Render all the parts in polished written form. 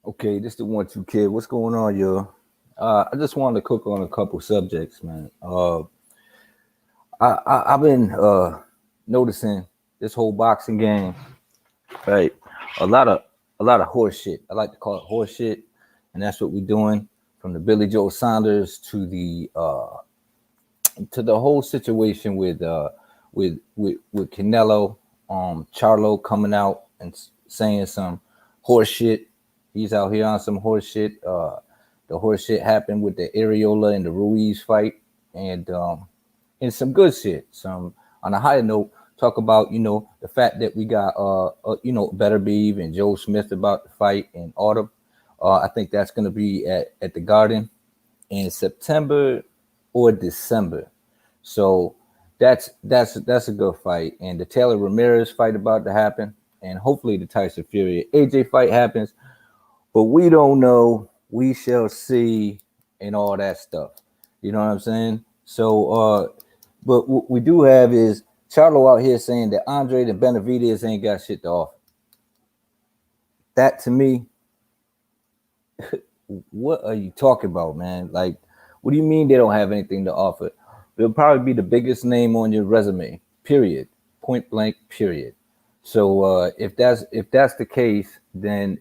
Okay, this the 1-2 kid. What's going on, yo? I just wanted to cook on a couple subjects, man. I've been noticing this whole boxing game, right? A lot of a lot of horse shit. I like to call it horse shit, and that's what we're doing. From the Billy Joe Saunders to the whole situation with Canelo, Charlo coming out and saying some horse shit. He's out here on some horse shit. The horse shit happened with the Areola and the Ruiz fight, and and some good shit. Some on a higher note, talk about the fact that we got Better Beeve and Joe Smith about to fight in autumn. I think that's going to be at the Garden in September or December. So that's a good fight. And the Taylor Ramirez fight about to happen, and hopefully the Tyson Fury AJ fight happens. But we don't know. We shall see, and all that stuff. You know what I'm saying? So, but what we do have is Charlo out here saying that Andre and Benavidez ain't got shit to offer. That to me, what are you talking about, man? Like, what do you mean they don't have anything to offer? They'll probably be the biggest name on your resume, period. Point blank, period. So if that's the case, then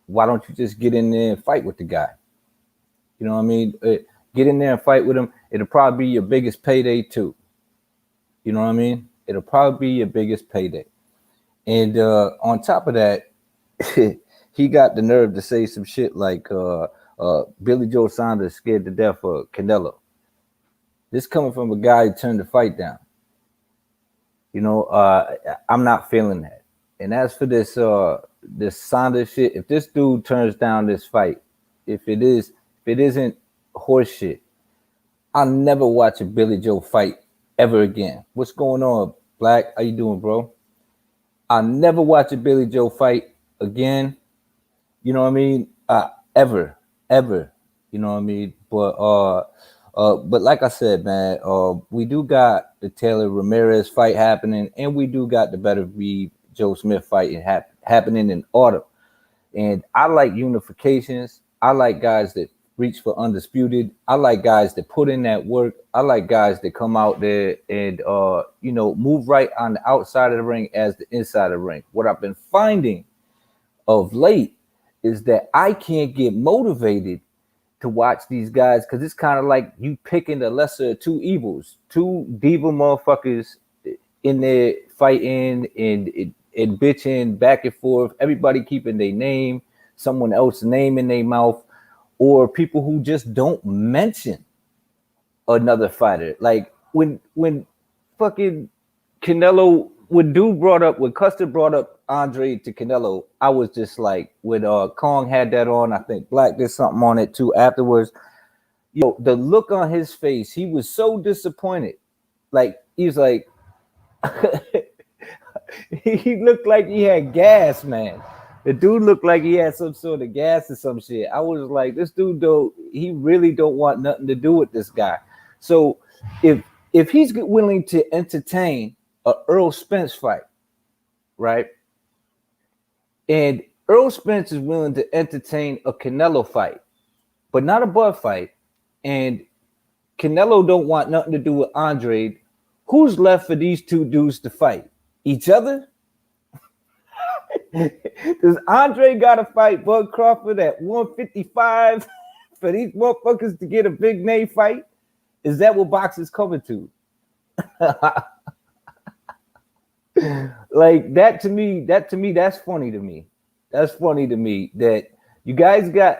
why don't you just get in there and fight with the guy? You know what I mean? Get in there and fight with him. It'll probably be your biggest payday too. You know what I mean? It'll probably be your biggest payday. And on top of that, he got the nerve to say some shit like Billy Joe Saunders scared to death of Canelo. This coming from a guy who turned the fight down. I'm not feeling that. And as for this Saunders shit, if this dude turns down this fight, if it isn't horse shit, I'll never watch a Billy Joe fight ever again. What's going on, Black? How you doing, bro? I'll never watch a Billy Joe fight again. You know what I mean? Ever. You know what I mean? But like I said, man, we do got the Taylor Ramirez fight happening, and we do got the Better Be Joe Smith fight happening in autumn. And I like unifications. I like guys that reach for undisputed. I like guys that put in that work. I like guys that come out there and move right on the outside of the ring as the inside of the ring. What I've been finding of late is that I can't get motivated to watch these guys because it's kind of like you picking the lesser of two evils, two diva motherfuckers in there fighting and bitching back and forth. Everybody keeping their name, someone else's name in their mouth, or people who just don't mention another fighter. Like when fucking Canelo, when Custer brought up Andre to Canelo, I was just like, when Kong had that on, I think Black did something on it too afterwards. The look on his face, he was so disappointed. Like, he was like, he looked like he had gas, man. The dude looked like he had some sort of gas or some shit. I was like, this dude he really don't want nothing to do with this guy. So if he's willing to entertain a Earl Spence fight, right? And Earl Spence is willing to entertain a Canelo fight, but not a Bud fight, and Canelo don't want nothing to do with Andre, who's left for these two dudes to fight? Each other? Does Andre got to fight Bud Crawford at 155 for these motherfuckers to get a big name fight? Is that what boxing's coming to? Like that to me, that's funny to me. That's funny to me that you guys got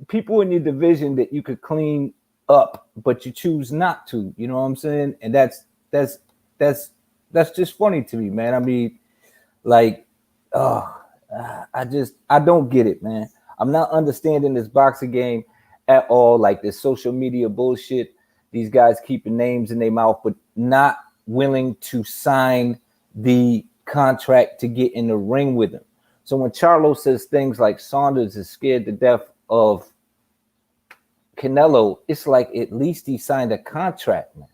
people in your division that you could clean up, but you choose not to. You know what I'm saying? And that's just funny to me, man. I mean, like, I don't get it, man. I'm not understanding this boxing game at all. Like this social media bullshit. These guys keeping names in their mouth, but not willing to sign the contract to get in the ring with him. So when Charlo says things like Saunders is scared to death of Canelo, it's like at least he signed a contract, man.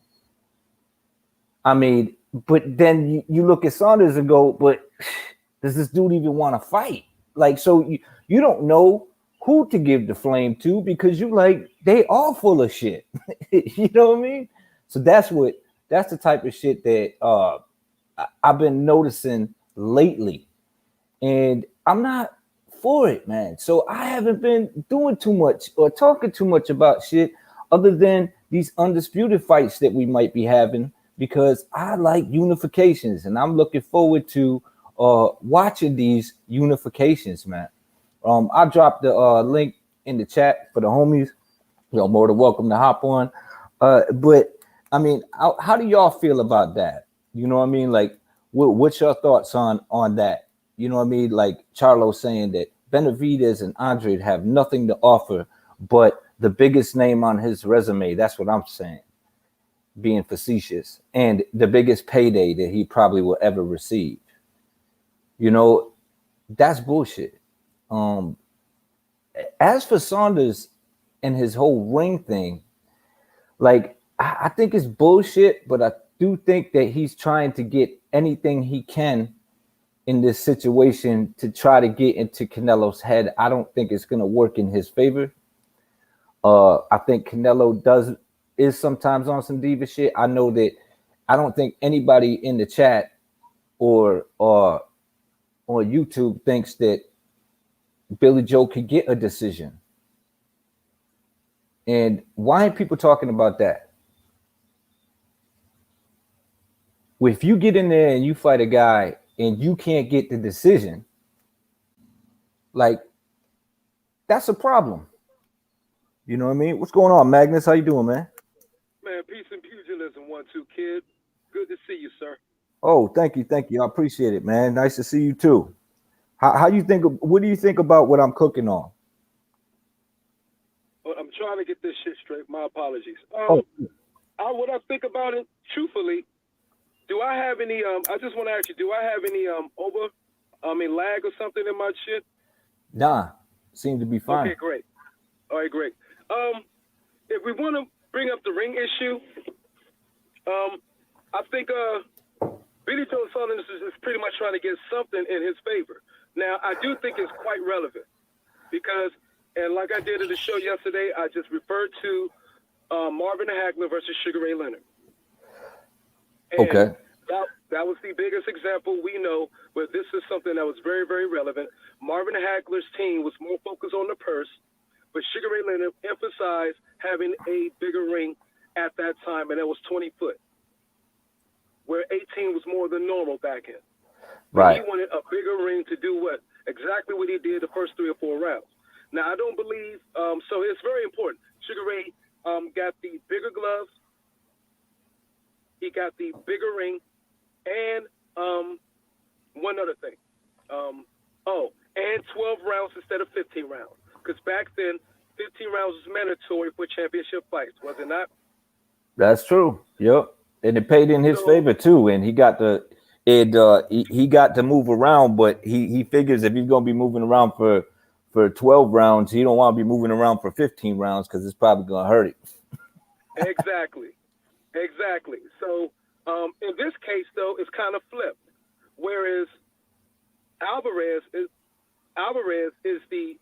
I mean, but then you look at Saunders and go, but does this dude even want to fight? Like, so you don't know who to give the flame to, because you like they all full of shit. You know what I mean? So that's the type of shit that I've been noticing lately, and I'm not for it, man. So I haven't been doing too much or talking too much about shit other than these undisputed fights that we might be having, because I like unifications and I'm looking forward to watching these unifications, man. I dropped the link in the chat for the homies. You're more than welcome to hop on. But I mean, how do y'all feel about that? You know what I mean? Like, what's your thoughts on that? You know what I mean? Like Charlo saying that Benavidez and Andre have nothing to offer, but the biggest name on his resume. That's what I'm saying, being facetious, and the biggest payday that he probably will ever receive. You know, that's bullshit. As for Saunders and his whole ring thing, like I think it's bullshit, but I do think that he's trying to get anything he can in this situation to try to get into Canelo's head. I don't think it's gonna work in his favor. I think Canelo is sometimes on some diva shit. I know that I don't think anybody in the chat or on YouTube thinks that Billy Joe could get a decision. And why aren't people talking about that? If you get in there and you fight a guy and you can't get the decision, like, that's a problem. You know what I mean? What's going on, Magnus? How you doing, man? Man, peace and pugilism, 1-2, kid. Good to see you, sir. Oh, thank you. I appreciate it, man. Nice to see you too. How you think? What do you think about what I'm cooking on? Well, I'm trying to get this shit straight. My apologies. Oh. What I think about it, truthfully, do I have any? I just want to ask you, do I have any lag or something in my shit? Nah, seems to be fine. Okay, great. All right, great. If we want to bring up the ring issue, I think Billy Joe Saunders is pretty much trying to get something in his favor. Now, I do think it's quite relevant because, and like I did at the show yesterday, I just referred to Marvin Hagler versus Sugar Ray Leonard. And okay. That was the biggest example we know, but this is something that was very, very relevant. Marvin Hagler's team was more focused on the purse, but Sugar Ray Leonard emphasized having a bigger ring at that time, and that was 20 foot, where 18 was more than normal back in. Right. He wanted a bigger ring to do what? Exactly what he did the first 3 or 4 rounds. Now, I don't believe, so it's very important. Sugar Ray got the bigger gloves. He got the bigger ring. And one other thing. And 12 rounds instead of 15 rounds. Because back then, 15 rounds was mandatory for championship fights, was it not? That's true. Yep. And it paid in his favor too. And he got he got to move around, but he figures if he's gonna be moving around for 12 rounds, he don't want to be moving around for 15 rounds because it's probably gonna hurt it. Exactly. So in this case, though, it's kind of flipped. Whereas Alvarez is the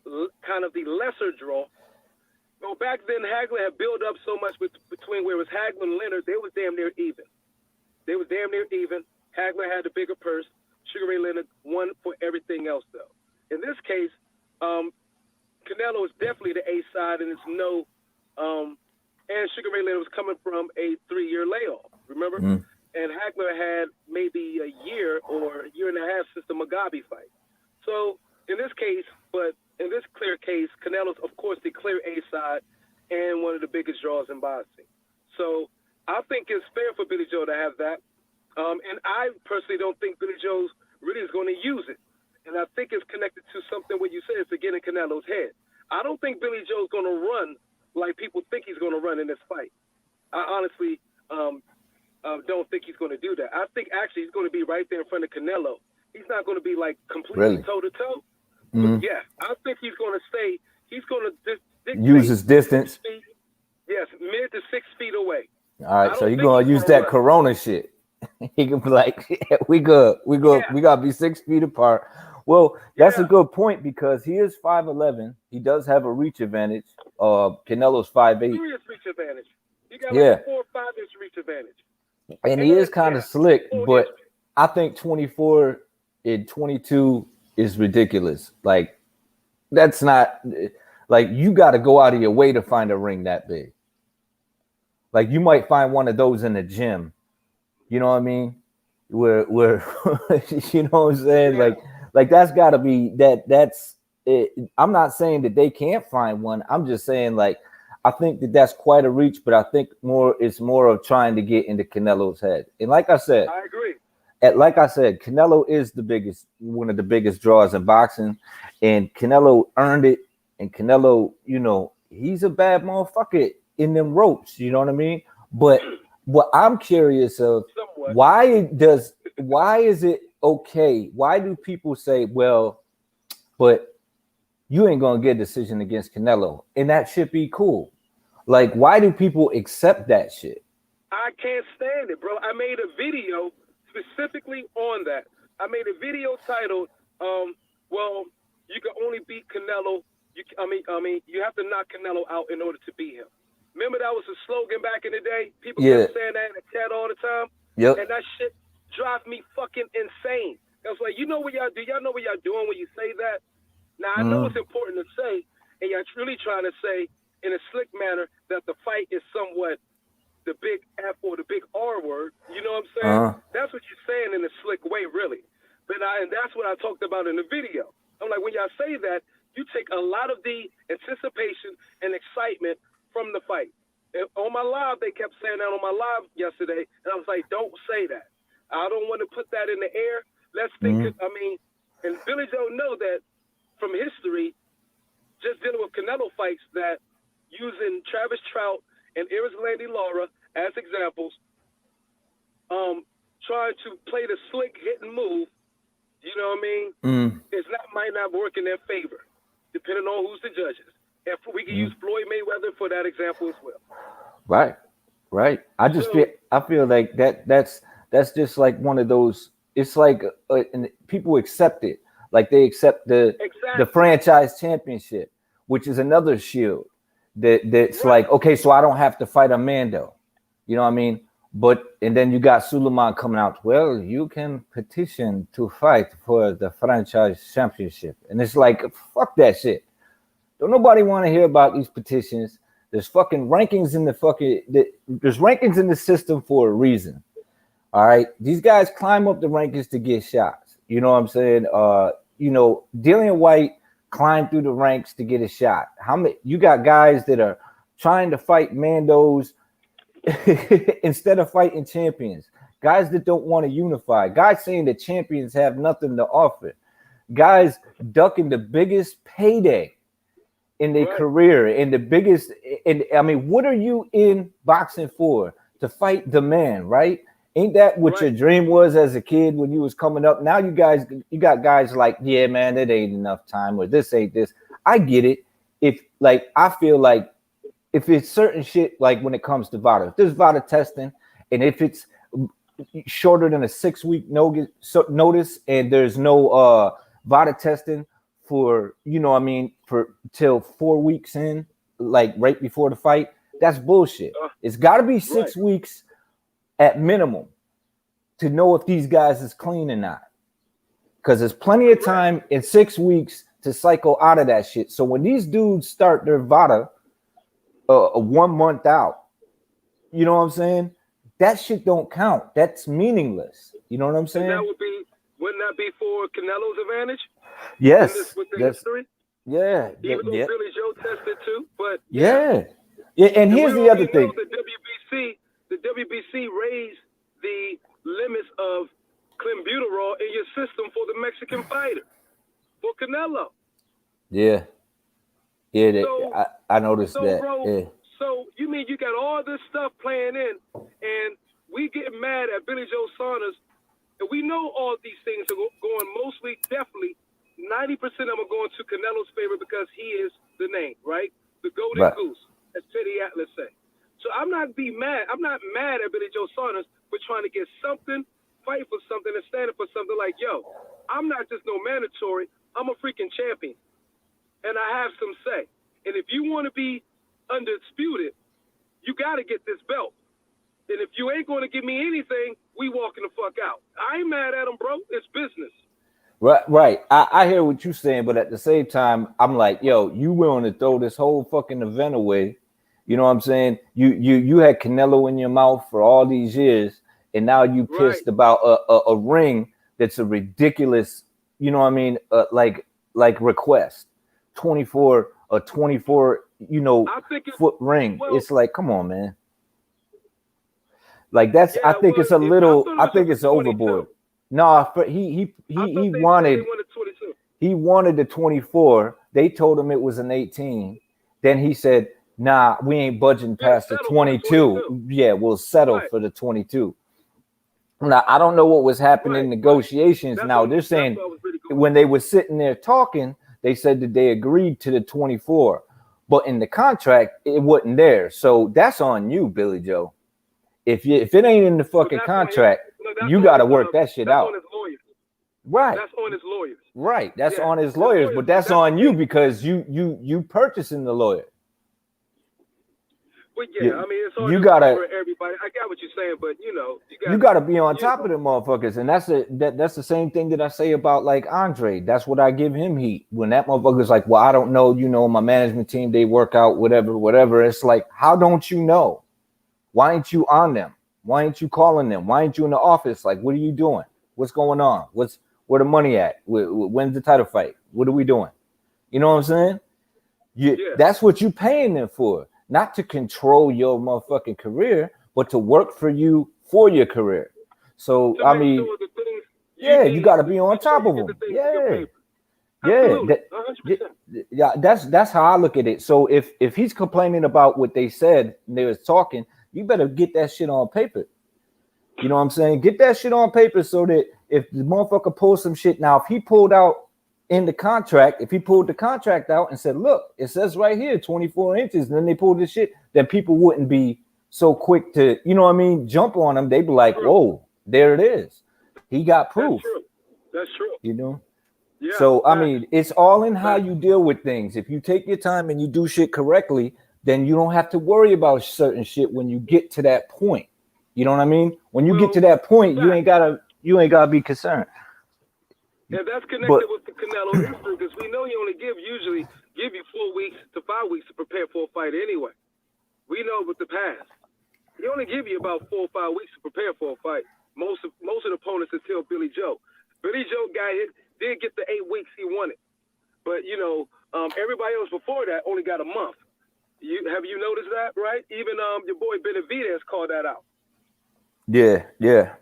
kind of the lesser draw. Well, back then, Hagler had built up so much between where it was Hagler and Leonard, they was damn near even. Hagler had the bigger purse. Sugar Ray Leonard won for everything else, though. In this case, Canelo is definitely the A side, and it's no. And Sugar Ray Leonard was coming from a 3-year layoff, remember? Mm. And Hagler had maybe a year or a year and a half since the Mugabe fight. So in this case, but in this clear case, Canelo's, of course, the clear A side and one of the biggest draws in boxing. So I think it's fair for Billy Joe to have that. And I personally don't think Billy Joe really is going to use it. And I think it's connected to something what you said, it's again in Canelo's head. I don't think Billy Joe's going to run like people think he's going to run in this fight. I honestly don't think he's going to do that. I think actually he's going to be right there in front of Canelo. He's not going to be like completely toe-to-toe. Mm-hmm. Yeah, I think he's going to stay. He's going to use his distance. Yes, mid to 6 feet away. All right, so you're going to use that Corona shit. He can be like, we good. We got to be 6 feet apart. Well, that's a Yeah, good point because he is 5'11". He does have a reach advantage. Canelo's 5'8". serious reach advantage. You got like a Yeah, 4 or 5 inch reach advantage. and he And is kind yeah, of slick, 4 inch. but I think 24 and 22 is ridiculous. Like that's not like you got to go out of your way to find a ring that big. Like you might find one of those in the gym. You know what I mean? Where you know what I'm saying? Yeah, Like that's got to be that's it. I'm not saying that they can't find one. I'm just saying like I think that that's quite a reach, but I think more it's more of trying to get into Canelo's head. And I agree. like I said, Canelo is one of the biggest draws in boxing, and Canelo earned it. And Canelo, he's a bad motherfucker in them ropes. You know what I mean? But what I'm curious of, Somewhat. why is it okay? Why do people say, well, but you ain't gonna get a decision against Canelo, and that should be cool? Like, why do people accept that shit? I can't stand it, bro. I made a video specifically on that. I made a video titled, well, you can only beat Canelo. You have to knock Canelo out in order to beat him. Remember that was a slogan back in the day? People Yeah. kept saying that in the chat all the time. Yep. And that shit drives me fucking insane. I was like, you know what y'all do? Y'all know what y'all doing when you say that? Now, I know it's important to say, and you're really trying to say in a slick manner that the fight is somewhat the big F or the big R word. You know what I'm saying? That's what you're saying in a slick way, really. And that's what I talked about in the video. I'm like, when y'all say that, you take a lot of the anticipation and excitement from the fight. And on my live, they kept saying that on my live yesterday, and I was like, don't say that. I don't want to put that in the air. Let's think, and Billy Joe know that from history, just dealing with Canelo fights, that using Travis Trout and Erislandy Lara as examples, trying to play the slick hit and move, you know what I mean? Might not work in their favor, depending on who's the judges. And we can use Floyd Mayweather for that example as well. Right. I feel like that's just like one of those. It's like and people accept it, like they accept the franchise championship, which is another shield that's like, okay, so I don't have to fight Amando, you know what I mean? And then you got Suleiman coming out. Well, you can petition to fight for the franchise championship, and it's like, fuck that shit. Don't nobody want to hear about these petitions. There's fucking rankings in there's rankings in the system for a reason. All right. These guys climb up the rankings to get shots. You know what I'm saying? Dillian White climbed through the ranks to get a shot. How many you got guys that are trying to fight Mandos instead of fighting champions? Guys that don't want to unify, guys saying that champions have nothing to offer, guys ducking the biggest payday in their career, in the biggest, and I mean, what are you in boxing for? To fight the man, right? Ain't that what your dream was as a kid when you was coming up? Now you got guys like, yeah, man, it ain't enough time, or this ain't this. I get it. I feel like if it's certain shit, like when it comes to VADA, if there's VADA testing, and if it's shorter than a 6-week notice, and there's no VADA testing for, for till 4 weeks in, like right before the fight, that's bullshit. It's got to be 6 weeks at minimum to know if these guys is clean or not, because there's plenty of time in 6 weeks to cycle out of that shit. So when these dudes start their VADA 1 month out, you know what I'm saying? That shit don't count. That's meaningless. You know what I'm saying? And wouldn't that be for Canelo's advantage? Yes. With the history? Yeah. Even though Billy Joe tested too, but yeah. And here's the other thing. The WBC raised the limits of clenbuterol in your system for the Mexican fighter, for Canelo. Yeah. I noticed that. Bro, yeah. So you mean you got all this stuff playing in, and we get mad at Billy Joe Saunders, and we know all these things are going mostly, definitely, 90% of them are going to Canelo's favor because he is the name, right? The golden goose, as Teddy Atlas say. So I'm not mad at Billy Joe Saunders for trying to get something, fight for something, and standing for something like, yo, I'm not just no mandatory. I'm a freaking champion, and I have some say. And if you want to be undisputed, you got to get this belt. And if you ain't going to give me anything, we walking the fuck out. I ain't mad at him, bro. It's business. Right. I hear what you're saying, but at the same time, I'm like, yo, you willing to throw this whole fucking event away? You know what I'm saying? You had Canelo in your mouth for all these years, and now you pissed about a ring that's a ridiculous, you know what I mean? Like request, 24, foot ring. Well, it's like, come on, man. Like that's, yeah, I think it's a little, I think it's overboard. No, he wanted the 24. They told him it was an 18. Then he said, nah, we ain't budging past the 22. Yeah, we'll settle for the 22. Now, I don't know what was happening in negotiations. Now, they're saying when they were sitting there talking, they said that they agreed to the 24. But in the contract, it wasn't there. So that's on you, Billy Joe. If it ain't in the fucking contract, you got to work that shit out. Right. That's on his lawyers. Right. That's on his lawyers, but that's on you because you purchasing the lawyer. But yeah, I mean, it's hard for everybody. I got what you're saying, but you gotta be on top of them motherfuckers, and that's the same thing that I say about like Andre. That's what I give him heat when that motherfucker's like, well, I don't know, my management team, they work out whatever. It's like, how don't you know? Why ain't you on them? Why ain't you calling them? Why ain't you in the office? Like, what are you doing? What's going on? Where the money at? When's the title fight? What are we doing? You know what I'm saying? That's what you paying them for. Not to control your motherfucking career, but to work for you for your career. So, I mean, you got to be on top of them. That's how I look at it. So if he's complaining about what they said and they was talking, you better get that shit on paper. You know what I'm saying? Get that shit on paper so that if the motherfucker pulls some shit. Now, if he pulled out in the contract, if he pulled the contract out and said, look, it says right here 24 inches, and then they pulled this shit, then people wouldn't be so quick to, jump on him. They'd be like, whoa, there it is. He got proof. That's true. Yeah, so, I mean, it's all in how you deal with things. If you take your time and you do shit correctly, then you don't have to worry about certain shit when you get to that point. You know what I mean? When you get to that point, you ain't gotta be concerned. Yeah, that's connected with the Canelo history because we know he only usually give you 4 weeks to 5 weeks to prepare for a fight anyway. We know with the past. He only give you about 4 or 5 weeks to prepare for a fight. Most of the opponents until Billy Joe. Billy Joe did get the 8 weeks he wanted. But, everybody else before that only got a month. Have you noticed that, right? Even your boy Benavidez called that out. Yeah. Yep.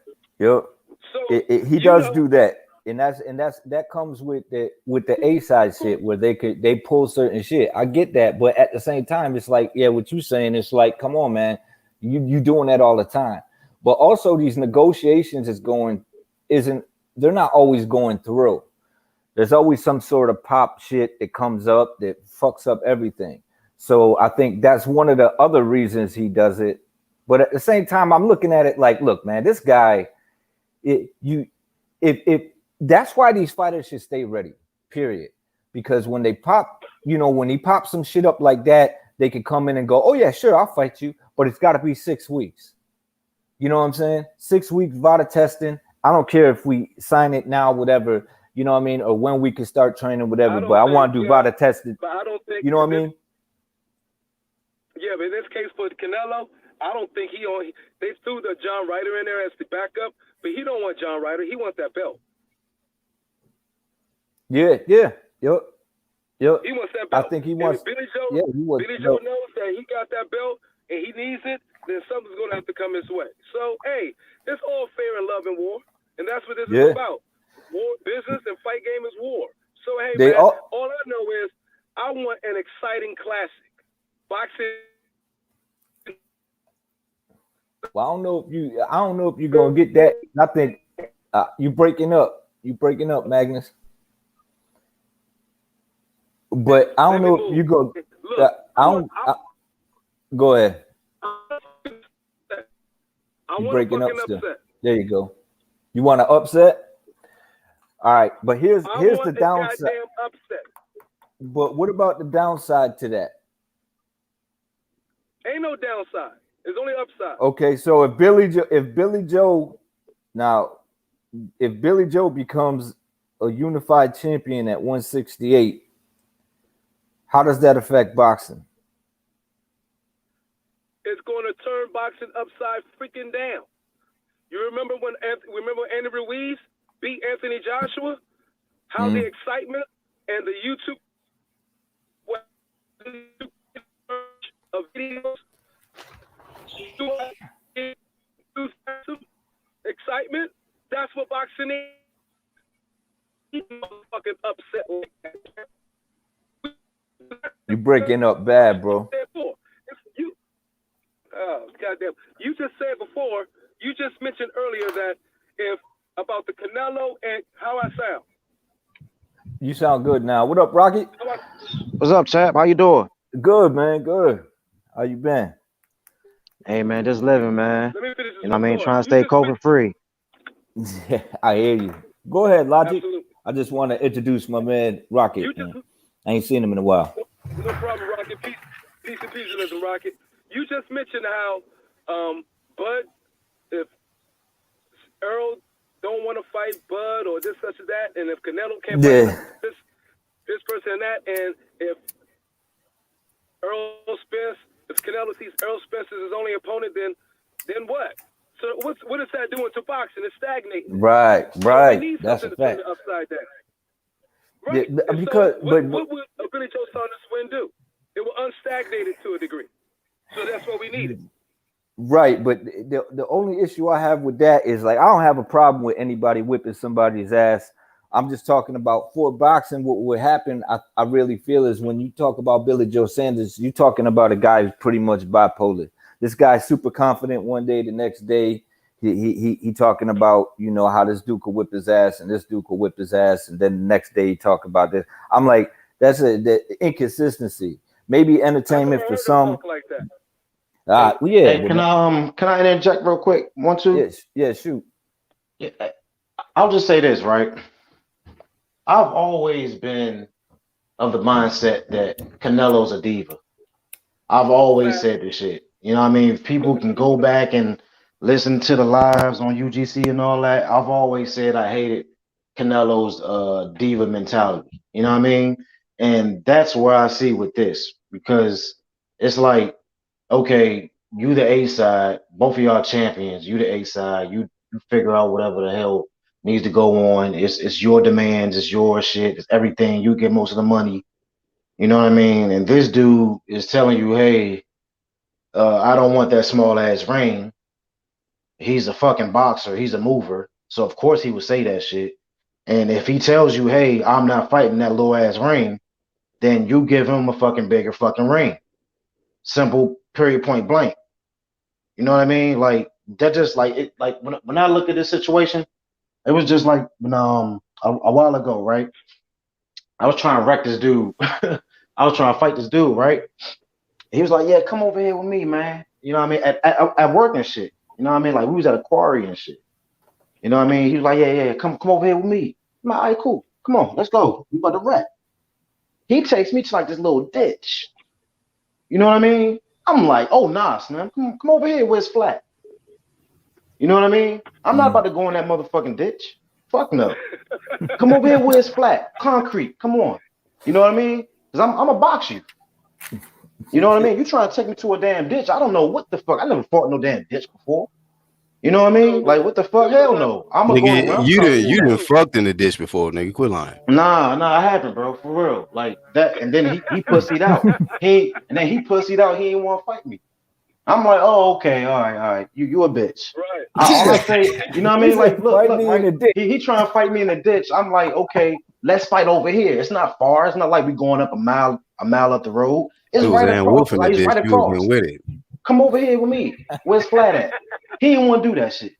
So he does do that. And that comes with the A side shit where they pull certain shit. I get that, but at the same time, it's like, what you saying, it's like, come on, man, you doing that all the time. But also these negotiations they're not always going through. There's always some sort of pop shit that comes up that fucks up everything. So I think that's one of the other reasons he does it. But at the same time, I'm looking at it like, look, man, this guy, that's why these fighters should stay ready, period. Because when they pop, when he pops some shit up like that, they can come in and go, oh, yeah, sure, I'll fight you. But it's got to be 6 weeks. You know what I'm saying? 6 weeks VADA testing. I don't care if we sign it now, whatever, you know what I mean? Or when we can start training, whatever. But I want to do VADA testing. But I don't think, you know what I mean? Yeah, but in this case for Canelo, I don't think they threw the John Ryder in there as the backup, but he don't want John Ryder. He wants that belt. Yep. He wants that belt. I think he wants. Billy Joe, Billy Joe knows that he got that belt and he needs it. Then something's going to have to come his way. So, hey, it's all fair in love and war, and that's what this is about. War, business, and fight game is war. So, hey, man, all I know is I want an exciting classic. Boxing. Well, I don't know if you're gonna get that. I think you breaking up. Magnus. But I don't know if you go. Go ahead. You breaking up still. There you go. You want to upset? All right, but here's I here's want the a downside. goddamn upset. But what about the downside to that? Ain't no downside. There's only upside. Okay, so if Billy Joe now if Billy Joe becomes a unified champion at 168, how does that affect boxing? It's going to turn boxing upside freaking down. You remember when Andy Ruiz beat Anthony Joshua? How the excitement and the YouTube of videos, excitement. That's what boxing is. Fucking upset like that. You breaking up bad, bro. You, oh goddamn! You just said before. You just mentioned earlier that if about the Canelo and how I sound. You sound good now. What up, Rocky? What's up, chap? How you doing? Good, man. Good. How you been? Hey, man, just living, man. Let me finish this. You know what I mean? Trying to stay COVID free. Yeah, I hear you. Go ahead, Logic. Absolutely. I just want to introduce my man, Rocket. Just, I ain't seen him in a while. No problem, Rocket. Peace and peace, Rocket. You just mentioned how, Bud, if Earl don't want to fight Bud or this, such as that, and if Canelo can't fight this person and that, and if if Canelo sees Earl Spence as his only opponent, then what? So what is that doing to boxing? It's stagnating. Right. So we need That's a fact. Upside down. Right. Yeah, because so what would a Billy Joe Saunders win do? It will unstagnate it to a degree. So that's what we needed. Right, but the only issue I have with that is like I don't have a problem with anybody whipping somebody's ass. I'm just talking about for boxing. What would happen, I really feel, is when you talk about Billy Joe Sanders, you're talking about a guy who's pretty much bipolar. This guy's super confident one day, the next day he talking about, you know, how this dude could whip his ass and this dude could whip his ass, and then the next day he talk about this. I'm like, that's the inconsistency. Maybe entertainment for some. Like that. Yeah. Hey, can I interject real quick? Want to? Yes. Yeah. Shoot. Yeah, I'll just say this, right? I've always been of the mindset that Canelo's a diva. I've always said this shit. You know what I mean? If people can go back and listen to the lives on UGC and all that, I've always said I hated Canelo's diva mentality. You know what I mean? And that's where I see with this, because it's like, okay, you the A side, both of y'all champions, you the A side, you figure out whatever the hell needs to go on. It's your demands, it's your shit, it's everything. You get most of the money. You know what I mean? And this dude is telling you, hey, I don't want that small ass ring. He's a fucking boxer, he's a mover. So of course he would say that shit. And if he tells you, hey, I'm not fighting that little ass ring, then you give him a fucking bigger fucking ring. Simple, period, point blank. You know what I mean? Like that, just like it. Like when I look at this situation, it was just like when a while ago, right? I was trying to wreck this dude. I was trying to fight this dude, right? He was like, "Yeah, come over here with me, man." You know what I mean? At work and shit. You know what I mean? Like we was at a quarry and shit. You know what I mean? He was like, "Yeah, come over here with me." I'm like, "All right, cool. Come on, let's go. We about to wreck." He takes me to like this little ditch. You know what I mean? I'm like, "Oh, nah, man, come over here where it's flat." You know what I mean? I'm not about to go in that motherfucking ditch. Fuck no. Come over here where it's flat, concrete. Come on. You know what I mean? Because I'm gonna box you. You know what I mean? You trying to take me to a damn ditch? I don't know what the fuck. I never fought no damn ditch before. You know what I mean? Like what the fuck? Hell no. I'm gonna nigga, go. you done fucked in the ditch before, nigga. Quit lying. Nah, I haven't, bro. For real. Like that. And then he pussied out. He pussied out. He didn't want to fight me. I'm like, oh, okay, all right. You a bitch. Right. All I say, you know what I mean? Like, look, right? He trying to fight me in the ditch. I'm like, okay, let's fight over here. It's not far. It's not like we going up a mile up the road. It's right across. Like, it's right across. With it. Come over here with me. Where's flat at? He didn't want to do that shit.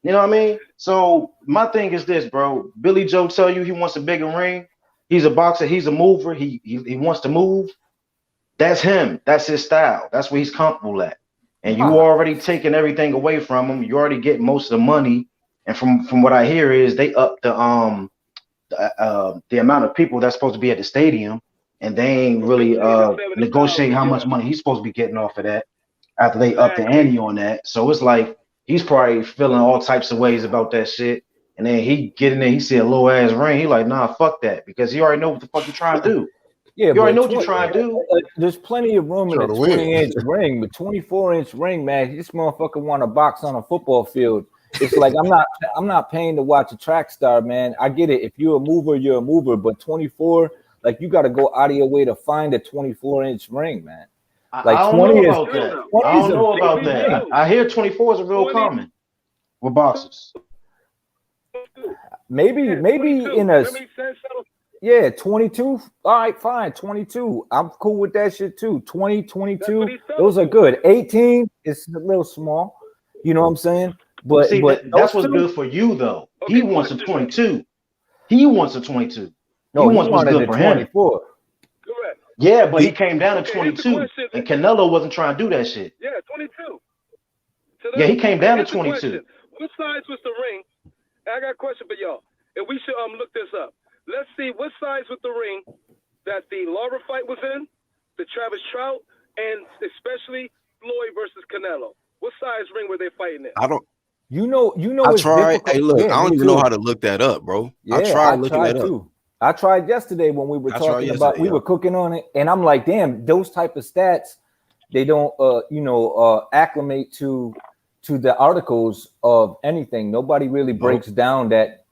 You know what I mean? So my thing is this, bro. Billy Joe tell you he wants a bigger ring. He's a boxer. He's a mover. He wants to move. That's him. That's his style. That's where he's comfortable at. And you already taking everything away from him. You already get most of the money. And from what I hear is they up the the amount of people that's supposed to be at the stadium, and they ain't really 15 to 70,000, negotiate how much yeah. money he's supposed to be getting off of that after they up the Exactly. ante on that. So it's like he's probably feeling all types of ways about that shit. And then he get in there, he see a low ass ring. He like, nah, fuck that, because he already know what the fuck you trying to do. Yeah, You already but know what you trying to do. there's plenty of room in Try a to win. 20-inch ring, but 24-inch ring, man. This motherfucker want to box on a football field. It's like I'm not paying to watch a track star, man. I get it. If you're a mover, you're a mover. But 24, like you got to go out of your way to find a 24-inch ring, man. Like I don't 20 know is about that. 20 I is don't a know big about that. ring. I hear 24 is a real 20. common with boxers. Maybe Yeah, maybe 22. in a Remember he said so? yeah 22. All right, fine, 22. I'm cool with that shit too. 20, That's 22. what he said. Those are good. 18 is a little small. You know what I'm saying? But See, but that's those what's two. good for you though. Okay, He wants a question. 22. He wants a 22. No, he wants what's wanted good the for him. 24. Correct. Yeah, but he came down to Okay, here's the 22, question. and Canelo wasn't trying to do that shit. Yeah, 22. So Yeah, he came down to here's the 22. question. What size was the ring? I got a question for y'all, and we should look this up. Let's see what size was the ring that the Lara fight was in, the Travis Trout, and especially Floyd versus Canelo. What size ring were they fighting in? I don't. You know I it's tried. difficult. Hey, look, Yeah, I don't me even know too. how to look that up, bro. Yeah, I tried I looking tried that up. too. I tried yesterday when we were I tried talking about yesterday, we yeah. were cooking on it, and I'm like, damn, those type of stats, they don't acclimate to the articles of anything. Nobody really breaks down that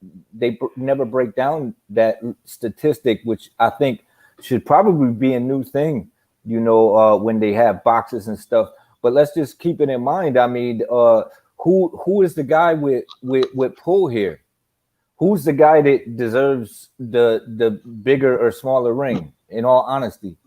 never break down that statistic, which I think should probably be a new thing, when they have boxes and stuff. But let's just keep it in mind. I mean, who is the guy with pull here? Who's the guy that deserves the bigger or smaller ring? In all honesty,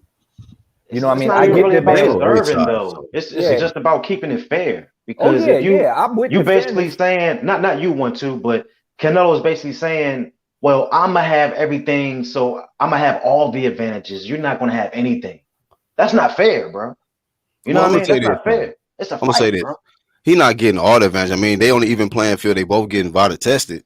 It's I mean, not I even get really the about band. Canelo deserving side, though. so. It's Yeah. just about keeping it fair. Oh Because yeah, if you I'm with you the basically fairness. saying not you want to, but Canelo is basically saying, well, I'm gonna have everything, so I'm gonna have all the advantages. You're not gonna have anything. That's not fair, bro. You know Well, I'm what I gonna mean? say That's this, not though. fair. It's a I'm gonna say fight, this. bro. He not getting all the advantage. I mean, they on an even playing field. They both getting VADA tested.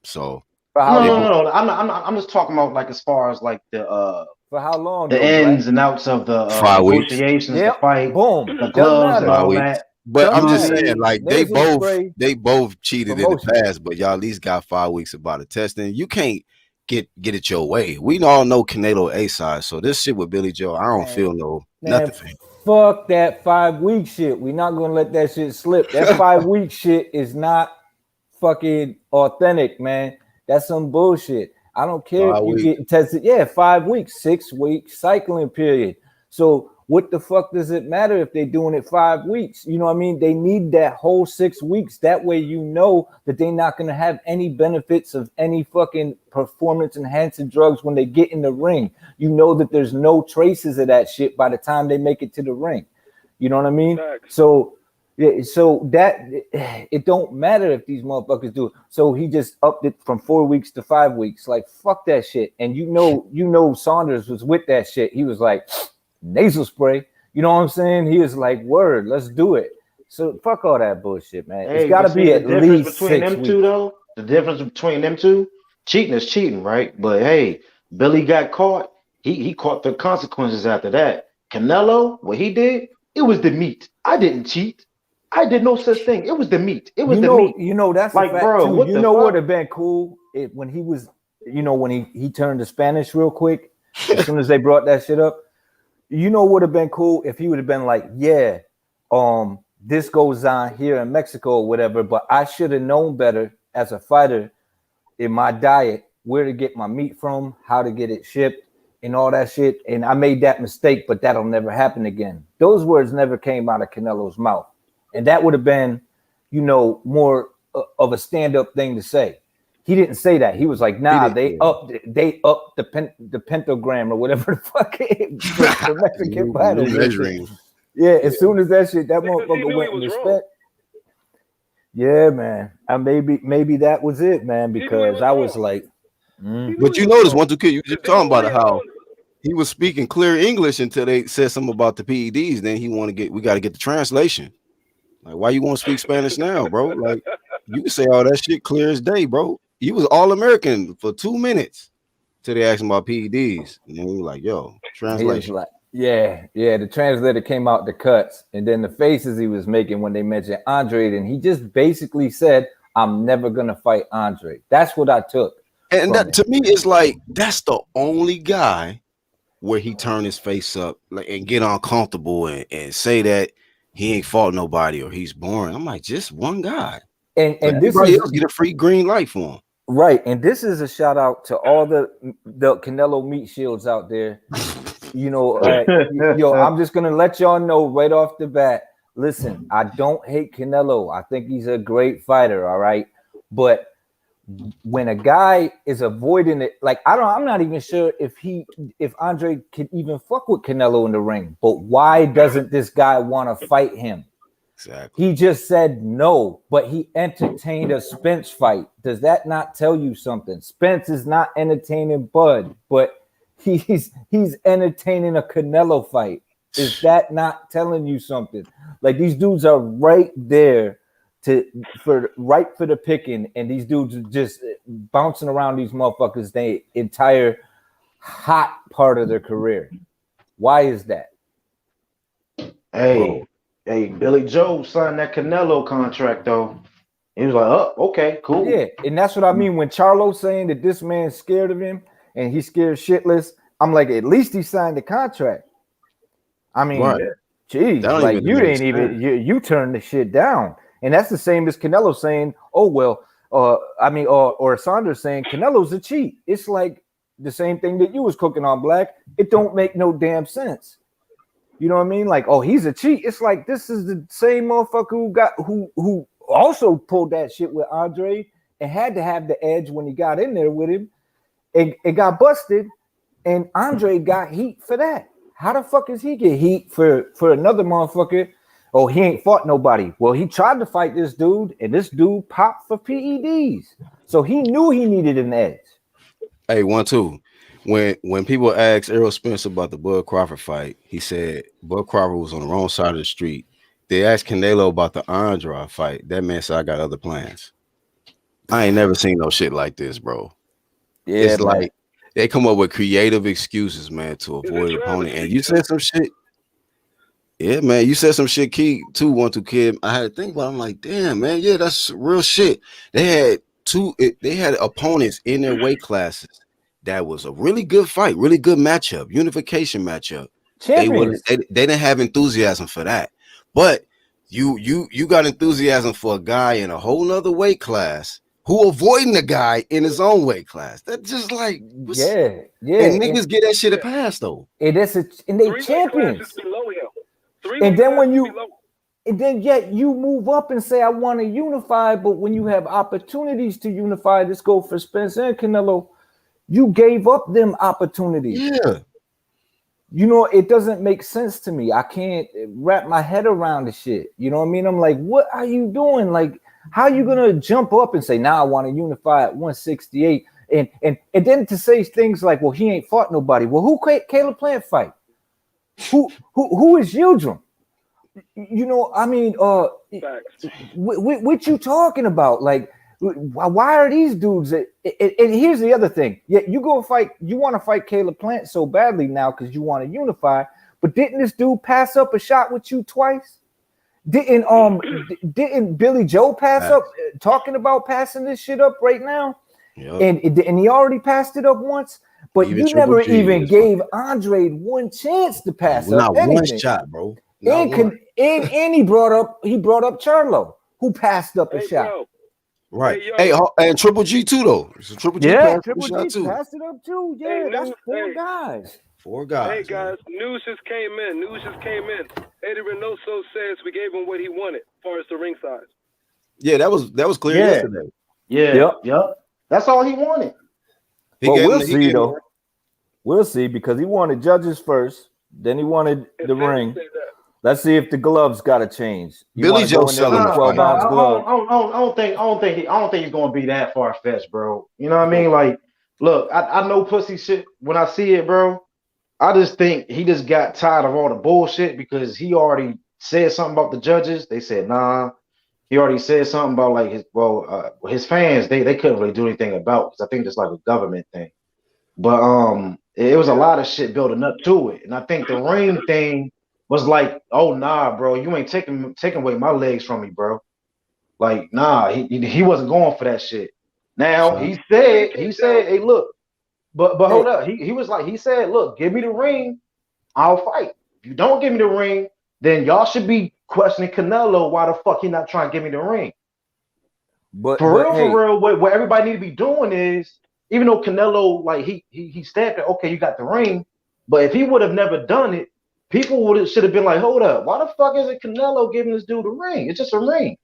So For how No, they no, long? both. no, no. I'm just talking about like as far as like For how long the though, Black? ins and outs of the 5 weeks. negotiations, the Yep. fight, Boom. the Doesn't gloves and matter. 5 all weeks. that. But Doesn't You I'm know what I just matter. saying, mean? like Nasal spray they both cheated in the promotion. past, but y'all at least got 5 weeks about the testing. You can't get it your way. We all know Canelo A side, so this shit with Billy Joe, I don't feel Man, nothing for him. fuck that 5 week shit. We're not gonna let that shit slip. That 5 week shit is not fucking authentic, man. That's some bullshit. I don't care if 5 you weeks. get tested. Yeah, 5 weeks, 6 week cycling period. So what the fuck does it matter if they're doing it 5 weeks? You know what I mean? They need that whole 6 weeks. That way you know that they're not gonna have any benefits of any fucking performance enhancing drugs when they get in the ring. You know that there's no traces of that shit by the time they make it to the ring. You know what I mean? Facts. So yeah, so that it don't matter if these motherfuckers do it. So he just upped it from 4 weeks to 5 weeks. Like fuck that shit. And you know Saunders was with that shit. He was like nasal spray. You know what I'm saying? He was like, word, let's do it. So fuck all that bullshit, man. It's Hey, got to but see be the at difference least between 6 them weeks. two though, the difference between them two, cheating is cheating, right? But hey, Billy got caught. He caught the consequences after that. Canelo, what he did, it was the meat. I didn't cheat. I did no such thing. It was the meat. It was the meat. That's Like, a fact bro, too. what You the know what would fuck? have been cool when he was, when he turned to Spanish real quick. As soon as they brought that shit up, would have been cool if he would have been like, yeah, this goes on here in Mexico or whatever, but I should have known better as a fighter in my diet where to get my meat from, how to get it shipped, and all that shit. And I made that mistake, but that'll never happen again. Those words never came out of Canelo's mouth. And that would have been, more of a stand-up thing to say. He didn't say that. He was like, nah, they upped the pentagram or whatever the fuck for Mexican fighters. Measuring. Yeah, as soon as that Because he motherfucker knew went he into was wrong. respect. Yeah, man. And maybe that was it, man, because I was wrong. like, He knew But he you was notice wrong. 1-2 kid, you just They were talking about way it, how along. he was speaking clear English until they said something about the PEDs. Then we got to get the translation. Like, why you want to speak Spanish now, bro? Like, you can say all that shit clear as day, bro. he was All American for 2 minutes till they asked him about PEDs, and then he was like, "Yo, He was translation." like, yeah. The translator came out the cuts, and then the faces he was making when they mentioned Andre, and he just basically said, "I'm never gonna fight Andre." That's what I took. And from that it. to me is like that's the only guy where he turned his face up like and get uncomfortable and say that he ain't fought nobody or he's boring. I'm like, just one guy. But And this everybody is else get a free green light for him. right, and this is a shout out to all the Canelo meat shields out there. You know, yo, I'm just gonna let y'all know right off the bat. Listen, I don't hate Canelo. I think he's a great fighter. All right, but when a guy is avoiding it, like I'm not even sure if Andre could even fuck with Canelo in the ring. But why doesn't this guy want to fight him? Exactly. He just said no, but he entertained a Spence fight. Does that not tell you something? Spence is not entertaining Bud, but he's entertaining a Canelo fight. Is that not telling you something? Like these dudes are right there for the picking, and these dudes are just bouncing around these motherfuckers the entire hot part of their career. Why is that? Hey, Billy Joe signed that Canelo contract though. He was like, "Oh, okay, cool." Yeah, and that's what I mean when Charlo's saying that this man's scared of him and he's scared shitless. I'm like, at least he signed the contract. I mean, Right. geez, That don't like even you make didn't even sense. you turned the shit down, and that's the same as Canelo saying, "Oh well," or Saunders saying Canelo's a cheat. It's like the same thing that you was cooking on, Black. It don't make no damn sense. You know what I mean? Like, oh, he's a cheat. It's like this is the same motherfucker who also pulled that shit with Andre and had to have the edge when he got in there with him. It got busted, and Andre got heat for that. How the fuck is he get heat for another motherfucker? Oh, he ain't fought nobody. Well, he tried to fight this dude, and this dude popped for PEDs. So he knew he needed an edge. Hey, 1-2. When people asked Errol Spence about the Bud Crawford fight, he said Bud Crawford was on the wrong side of the street. They asked Canelo about the Andrade fight. That man said, "I got other plans." I ain't never seen no shit like this, bro. Yeah, It's man. like they come up with creative excuses, man, to avoid an opponent. And you said some shit. Yeah, man, you said some shit, Key, too, 1-2 kid. I had to think about it. I'm like, damn, man, yeah, that's real shit. They had opponents in their weight classes. That was a really good fight, really good matchup, unification matchup. Champions. They didn't have enthusiasm for that. But you got enthusiasm for a guy in a whole nother weight class who avoiding the guy in his own weight class. That's just like Yeah. and niggas get that shit a pass though. And they Three champions. weight classes below him. And then when you below. and then yet you move up and say I want to unify, but when you have opportunities to unify, let's go for Spence and Canelo, you gave up them opportunities. Yeah. You know, it doesn't make sense to me. I can't wrap my head around the shit. You know what I mean? I'm like, what are you doing? Like, how are you gonna jump up and say, now I want to unify at 168? And then to say things like, well, he ain't fought nobody. Well, who Caleb Plant fight? Who is Yildirim? You know, I mean, what you talking about? Like, why are these dudes? And here's the other thing. Yeah, you go fight. You want to fight Caleb Plant so badly now because you want to unify. But didn't this dude pass up a shot with you twice? Didn't Billy Joe pass up? Talking about passing this shit up right now, and he already passed it up once. But even you never even gave Andre one chance to pass up not anything. One shot, bro. And he brought up Charlo, who passed up a shot. Bro. Right. Hey, and Triple G too though. So Triple G Triple G passed it up too. Yeah, that's four guys. Four guys. Hey guys, news just came in. Eddie Reynoso says we gave him what he wanted as far as the ring size. Yeah, that was clear yesterday. Yeah. Yep. That's all he wanted. But we'll see though. We'll see because he wanted judges first, then he wanted the ring. Let's see if the gloves got to change. Billy Joe selling the 12-ounce glove. I don't think he's going to be that far fetched, bro. You know what I mean? Like, look, I know pussy shit when I see it, bro. I just think he just got tired of all the bullshit because he already said something about the judges. They said, nah, he already said something about like his fans they couldn't really do anything about because I think it's like a government thing. But it was a lot of shit building up to it, and I think the ring thing was like, oh nah, bro, you ain't taking away my legs from me, bro. Like nah, he wasn't going for that shit. Now he said, hey look, but hold up, he was like, he said, look, give me the ring, I'll fight. If you don't give me the ring, then y'all should be questioning Canelo why the fuck he not trying to give me the ring. But for real, what everybody need to be doing is, even though Canelo, like he stamped it, okay, you got the ring, but if he would have never done it, people should have been like, hold up, why the fuck isn't Canelo giving this dude a ring? It's just a ring.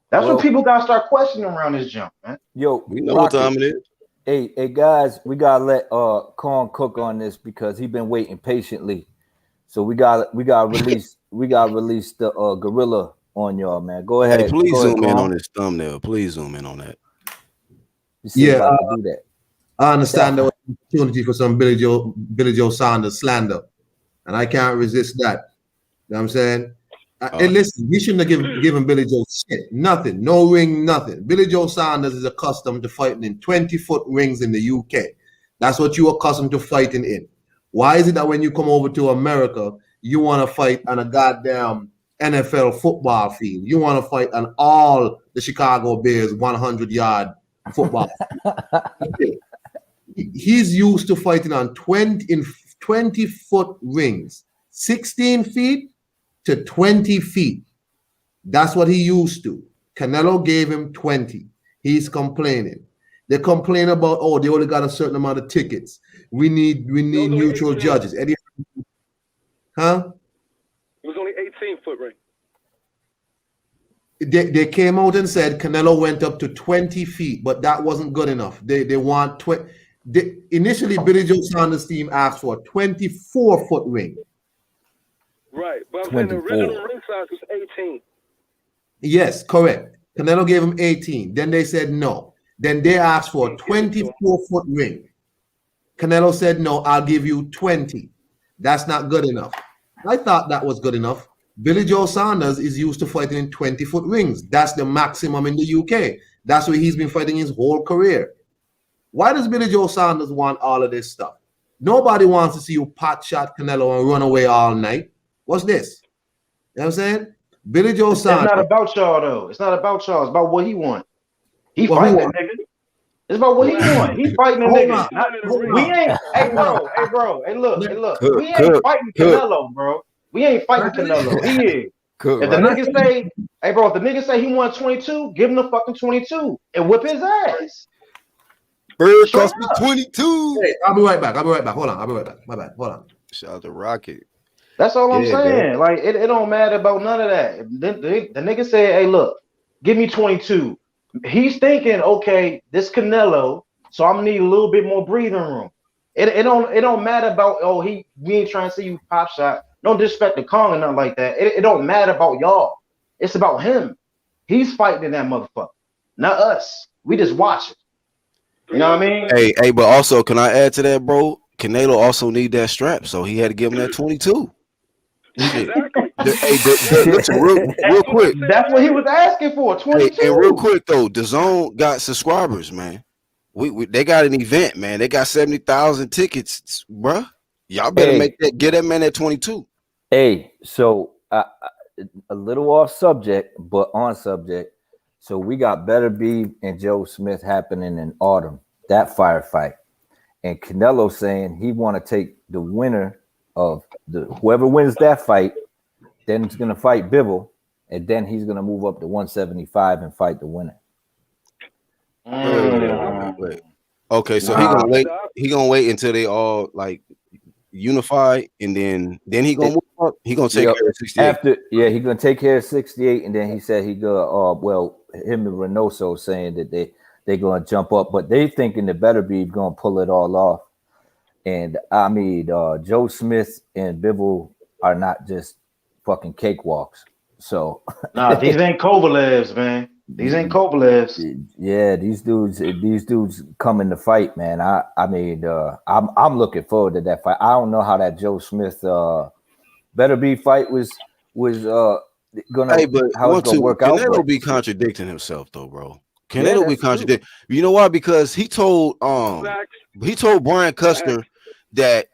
That's what people gotta start questioning around this jump, man. Yo, we know what time it is. Hey guys, we gotta let Corn cook on this because he's been waiting patiently. So we gotta release the gorilla on y'all, man. Go ahead. Hey, please zoom in Corn. on this thumbnail. Please zoom in on that. Yeah, do that. I understand there was an opportunity for some Billy Joe Saunders slander, and I can't resist that. You know what I'm saying? And listen, he shouldn't have given Billy Joe shit. Nothing. No ring, nothing. Billy Joe Saunders is accustomed to fighting in 20-foot rings in the UK. That's what you're accustomed to fighting in. Why is it that when you come over to America, you want to fight on a goddamn NFL football field? You want to fight on all the Chicago Bears 100-yard football field. He's used to fighting on 20-foot rings, 16 feet to 20 feet. That's what he used to. Canelo gave him 20. He's complaining. They complain about, oh, they only got a certain amount of tickets. We need neutral judges. Eddie, huh? It was only 18-foot ring. They came out and said Canelo went up to 20 feet, but that wasn't good enough. They want 20. Initially, Billy Joe Saunders' team asked for a 24-foot ring. Right, but I'm saying the original ring size was 18. Yes, correct. Canelo gave him 18. Then they said no. Then they asked for a 24-foot ring. Canelo said no, I'll give you 20. That's not good enough. I thought that was good enough. Billy Joe Saunders is used to fighting in 20-foot rings. That's the maximum in the UK. That's where he's been fighting his whole career. Why does Billy Joe Saunders want all of this stuff? Nobody wants to see you pot shot Canelo and run away all night. What's this? You know what I'm saying? Billy Joe Saunders. It's not about y'all, though. It's not about y'all. It's about what he want. He fighting that nigga. It's about what he want. He fighting the nigga. We ain't, hey bro, hey look. We ain't fighting Canelo, bro. We ain't fighting Canelo. He is. If the nigga say, hey bro, if the nigga say he wants 22, give him the fucking 22 and whip his ass. Bird cost me 22. Hey, I'll be right back. Hold on. I'll be right back. My bad. Hold on. Shout out to Rocket. That's all I'm saying. Man. Like it don't matter about none of that. The nigga said, hey, look, give me 22. He's thinking, okay, this Canelo, so I'm gonna need a little bit more breathing room. It don't matter about, oh, we ain't trying to see you pop shot. No disrespect to Kong or nothing like that. It don't matter about y'all. It's about him. He's fighting in that motherfucker, not us. We just watch it. You know what I mean? Hey, but also, can I add to that, bro? Canelo also need that strap, so he had to give him that 22. Exactly. Listen, real quick. That's what he was asking for, 22. Hey, and real quick though, DAZN got subscribers, man. They got an event, man. They got 70,000 tickets, bro. Y'all better get that man at 22. Hey, so a little off subject, but on subject. So we got Better Be and Joe Smith happening in autumn, that firefight. And Canelo saying he want to take the winner of whoever wins that fight, then he's going to fight Bivol, and then he's going to move up to 175 and fight the winner. Wait. Okay, so he gonna wait until they all like unify, and then he gonna move up. He gonna take care of 68. He gonna take care of 68, and then he said he go him and Reynoso saying that they gonna jump up, but they thinking the Better Be gonna pull it all off. And I mean, Joe Smith and Bivol are not just fucking cakewalks. So nah, these ain't Kovalevs, man. These ain't Kovalevs. Yeah, these dudes coming to fight, man. I'm looking forward to that fight. I don't know how that Joe Smith Better Be fight was gonna Hey, but how it's gonna work out. Canelo But be contradicting himself though, bro. yeah, Canelo be that's true. contradicting. You know why? Because he told Brian Custer that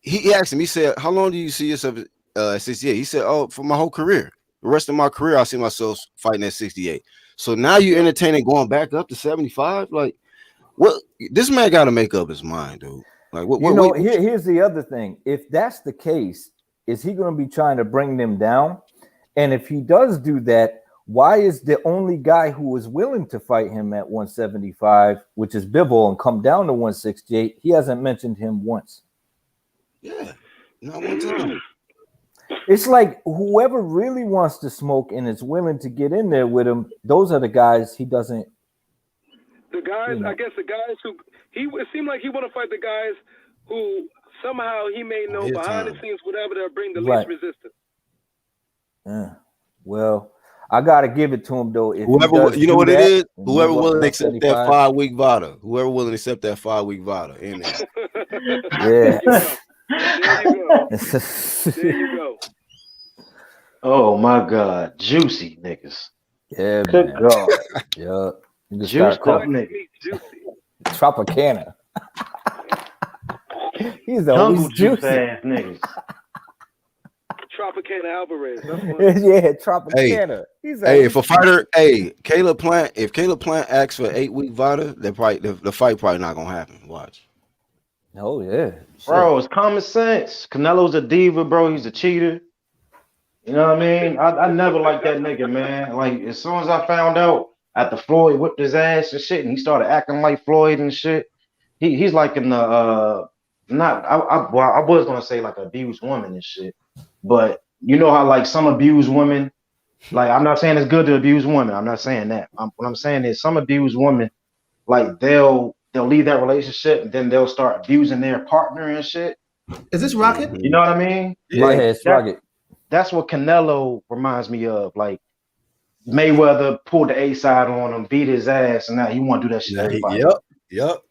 he asked him. He said, "How long do you see yourself at 68?" He said, "Oh, for my whole career. The rest of my career, I see myself fighting at 68." So now you entertaining going back up to 75? Like, what? This man got to make up his mind, dude. Like, what? Here's the other thing. If that's the case, is he going to be trying to bring them down? And if he does do that, why is the only guy who is willing to fight him at 175, which is Bivol, and come down to 168? He hasn't mentioned him once. Yeah, not one time. It's like whoever really wants to smoke and is willing to get in there with him, those are the guys he doesn't. The guys, I guess the guys who it seemed like he want to fight the guys who somehow he may know behind the scenes, whatever, they'll bring the least resistance. Yeah. Well, I gotta give it to him though. If whoever, you know what it is, whoever willing to accept that 5-week VADA, whoever willing to accept that 5-week VADA in there. Yeah. There you go. There you go. Oh my God, juicy niggas. Yeah, good man. God. Yeah. You can Juiced start up niggas. Tropicana. He's Jungle always juice juicy. ass niggas. Tropicana Alvarez. Yeah, Tropicana. Hey, if a fighter, Caleb Plant, if Caleb Plant asks for 8-week VADA, the fight probably not gonna happen. Watch. Oh yeah, bro, it's common sense. Canelo's a diva, bro. He's a cheater. You know what I mean? I never liked that nigga, man. Like as soon as I found out after Floyd whipped his ass and shit, and he started acting like Floyd and shit, he's like in the I was gonna say like abused woman and shit, but you know how like some abused women, like I'm not saying it's good to abuse women. I'm not saying that. What I'm saying is some abused women, like they'll leave that relationship and then they'll start abusing their partner and shit. Is this Rocket? You know what I mean? Yeah, like, it's Rocket. That's what Canelo reminds me of. Like Mayweather pulled the A side on him, beat his ass, and now he want to do that shit to everybody. Yep.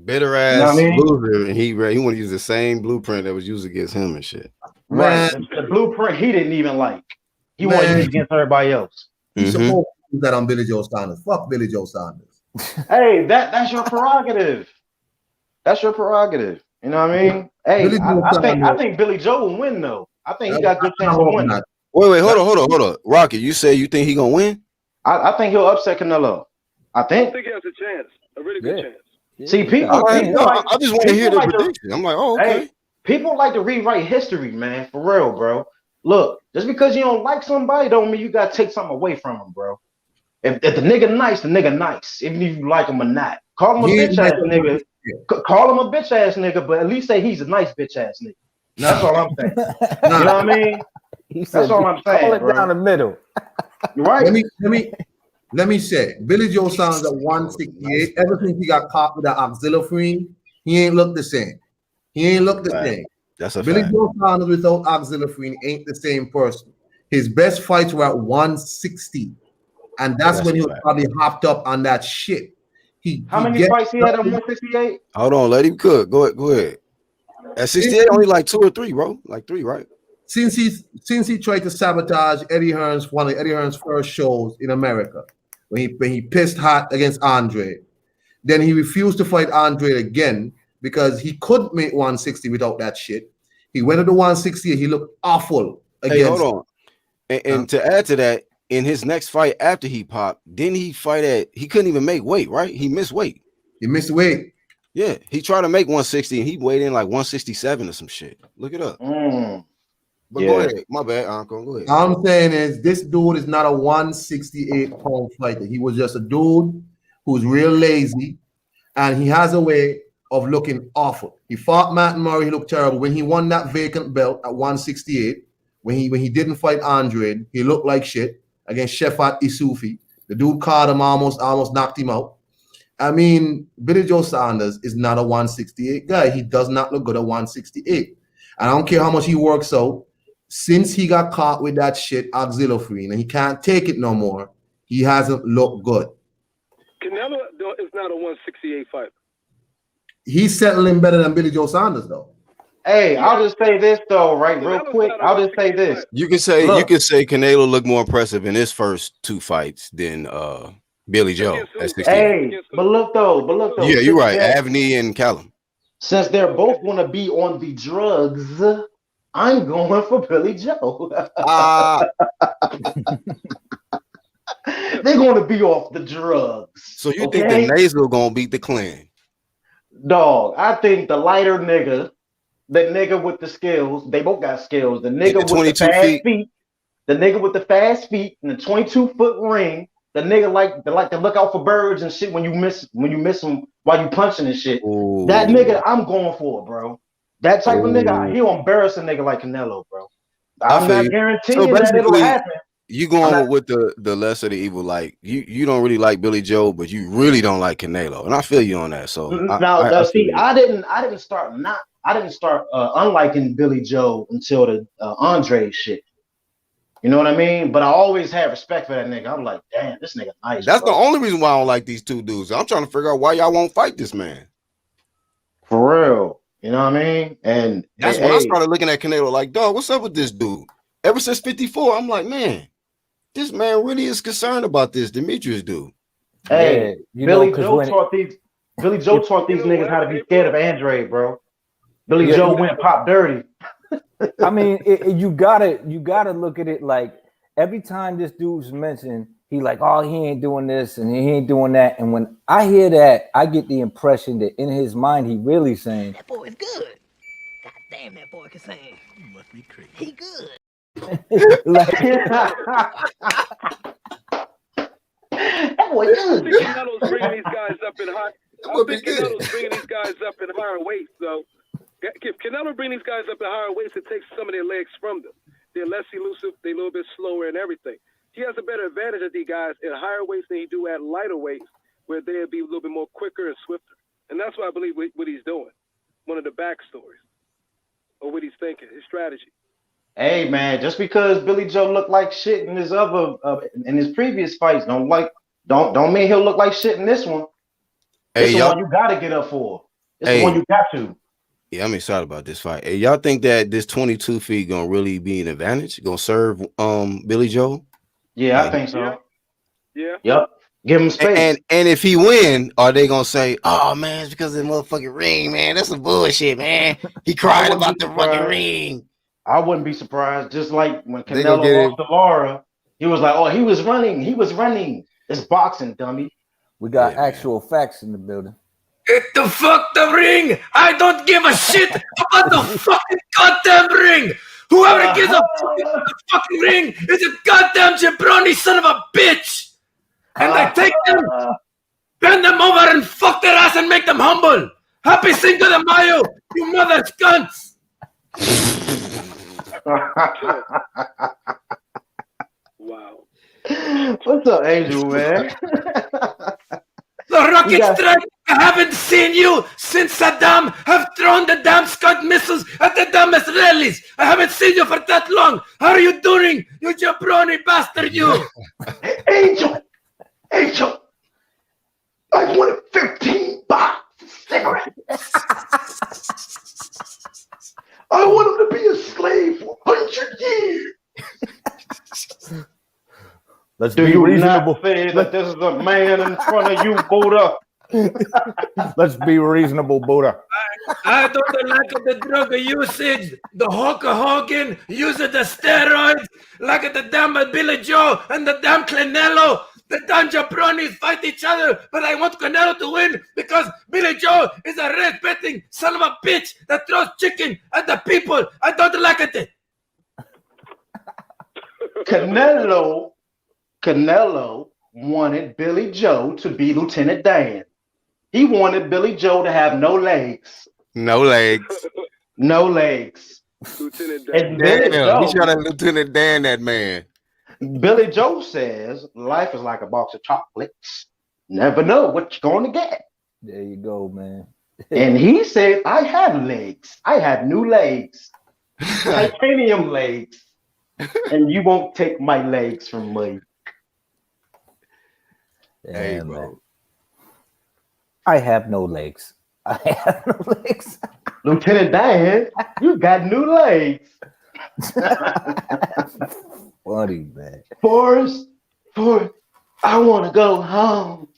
Bitter ass loser, and he want to use the same blueprint that was used against him and shit. Right, the blueprint he didn't even like. He wanted to use against everybody else. He's supposed to do that on Billy Joe Saunders. Fuck Billy Joe Saunders. Hey, that's your prerogative. That's your prerogative. You know what I mean? Hey, I think Billy Joe will win though. I think he got good chance of winning. Wait, hold on. Rocket, you say you think he gonna win? I think he'll upset Canelo. I think he has a chance, a really good chance. See, people I just want to hear the prediction. I'm like, oh, okay. Hey, people like to rewrite history, man, for real, bro. Look, just because you don't like somebody don't mean you gotta take something away from them, bro. If the nigga nice, the nigga nice, even if you like him or not. Call him a bitch ass nigga. Call him a bitch ass nigga, but at least say he's a nice bitch ass nigga. No. That's all I'm saying. You know what I mean? That's all I'm saying. Call it bro. down the middle. You're right. Let me say, Billy Joe Saunders at 168. Ever since he got caught with that auxiliary, he ain't looked the same. He ain't looked the same. That's a Billy fact. Joe Saunders without auxiliary ain't the same person. His best fights were at 160, and that's when he was probably hopped up on that shit. How many fights he had at 168? Hold on, let him cook. Go ahead. At 68, only like 2 or 3, bro. Like 3, right? Since he tried to sabotage Eddie Hearn's one of Eddie Hearn's first shows in America, when he pissed hot against Andre, then he refused to fight Andre again because he couldn't make 160 without that shit. He went to the 160 and he looked awful against. Hey, hold on. And to add to that, in his next fight after he popped, didn't he fight at? He couldn't even make weight, right? He missed weight. He missed weight. Yeah, he tried to make 160 and he weighed in like 167 or some shit. Look it up. But go ahead. My bad, Uncle. Go ahead. All I'm saying is this dude is not a 168-pound fighter. He was just a dude who's real lazy, and he has a way of looking awful. He fought Matt Murray. He looked terrible. When he won that vacant belt at 168, when he didn't fight Andre, he looked like shit against Shefat Isufi. The dude caught him, almost knocked him out. I mean, Billy Joe Saunders is not a 168 guy. He does not look good at 168. And I don't care how much he works out. Since he got caught with that shit auxiliary and he can't take it no more, he hasn't looked good. Canelo is not a 168 fighter. He's settling better than Billy Joe Saunders, though. Hey, I'll just say this though, right, real quick. I'll just say this. You can say Canelo looked more impressive in his first 2 fights than Billy Joe at 16. Hey, but look though. Yeah, you're right. Avni and Callum. Since they're both going to be on the drugs, I'm going for Billy Joe. They're going to be off the drugs. So you think the nasal going to beat the clean? Dog, I think the lighter nigga, the nigga with the skills, they both got skills. The nigga with the fast feet, the nigga with the fast feet and the 22-foot ring, the nigga like to look out for birds and shit when you miss them while you punching and shit. Ooh. That nigga, I'm going for it, bro. That type of nigga, he'll embarrass a nigga like Canelo, bro. I'm not guaranteeing that it'll happen. You going with the lesser of the evil, like you don't really like Billy Joe, but you really don't like Canelo, and I feel you on that. So I didn't start unliking Billy Joe until the Andre shit. You know what I mean? But I always had respect for that nigga. I'm like, damn, this nigga nice. That's the only reason why I don't like these two dudes. I'm trying to figure out why y'all won't fight this man. For real. You know what I mean? And that's when I started looking at Canelo like, dog, what's up with this dude? Ever since 54, I'm like, man, this man really is concerned about this Demetrius dude. Hey, Billy Joe taught these niggas how to be scared of Andre, bro. Billy Joe went pop dirty. I mean, you gotta look at it like every time this dude's mentioned, he like, oh, he ain't doing this and he ain't doing that. And when I hear that, I get the impression that in his mind, he really saying, that boy is good. God damn, that boy can sing. You must be crazy. He good. That boy good. Canelo's bringing these guys up in high. I think Canelo's bringing these guys up in higher weights, though. If Canelo bring these guys up in higher weights, it takes some of their legs from them. They're less elusive. They're a little bit slower and everything. He has a better advantage of these guys in higher weights than he do at lighter weights, where they'll be a little bit more quicker and swifter. And that's what I believe what he's doing. One of the backstories or what he's thinking, his strategy. Hey man, just because Billy Joe looked like shit in his in his previous fights, don't mean he'll look like shit in this one. This is the one you got to get up for. It's the one you got to. Yeah, I'm excited about this fight. Hey, y'all think that this 22 feet gonna really be an advantage? Gonna serve Billy Joe? Yeah, I think so. Yeah. Yep. Give him space. And if he win, are they gonna say, "Oh man, it's because of the motherfucking ring, man? That's some bullshit, man. He cried about the fucking ring." I wouldn't be surprised. Just like when Canelo lost to Lara, he was like, "Oh, he was running. It's boxing, dummy." We got actual facts in the building. Get the fuck the ring! I don't give a shit about the fucking goddamn ring! Whoever gives a fucking ring is a goddamn jabroni son of a bitch! And I take them, bend them over and fuck their ass and make them humble! Happy Cinco de Mayo, you mother cunts! Wow. What's up, Angel, man? The rocket strike! I haven't seen you since Saddam have thrown the damn Scud missiles at the damn Israelis. I haven't seen you for that long. How are you doing, you jabroni bastard, you? Angel, I wanted 15 boxes of cigarettes. I want him to be a slave for 100 years. Let's be reasonable. Not say that this is a man in front of you, Buddha? Let's be reasonable, Buddha. I don't like the drug usage, the Hulk Hogan using the steroids, like the damn Billy Joe and the damn Canelo. The damn jabronis fight each other, but I want Canelo to win because Billy Joe is a red-betting son of a bitch that throws chicken at the people. I don't like it. Canelo wanted Billy Joe to be Lieutenant Dan. He wanted Billy Joe to have no legs. No legs. No legs. Lieutenant Dan. Damn, he's trying to Lieutenant Dan that man. Billy Joe says life is like a box of chocolates. Never know what you're going to get. There you go, man. And he said, I had legs. I had new legs. Titanium legs. And you won't take my legs from me. Hey, bro. I have no legs. I have no legs. Lieutenant Dan, you got new legs. Funny, man. Forrest, I want to go home.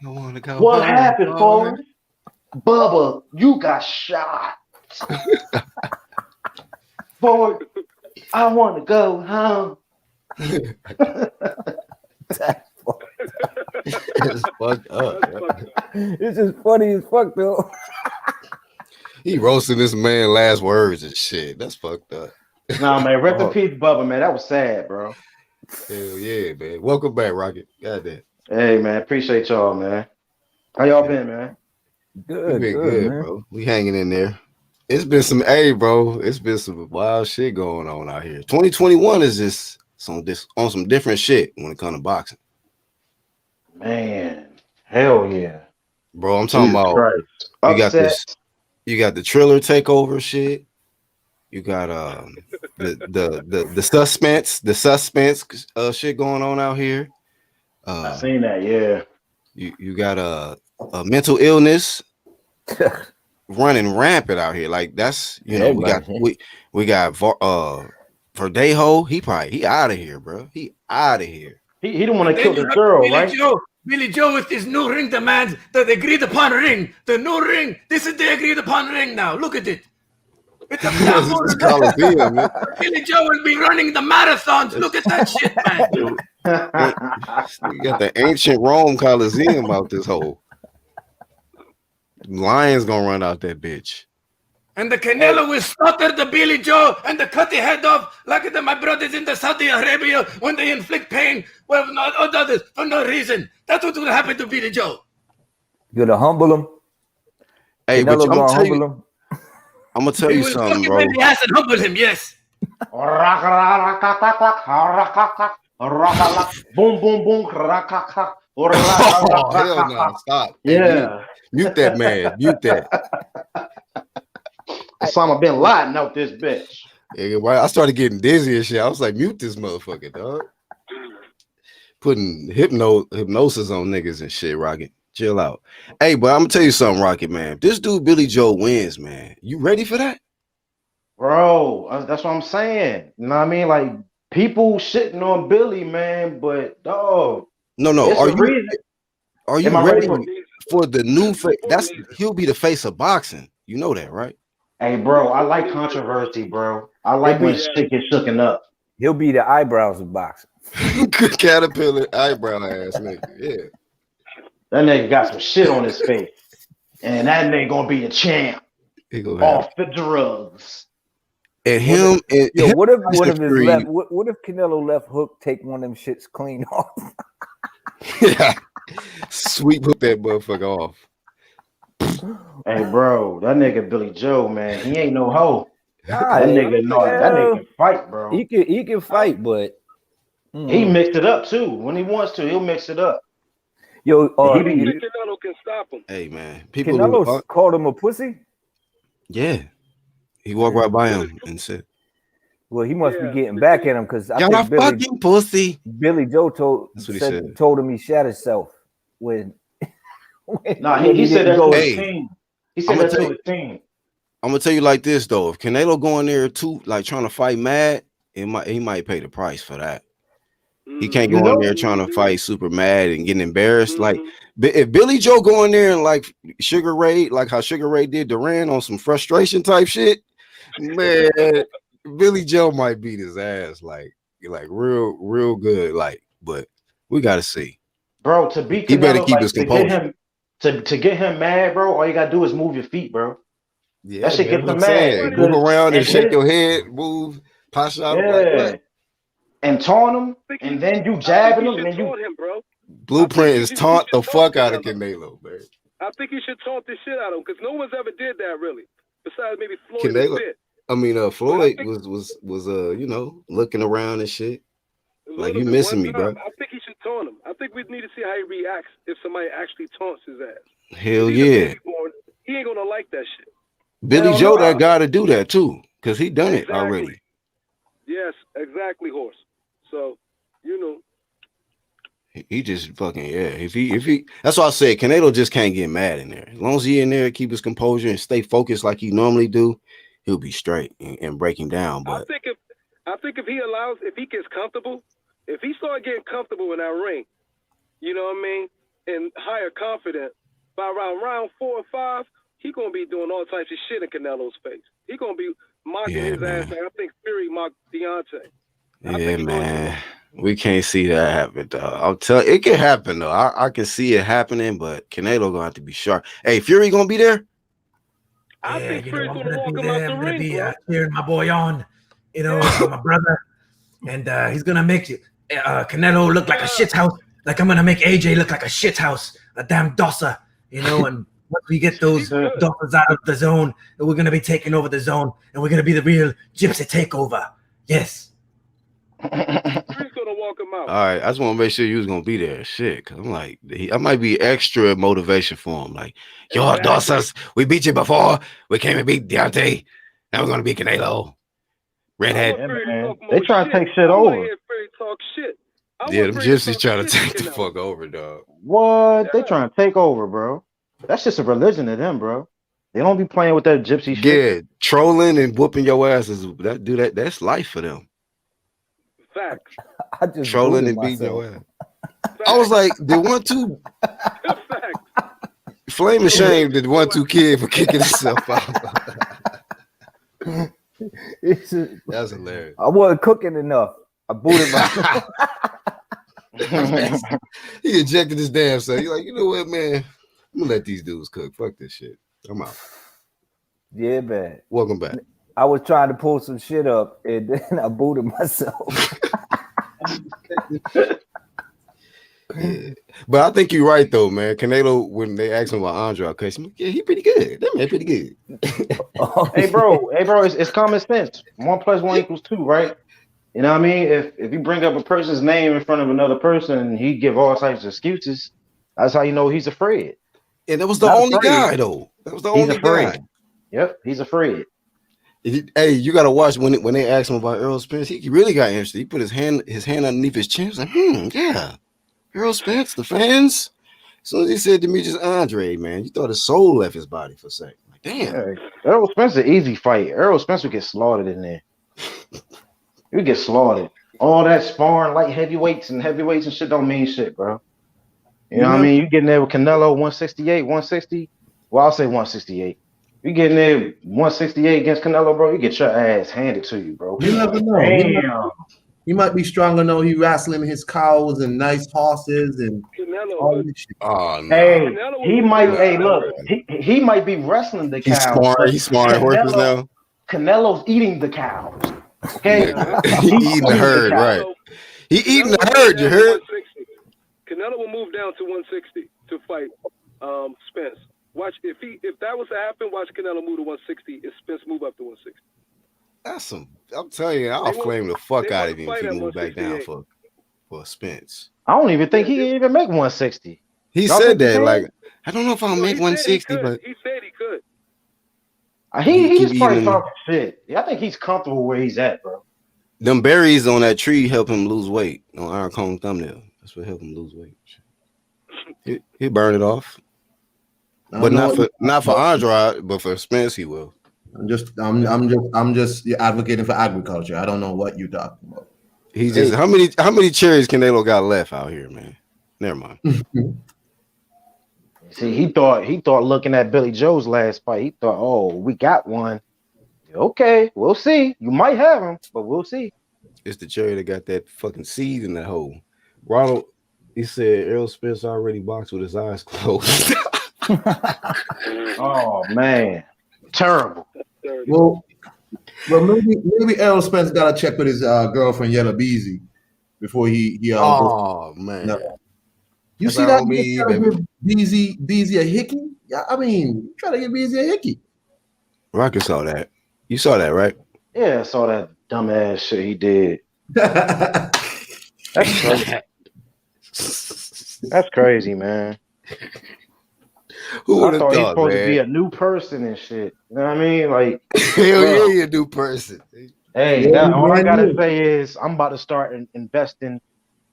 I want to go What home, happened, boy. Forrest? Bubba, you got shot. Forrest, I want to go home. It's fucked up. It's just funny as fuck, though. He roasting this man last words and shit. That's fucked up. Nah, man, rest in peace, Bubba, man. That was sad, bro. Hell yeah, man. Welcome back, Rocket. Goddamn. Hey, man, appreciate y'all, man. How y'all been, man? Good, We been good, man. bro. We hanging in there. It's been some, bro. It's been some wild shit going on out here. 2021 is just on some different shit when it comes to boxing. Man, hell yeah, bro. I'm talking Jesus about Christ. you got Upset. this. You got the Triller takeover shit. You got the suspense shit going on out here. I seen that, yeah. You got a mental illness running rampant out here. Like that's we got Verdejo. He out of here, bro. He out of here. He didn't want to kill the girl, right? Billy Joe with his new ring demands the agreed upon ring. The new ring. This is the agreed upon ring now. Look at it. It's a Coliseum, man. Billy Joe will be running the marathons. Look at that shit, man. You got the ancient Rome Coliseum out this hole. Lions gonna run out that bitch. And the Canelo will slaughter the Billy Joe and the cut the head off like my brothers in the Saudi Arabia when they inflict pain for no reason. That's what will happen to Billy Joe. You're gonna humble him. Hey, Canelo but gonna humble him. I'm gonna tell you something, bro. He has to humble him, yes. Boom, boom, boom. Oh, hell no, stop. Yeah. Hey, mute that man. Mute that. Osama bin Laden out this bitch. Yeah, I started getting dizzy and shit. I was like, mute this motherfucker, dog. Putting hypnosis on niggas and shit, Rocket. Chill out. Hey, but I'm gonna tell you something, Rocket, man. This dude Billy Joe wins, man. You ready for that? Bro, that's what I'm saying. You know what I mean? Like, people shitting on Billy, man, but dog. No. Are you ready for the new face? He'll be the face of boxing. You know that, right? Hey, bro, I like controversy, bro. I like when shit gets shooken up. He'll be the eyebrows of boxing. Caterpillar eyebrow ass nigga. Yeah. That nigga got some shit on his face. And that nigga gonna be the champ. Off the drugs. And him what if Canelo left Hook take one of them shits clean off? Yeah. Sweep hook that motherfucker off. Hey, bro, that nigga Billy Joe, man, he ain't no hoe. God, that nigga can fight, bro. He can fight, but he mixed it up too. When he wants to, he'll mix it up. Yo, Canelo can stop him. Hey, man, Canelo called him a pussy. Yeah, he walked right by him and said, "Well, he must be getting back at him because I think fucking pussy." Billy Joe told him he shot himself when. He said that to his team. He said that to his team. I'm gonna tell you like this though: if Canelo go in there too, like trying to fight mad, he might pay the price for that. He can't go in there trying to fight super mad and getting embarrassed. Like if Billy Joe go in there and like Sugar Ray, like how Sugar Ray did Duran on some frustration type shit, man, Billy Joe might beat his ass like real good. Like, but we gotta see. Bro, to beat Canelo, he better keep his composure. To get him mad, bro, all you gotta do is move your feet, bro. Yeah, that shit gets him mad. Move around and shake your head, move, pass out. Yeah. And taunt him, and then you jabbing him, and then you. Bro. Blueprint is taunt the fuck out of Canelo, man. I think he should taunt the shit out of him because no one's ever did that really, besides maybe Floyd. Canelo, Floyd was looking around and shit. Like you missing me, bro. I think he should taunt him. I think we need to see how he reacts if somebody actually taunts his ass. Hell yeah. He ain't gonna like that shit. Billy Joe, that guy to do that too, because he done it already. Yes, exactly, horse. So, He just fucking If he, that's why I said Canelo just can't get mad in there. As long as he in there, keep his composure and stay focused like he normally do, he'll be straight and break him down. But I think if he gets comfortable, if he start getting comfortable in that ring, you know what I mean, and higher confident, by round 4 or 5, he gonna be doing all types of shit in Canelo's face. He gonna be mocking his ass. Like I think Fury mocked Deontay. Yeah, man. We can't see that happen, though. I'll tell you, it can happen though. I can see it happening, but Canelo gonna have to be sharp. Hey, Fury gonna be there? I think Fury's gonna walk him out the ring, bro. Cheering my boy on, my brother, and he's gonna make Canelo look like a shit house. Like I'm gonna make AJ look like a shit house, a damn dosser, and once we get those dossers out of the zone, we're gonna be taking over the zone, and we're gonna be the real gypsy takeover. Yes. Fury's gonna walk him out. All right, I just want to make sure you was gonna be there. Shit, cause I'm like, I might be extra motivation for him. Like, yo, dossers, we beat you before. We came and beat Deontay. Now we're gonna beat Canelo. Redhead. Yeah, they trying to take shit over. Talk shit. Yeah, them gypsies trying to take the fuck over, dog. What? They trying to take over, bro. That's just a religion to them, bro. They don't be playing with that gypsy shit. Yeah, trolling and whooping your asses. That's life for them. Facts. I just trolling and beating your ass. I was like, the 1-2 Flame ashamed the 1-2 kid for kicking himself out. That's hilarious. I wasn't cooking enough. I booted myself. He ejected his damn self. He's like, you know what, man? I'm gonna let these dudes cook. Fuck this shit. I'm out. Yeah, man. Welcome back. I was trying to pull some shit up and then I booted myself. Yeah. But I think you're right though, man. Canelo, when they asked him about Andre, I cussed him. Yeah, he pretty good. That man pretty good. Hey, bro, it's common sense. 1 + 1 = 2, right? You know what I mean? If you bring up a person's name in front of another person, he give all types of excuses. That's how you know he's afraid. And that was the only guy, though. That was the only guy. Yep, he's afraid. Hey, you gotta watch when they asked him about Errol Spence. He really got interested. He put his hand underneath his chin. He was like, yeah, Errol Spence, the fans. As soon as he said Demetrius Andre, man, you thought his soul left his body for a second. Like, damn. Yeah, Errol Spence is an easy fight. Errol Spence would get slaughtered in there. He would get slaughtered. All that sparring, light heavyweights and shit don't mean shit, bro. You know what I mean? You getting there with Canelo 168, 160. Well, I'll say 168. You getting there 168 against Canelo, bro, you get your ass handed to you, bro. You never know. Damn. He might be stronger though. He wrestling his cows and nice horses and all this shit. Oh, no. Hey, he might. Hey, look, he might be wrestling the cows. He's smart horses now. Canelo's eating the cows. Okay, he eating the herd, right? He eating the herd. You heard? Canelo will move down to 160 to fight Spence. Watch if that was to happen. Watch Canelo move to 160. If Spence move up to 160. That's some. I'm telling you, I'll flame the fuck out of him if he move back down for Spence. I don't even think he can even make 160. He said that, like, I don't know if I'll make 160, but he said he could. He's probably talking shit. Yeah, I think he's comfortable where he's at, bro. Them berries on that tree help him lose weight on Iron Cone thumbnail. That's what helped him lose weight. He burn it off, but not for Andre, but for Spence he will. I'm just advocating for agriculture. I don't know what you're talking about. He just how many cherries Canelo got left out here, man? Never mind. See, he thought looking at Billy Joe's last fight, he thought, oh, we got one. Okay, we'll see. You might have him, but we'll see. It's the cherry that got that fucking seed in the hole. Ronald, he said Errol Spence already boxed with his eyes closed. Oh man, terrible. Well, maybe Errol Spence got to check with his girlfriend Yella Beezy before he oh man. No. You see that? Beezy a hickey? Yeah, I mean, try to give Beezy a hickey. Rocket saw that. You saw that, right? Yeah, I saw that dumbass shit he did. That's crazy. That's crazy, man. Who would have thought, he's supposed man? to be a new person and shit. You know what I mean? Like, hell yeah, you're a new person. Hey, all I gotta say is I'm about to start investing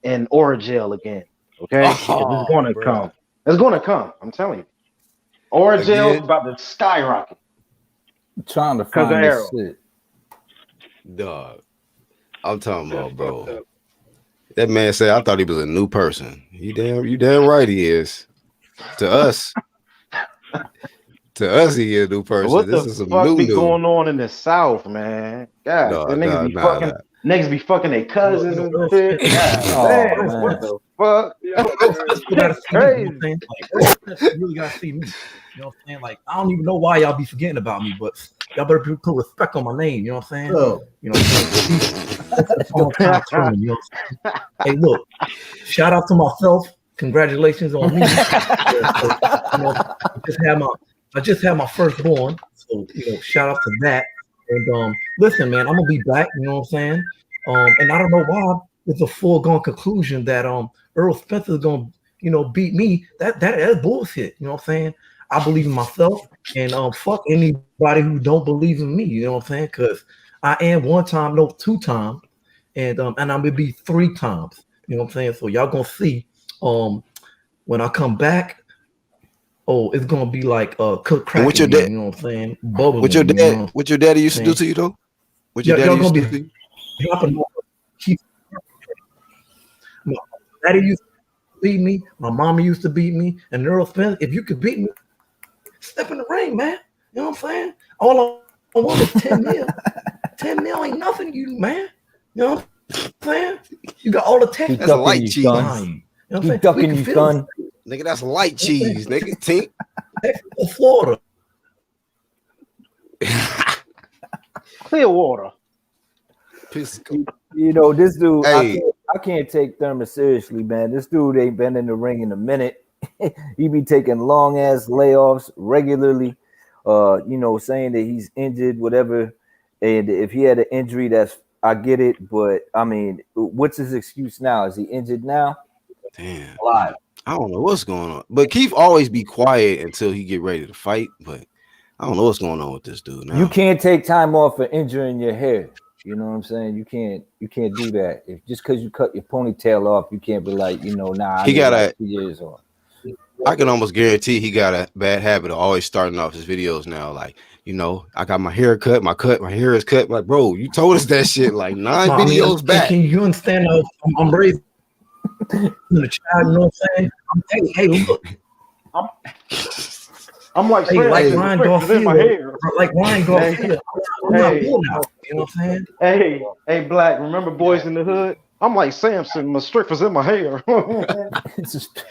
in Oragel again. Okay, Oh, it's gonna bro. come. It's gonna come. I'm telling you. Or jail's about to skyrocket I'm trying to because of find this Arrow. shit. Dog. I'm talking That's about, fucked bro. up. That man said I thought he was a new person. You damn right he is. To us, he is a new person. What This the is some fuck be new. going on in the South, man? God, the niggas be Nah. fucking. Niggas be fucking their cousins and Earl shit. Spence, God Oh damn, what man. the fuck? Yeah, Earl Spence crazy. gotta Shit see me. You know what I'm crazy. saying? Like, Earl Spence, you really gotta see me. You know what I'm saying? Like, I don't even know why y'all be forgetting about me, but y'all better put respect on my name. You know what I'm saying? So, You know what I'm saying? That's the long time coming. You know what I'm saying? Hey, look, shout out to myself. Congratulations on me. You know, I just had my firstborn, so you know, shout out to that. And listen, man, I'm gonna be back. You know what I'm saying? And I don't know why it's a foregone conclusion that Earl Spencer is gonna beat me. That's bullshit. You know what I'm saying? I believe in myself, and fuck anybody who don't believe in me. You know what I'm saying? Because I am one time, no, two times, and I'm gonna be three times. You know what I'm saying? So y'all gonna see when I come back. Oh, it's gonna be like cook And what cracking your game, dad? you know what I'm saying? Bubble What your game, you dad? know what What your daddy used I'm to do saying? to you though? What your daddy Y'all used gonna to be do to you? dropping more. My daddy used to beat me, my mama used to beat me, and Earl Spence, if you could beat me, step in the ring, man. You know what I'm saying? All I want is 10 mil. 10 mil ain't nothing to you, man. You know what I'm saying? You got all the He Texas That's ducking light you, son. behind cheese, you. You know what He I'm saying? We ducking can you, feel the son. nigga. That's light cheese, nigga. Tink. Texas or Florida. Clearwater. Pisco. You know, this dude, Hey, I can't take Thurman seriously, man. This dude ain't been in the ring in a minute. He be taking long ass layoffs regularly, saying that he's injured, whatever. And if he had an injury, I get it, but I mean, what's his excuse now? Is he injured now? damn. Alive. I don't know what's going on. But Keith always be quiet until he get ready to fight. But I don't know what's going on with this dude now. You can't take time off for injuring your hair. You know what I'm saying? You can't do that. If just because you cut your ponytail off, you can't be like, I He need got like a 2 years off. I can almost guarantee he got a bad habit of always starting off his videos now. Like, I got my hair cut, my hair is cut. Like, bro, you told us that shit like 9 I mean, videos back. can you understand? I'm raised in the child, you know what I'm saying? Hey, look. I'm like, Hey, like saying, Ryan restrictions in my Garcia, hair. like Ryan Garcia, I'm not Hey, cool now. You know what I'm saying? hey, Black. Remember Boys in the Hood? I'm like Samson. My strippers in my hair. It's just,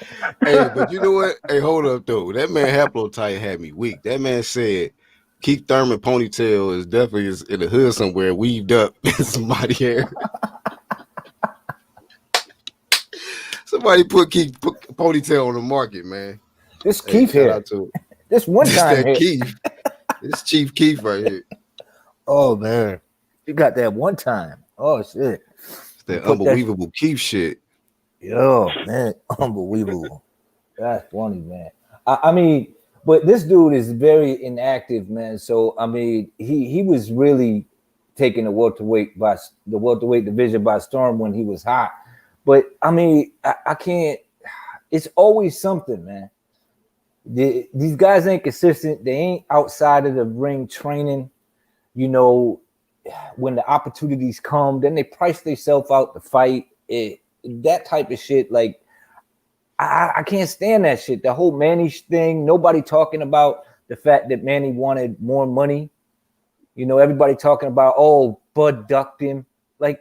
Hey, but you know what? Hey, hold up though. That man Haplotype had me weak. That man said Keith Thurman ponytail is definitely in the hood somewhere, weaved up in somebody hair. Somebody put Keith ponytail on the market, man. this Hey, Keith shout here. out to This one this time that here. Keith. This Chief Keith right here. Oh man, you got that one time. Oh shit, It's that put that. unbelievable Keith shit. Yo man, unbelievable. That's funny, man. I mean, but this dude is very inactive, man. So I mean, he was really taking the welterweight division by storm when he was hot. But I mean, I can't. It's always something, man. These guys ain't consistent. They ain't outside of the ring training. You know, when the opportunities come, then they price themselves out to fight. That type of shit, like I can't stand that shit. The whole Manny thing, nobody talking about the fact that Manny wanted more money. Everybody talking about, oh, Bud ducked him. Like,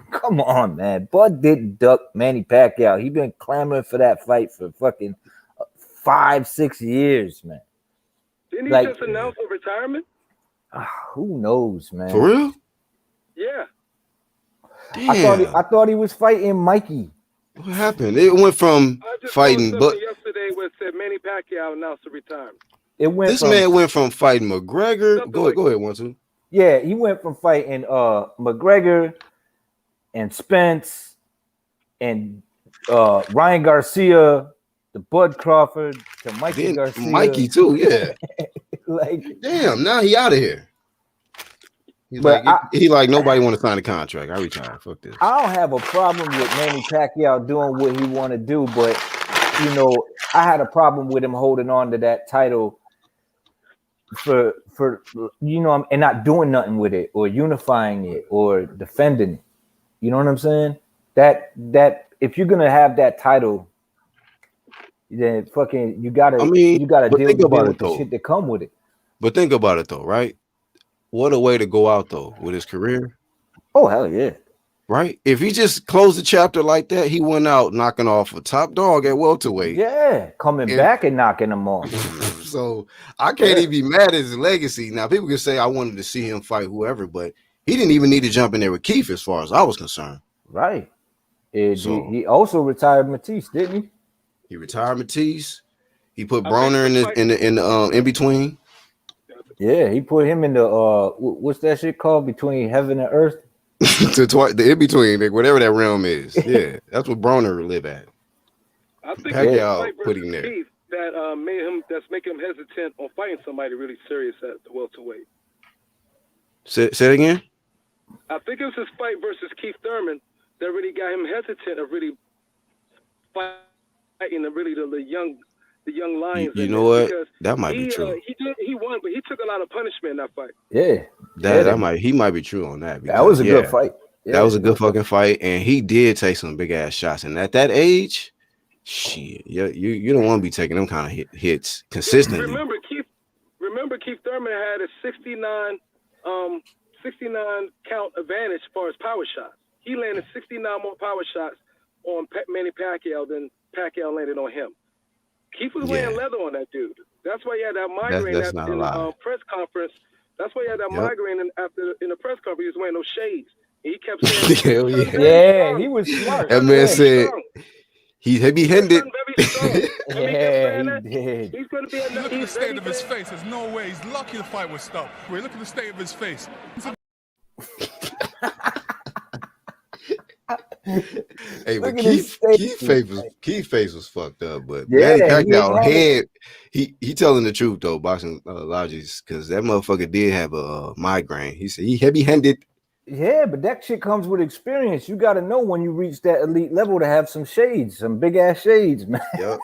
come on, man. Bud didn't duck Manny Pacquiao. He been clamoring for that fight for fucking 5-6 years, man. Didn't he Like, just announce a retirement? who knows, man? For real? Yeah. Damn. I thought he was fighting Mikey. What happened? It went from I just fighting, saw but something yesterday where it said Manny Pacquiao announced a retirement. this man went from fighting McGregor. Go ahead, 1-2. Yeah, he went from fighting McGregor and Spence and Ryan Garcia to Bud Crawford to Mikey Then Garcia. Mikey too, yeah. Like, damn, now he out of here. He's But like nobody want to sign a contract. I retire. Fuck this. I don't have a problem with Manny Pacquiao doing what he want to do, but you know, I had a problem with him holding on to that title for you know, and not doing nothing with it or unifying it or defending it. You know what I'm saying? That if you're gonna have that title, then fucking you gotta deal with the shit that come with it. But think about it though, right? What a way to go out though with his career. Oh hell yeah. Right? If he just closed the chapter like that, he went out knocking off a top dog at welterweight. Yeah, coming back and knocking him off. So I can't even be mad at his legacy. Now people can say I wanted to see him fight whoever, but he didn't even need to jump in there with Keith as far as I was concerned. Right. He also retired Matisse, didn't he? He retired Matisse. He put Broner in the in between. Yeah, he put him in the what's that shit called, between heaven and earth? The in between, like, whatever that realm is. Yeah, that's what Broner live at. I think Pacquiao put him there. Keith that's making him hesitant on fighting somebody really serious at the welterweight. Say it again. I think it was his fight versus Keith Thurman that really got him hesitant of really fighting the young lions. You know what? That might be true. He won, but he took a lot of punishment in that fight. Yeah, he might be true on that. That was a good fight. Yeah, that was a good fucking fight, and he did take some big ass shots. And at that age, shit, you don't want to be taking them kind of hits consistently. Remember Keith Thurman had a 69 count advantage as far as power shots. He landed 69 more power shots on Manny Pacquiao than Pacquiao landed on him. Keith was wearing leather on that dude. That's why he had that migraine in the press conference. That's why he had that migraine in the press conference. He was wearing those shades. And he kept saying, yeah, he was smart. That man said he's heavy-handed. Yeah, he did. He's going to be look at the state of his face. There's no way. He's lucky the fight was stopped. Wait, look at the state of his face. Hey, but Keith's face was fucked up. But Manny Pacquiao head, he telling the truth though, boxing logics, because that motherfucker did have a migraine. He said he heavy-handed. Yeah, but that shit comes with experience. You got to know when you reach that elite level to have some shades, some big ass shades, man. Yep.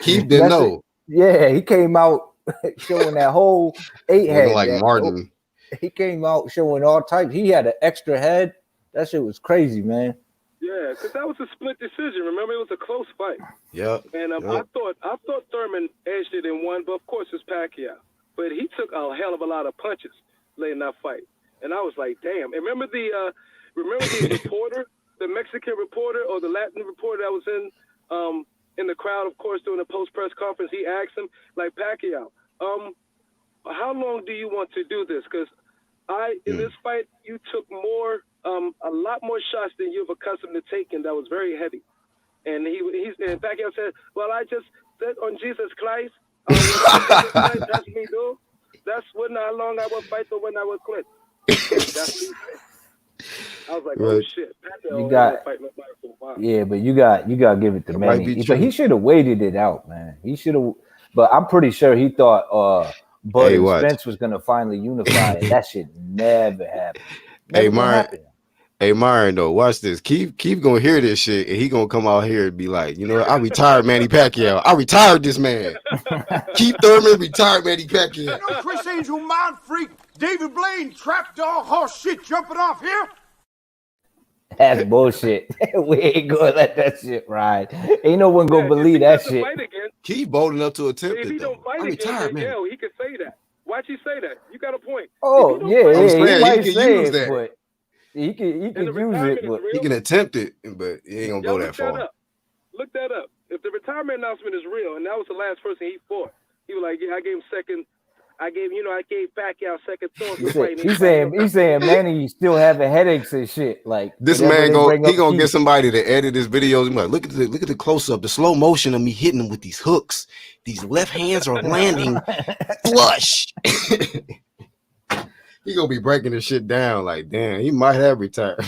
Keith didn't know. Yeah, he came out showing that whole 8 head. Like Martin. He came out showing all types. He had an extra head. That shit was crazy, man. Yeah, because that was a split decision. Remember, it was a close fight. Yeah. And I thought Thurman edged it in one, but of course it's Pacquiao. But he took a hell of a lot of punches late in that fight, and I was like, damn. And remember the reporter, the Mexican reporter or the Latin reporter that was in the crowd, of course, during the post press conference. He asked him, like, Pacquiao, how long do you want to do this? Because in this fight, you took a lot more shots than you've accustomed to taking. That was very heavy. And and Pacquiao said, well, I just said on Jesus Christ, that's me, dude. That's how long I will fight or when I will quit. That's what he said. I was like, oh shit. Yeah, but you got to give it to Manny. But he should have waited it out, man. He should have. But I'm pretty sure he thought Bud and Spence was gonna finally unify, and that shit never happened. Hey, Myron, though, watch this. Keith gonna hear this shit, and he gonna come out here and be like, you know, I retired Manny Pacquiao. I retired this man. Keith Thurman retired Manny Pacquiao. No Chris Angel, mind freak, David Blaine, trap dog, horse shit jumping off here. That's bullshit. We ain't gonna let that shit ride. Ain't no one gonna believe that shit. Keith bold enough to attempt it. If he don't fight again, he can say that. Why'd you say that? You got a point. Oh yeah, he might say use it, but he can use it. But he can attempt it, but he ain't gonna go that far. Look that up. If the retirement announcement is real, and that was the last person he fought, he was like, yeah, I gave him second. I gave Pacquiao second thought. He's saying Manny still having headaches and shit. Like this man gonna get somebody to edit his videos. Like, look at the close up, the slow motion of me hitting him with these hooks. These left hands are landing flush. He gonna be breaking this shit down. Like, damn, he might have retired.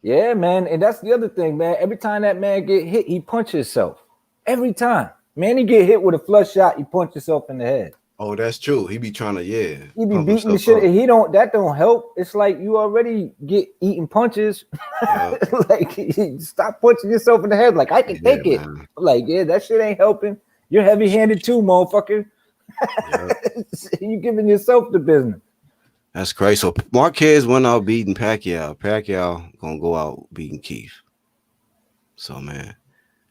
Yeah, man, and that's the other thing, man. Every time that man get hit, he punches himself. Every time, man, he get hit with a flush shot, he punches himself in the head. Oh, that's true. He be trying to, He be pump beating the himself shit. up. He don't. That don't help. It's like you already get eating punches. Yeah. Like stop punching yourself in the head. Like I can Yeah, take it. man. Like that shit ain't helping. You're heavy-handed too, motherfucker. Yeah. You giving yourself the business. That's crazy. So Marquez went out beating Pacquiao. Pacquiao gonna go out beating Keith. So man,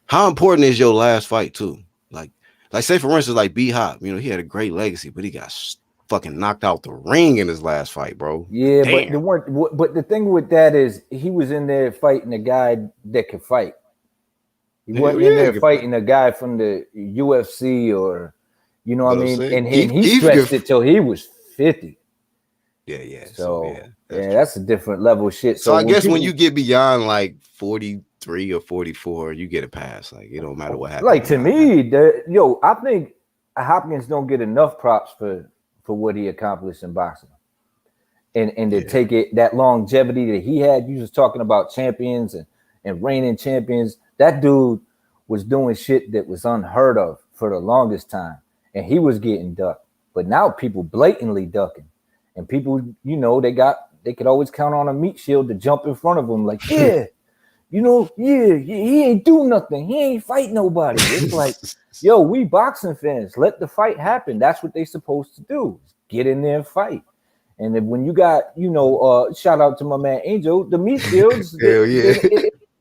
how important is your last fight too? Like say for instance, like B Hop. You know, he had a great legacy, but he got fucking knocked out the ring in his last fight, bro. Yeah, Damn. but the thing with that is he was in there fighting a guy that could fight. He wasn't in there fighting a guy from the UFC or, you know what I mean? And he stretched it till he was 50. Yeah. So that's a different level of shit. So I guess when you get beyond like 43 or 44, you get a pass. Like it don't matter what happens. Like to me, I think Hopkins don't get enough props for what he accomplished in boxing. And to take it that longevity that he had. You was talking about champions and reigning champions. That dude was doing shit that was unheard of for the longest time. And he was getting ducked. But now people blatantly ducking. And people, you know, they could always count on a meat shield to jump in front of them. Like, he ain't do nothing. He ain't fight nobody. It's like, yo, we boxing fans. Let the fight happen. That's what they supposed to do. Get in there and fight. And then when you got, shout out to my man Angel, the meat shields. Hell yeah.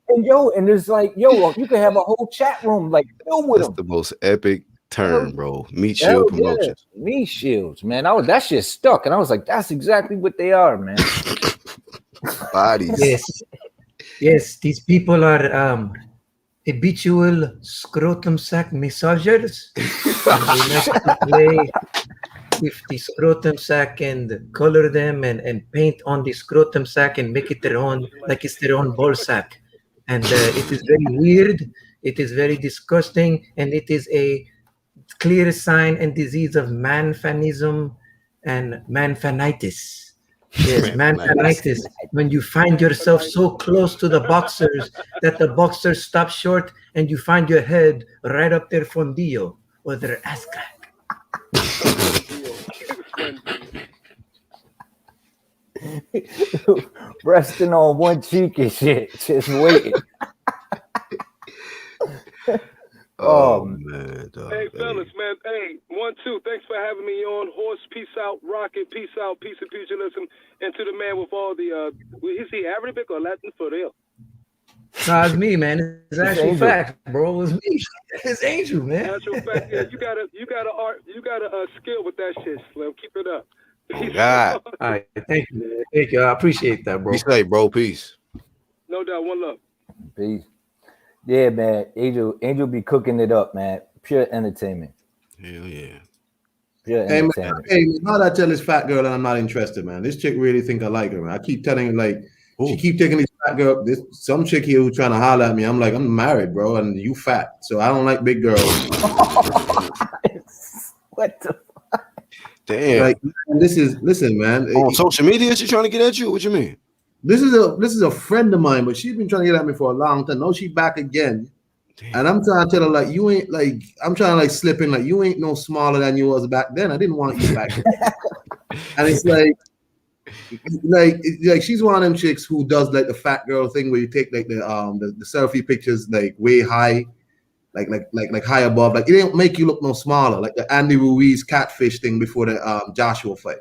And there's like, you can have a whole chat room like filled with them. That's the most epic term, bro. Meat shield promotions. Yeah. Meat shields, man. That shit stuck. And I was like, that's exactly what they are, man. Bodies. Yes, these people are habitual scrotum sack massagers. They like to play with the scrotum sack and color them and paint on the scrotum sack and make it their own, like it's their own ball sack. And it is very weird. It is very disgusting. And it is a clear sign and disease of manfanism and manfanitis. Yes, manfanitis. When you find yourself so close to the boxers that the boxers stop short and you find your head right up their fondillo or their ass crack. Resting on one cheek and shit, just waiting. Man, dog. Hey, fellas, man. Hey, 1, 2. Thanks for having me on. Horse, peace out. Rocket, peace out. Peace and pugilism. And to the man with all the, is he Arabic or Latin for real? No, it's me, man. It's actual fact, bro. It's me. It's Angel, man. Actual fact, yeah. You got a skill with that shit, Slim. Keep it up. Oh, God. All right, thank you, man. Thank you. I appreciate that, bro. Be safe, bro. Peace. No doubt. One love. Peace. Yeah, man. Angel be cooking it up, man. Pure entertainment. Hell yeah. Pure entertainment. Hey, how'd I tell this fat girl that I'm not interested, man? This chick really think I like her, man. I keep telling her, like, she keep taking this fat girl. Some chick here who's trying to holler at me. I'm like, I'm married, bro, and you fat. So I don't like big girls. What the fuck? Damn. Like, listen, man. On social media, she trying to get at you? What you mean? This is a friend of mine, but she's been trying to get at me for a long time. Now she back again. Damn. And I'm trying to tell her, like, you ain't like, I'm trying to like slip in, like, you ain't no smaller than you was back then. I didn't want you back then. And it's like she's one of them chicks who does like the fat girl thing where you take like the selfie pictures like way high, like high above. Like it didn't make you look no smaller, like the Andy Ruiz catfish thing before the Joshua fight.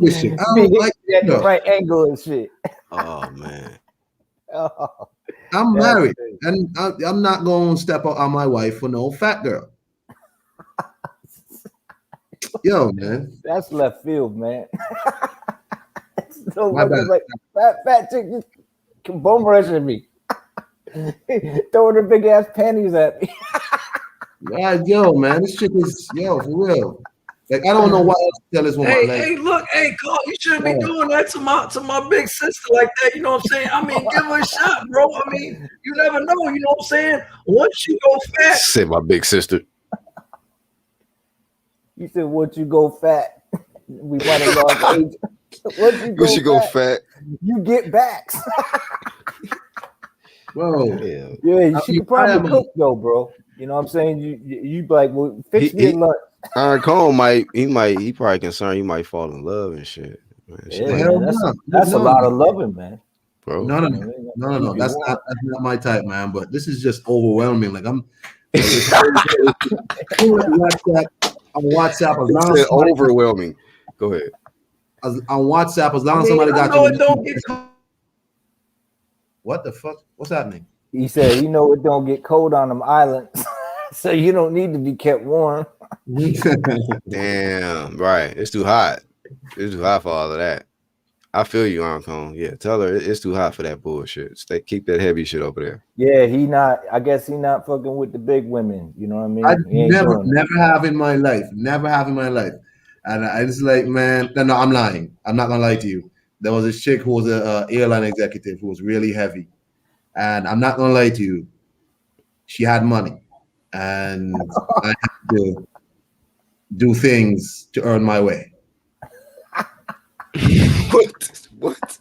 This shit. I don't like the right angle and shit. Oh man. I'm married, and I'm not going to step out on my wife for no fat girl. Yo, man, that's left field, man. So like fat chick just bum rushing me, throwing her big ass panties at me. Yeah, yo, man, this chick is for real. Like I don't know why else to tell this woman. Hey, look, Carl, you shouldn't be doing that to my big sister like that. You know what I'm saying? I mean, give her a shot, bro. I mean, you never know. You know what I'm saying? Once you go fat, said my big sister. You said once you go fat, we might have lost age. Once you go fat, you get backs. Bro, yeah, she could probably cook though, bro. You know what I'm saying? You be like, well, fix me a lunch. Iron Cone he probably concerned you might fall in love and shit. Man, shit Yeah, like man, that's a lot of loving, man. bro. No. That's not my type, man. But this is just overwhelming. Like I'm like it's WhatsApp on WhatsApp as long as somebody overwhelming. Go ahead. on WhatsApp as long as somebody got know it don't get what the fuck? What's happening? He said, you know, it don't get cold on them islands, so you don't need to be kept warm. Damn, right. It's too hot. It's too hot for all of that. I feel you, Iron Cone. Yeah, tell her it's too hot for that bullshit. Keep that heavy shit over there. Yeah, I guess he not fucking with the big women. You know what I mean? I He never have in my life. And I just like, man, no, I'm lying. I'm not gonna lie to you. There was this chick who was a airline executive who was really heavy. And I'm not gonna lie to you, she had money, and I had to do things to earn my way. What?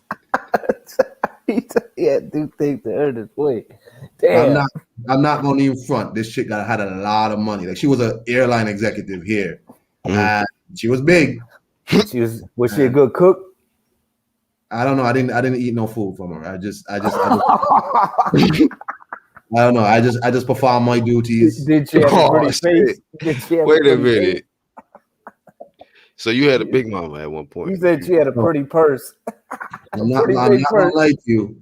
Yeah, do things to earn his way. Damn. I'm not gonna even front. This chick had a lot of money. Like she was an airline executive here, and she was big. Was she a good cook? I don't know. I didn't eat no food from her. I don't know. I just perform my duties. Did she have a pretty face? Wait a minute. So you had a big mama at one point. You said she had a pretty purse. I'm not gonna lie to you.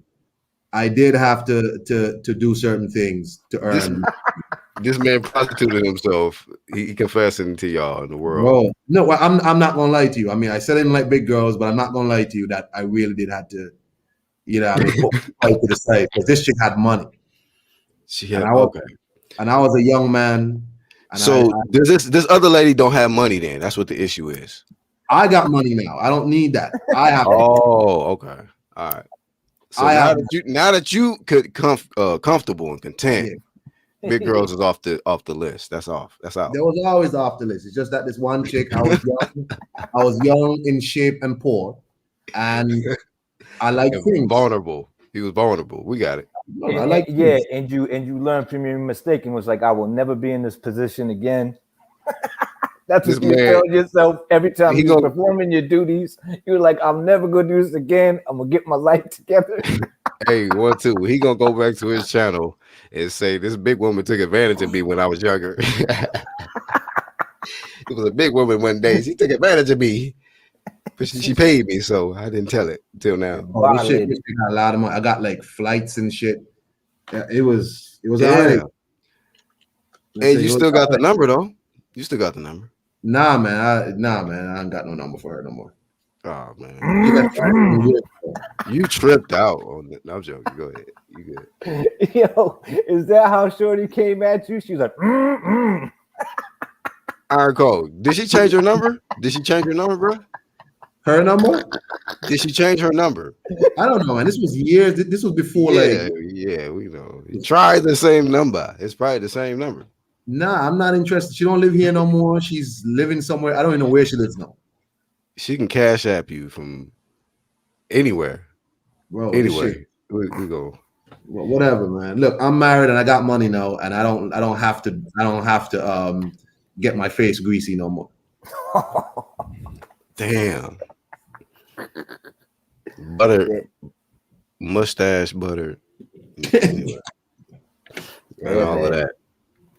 I did have to do certain things to earn. This man prostituted himself. He confessing to y'all in the world. Bro, no, I'm not gonna lie to you. I mean, I said I didn't like big girls, but I'm not gonna lie to you that I really did have to, put my to the side because this chick had money. And I was a young man. So this other lady don't have money then? That's what the issue is. I got money now. I don't need that. I have. Okay. All right. So now that you could comfortable and content, big girls is off the list. That's off. That's out. There was always off the list. It's just that this one chick, I was young, in shape, and poor, and I like things. Vulnerable. He was vulnerable. We got it. And you learned from your mistake and was like, I will never be in this position again. That's what you tell yourself every time you're performing your duties. You're like, I'm never gonna do this again. I'm gonna get my life together. Hey, 1, 2. He gonna go back to his channel and say this big woman took advantage of me when I was younger. It was a big woman one day. She took advantage of me. But she paid me, so I didn't tell it till now. Oh, this shit got a lot of money. I got like flights and shit. Yeah, it was all right. And you still got the number though. You still got the number. Nah, man. I ain't got no number for her no more. Oh man. You tripped out on it. No, I'm joking. Go ahead. You good. Yo, is that how Shorty came at you? She's like, Iron Code. Did she change her number? Did she change her number, bro? Her number? Did she change her number? I don't know, man. This was years. This was before, Yeah, we know. Try the same number. It's probably the same number. Nah, I'm not interested. She don't live here no more. She's living somewhere. I don't even know where she lives now. She can cash app you from anywhere. Bro, anyway, we go. Well, whatever, man. Look, I'm married and I got money now, and I don't have to get my face greasy no more. Damn. Butter, mustache butter, anyway. And all of that.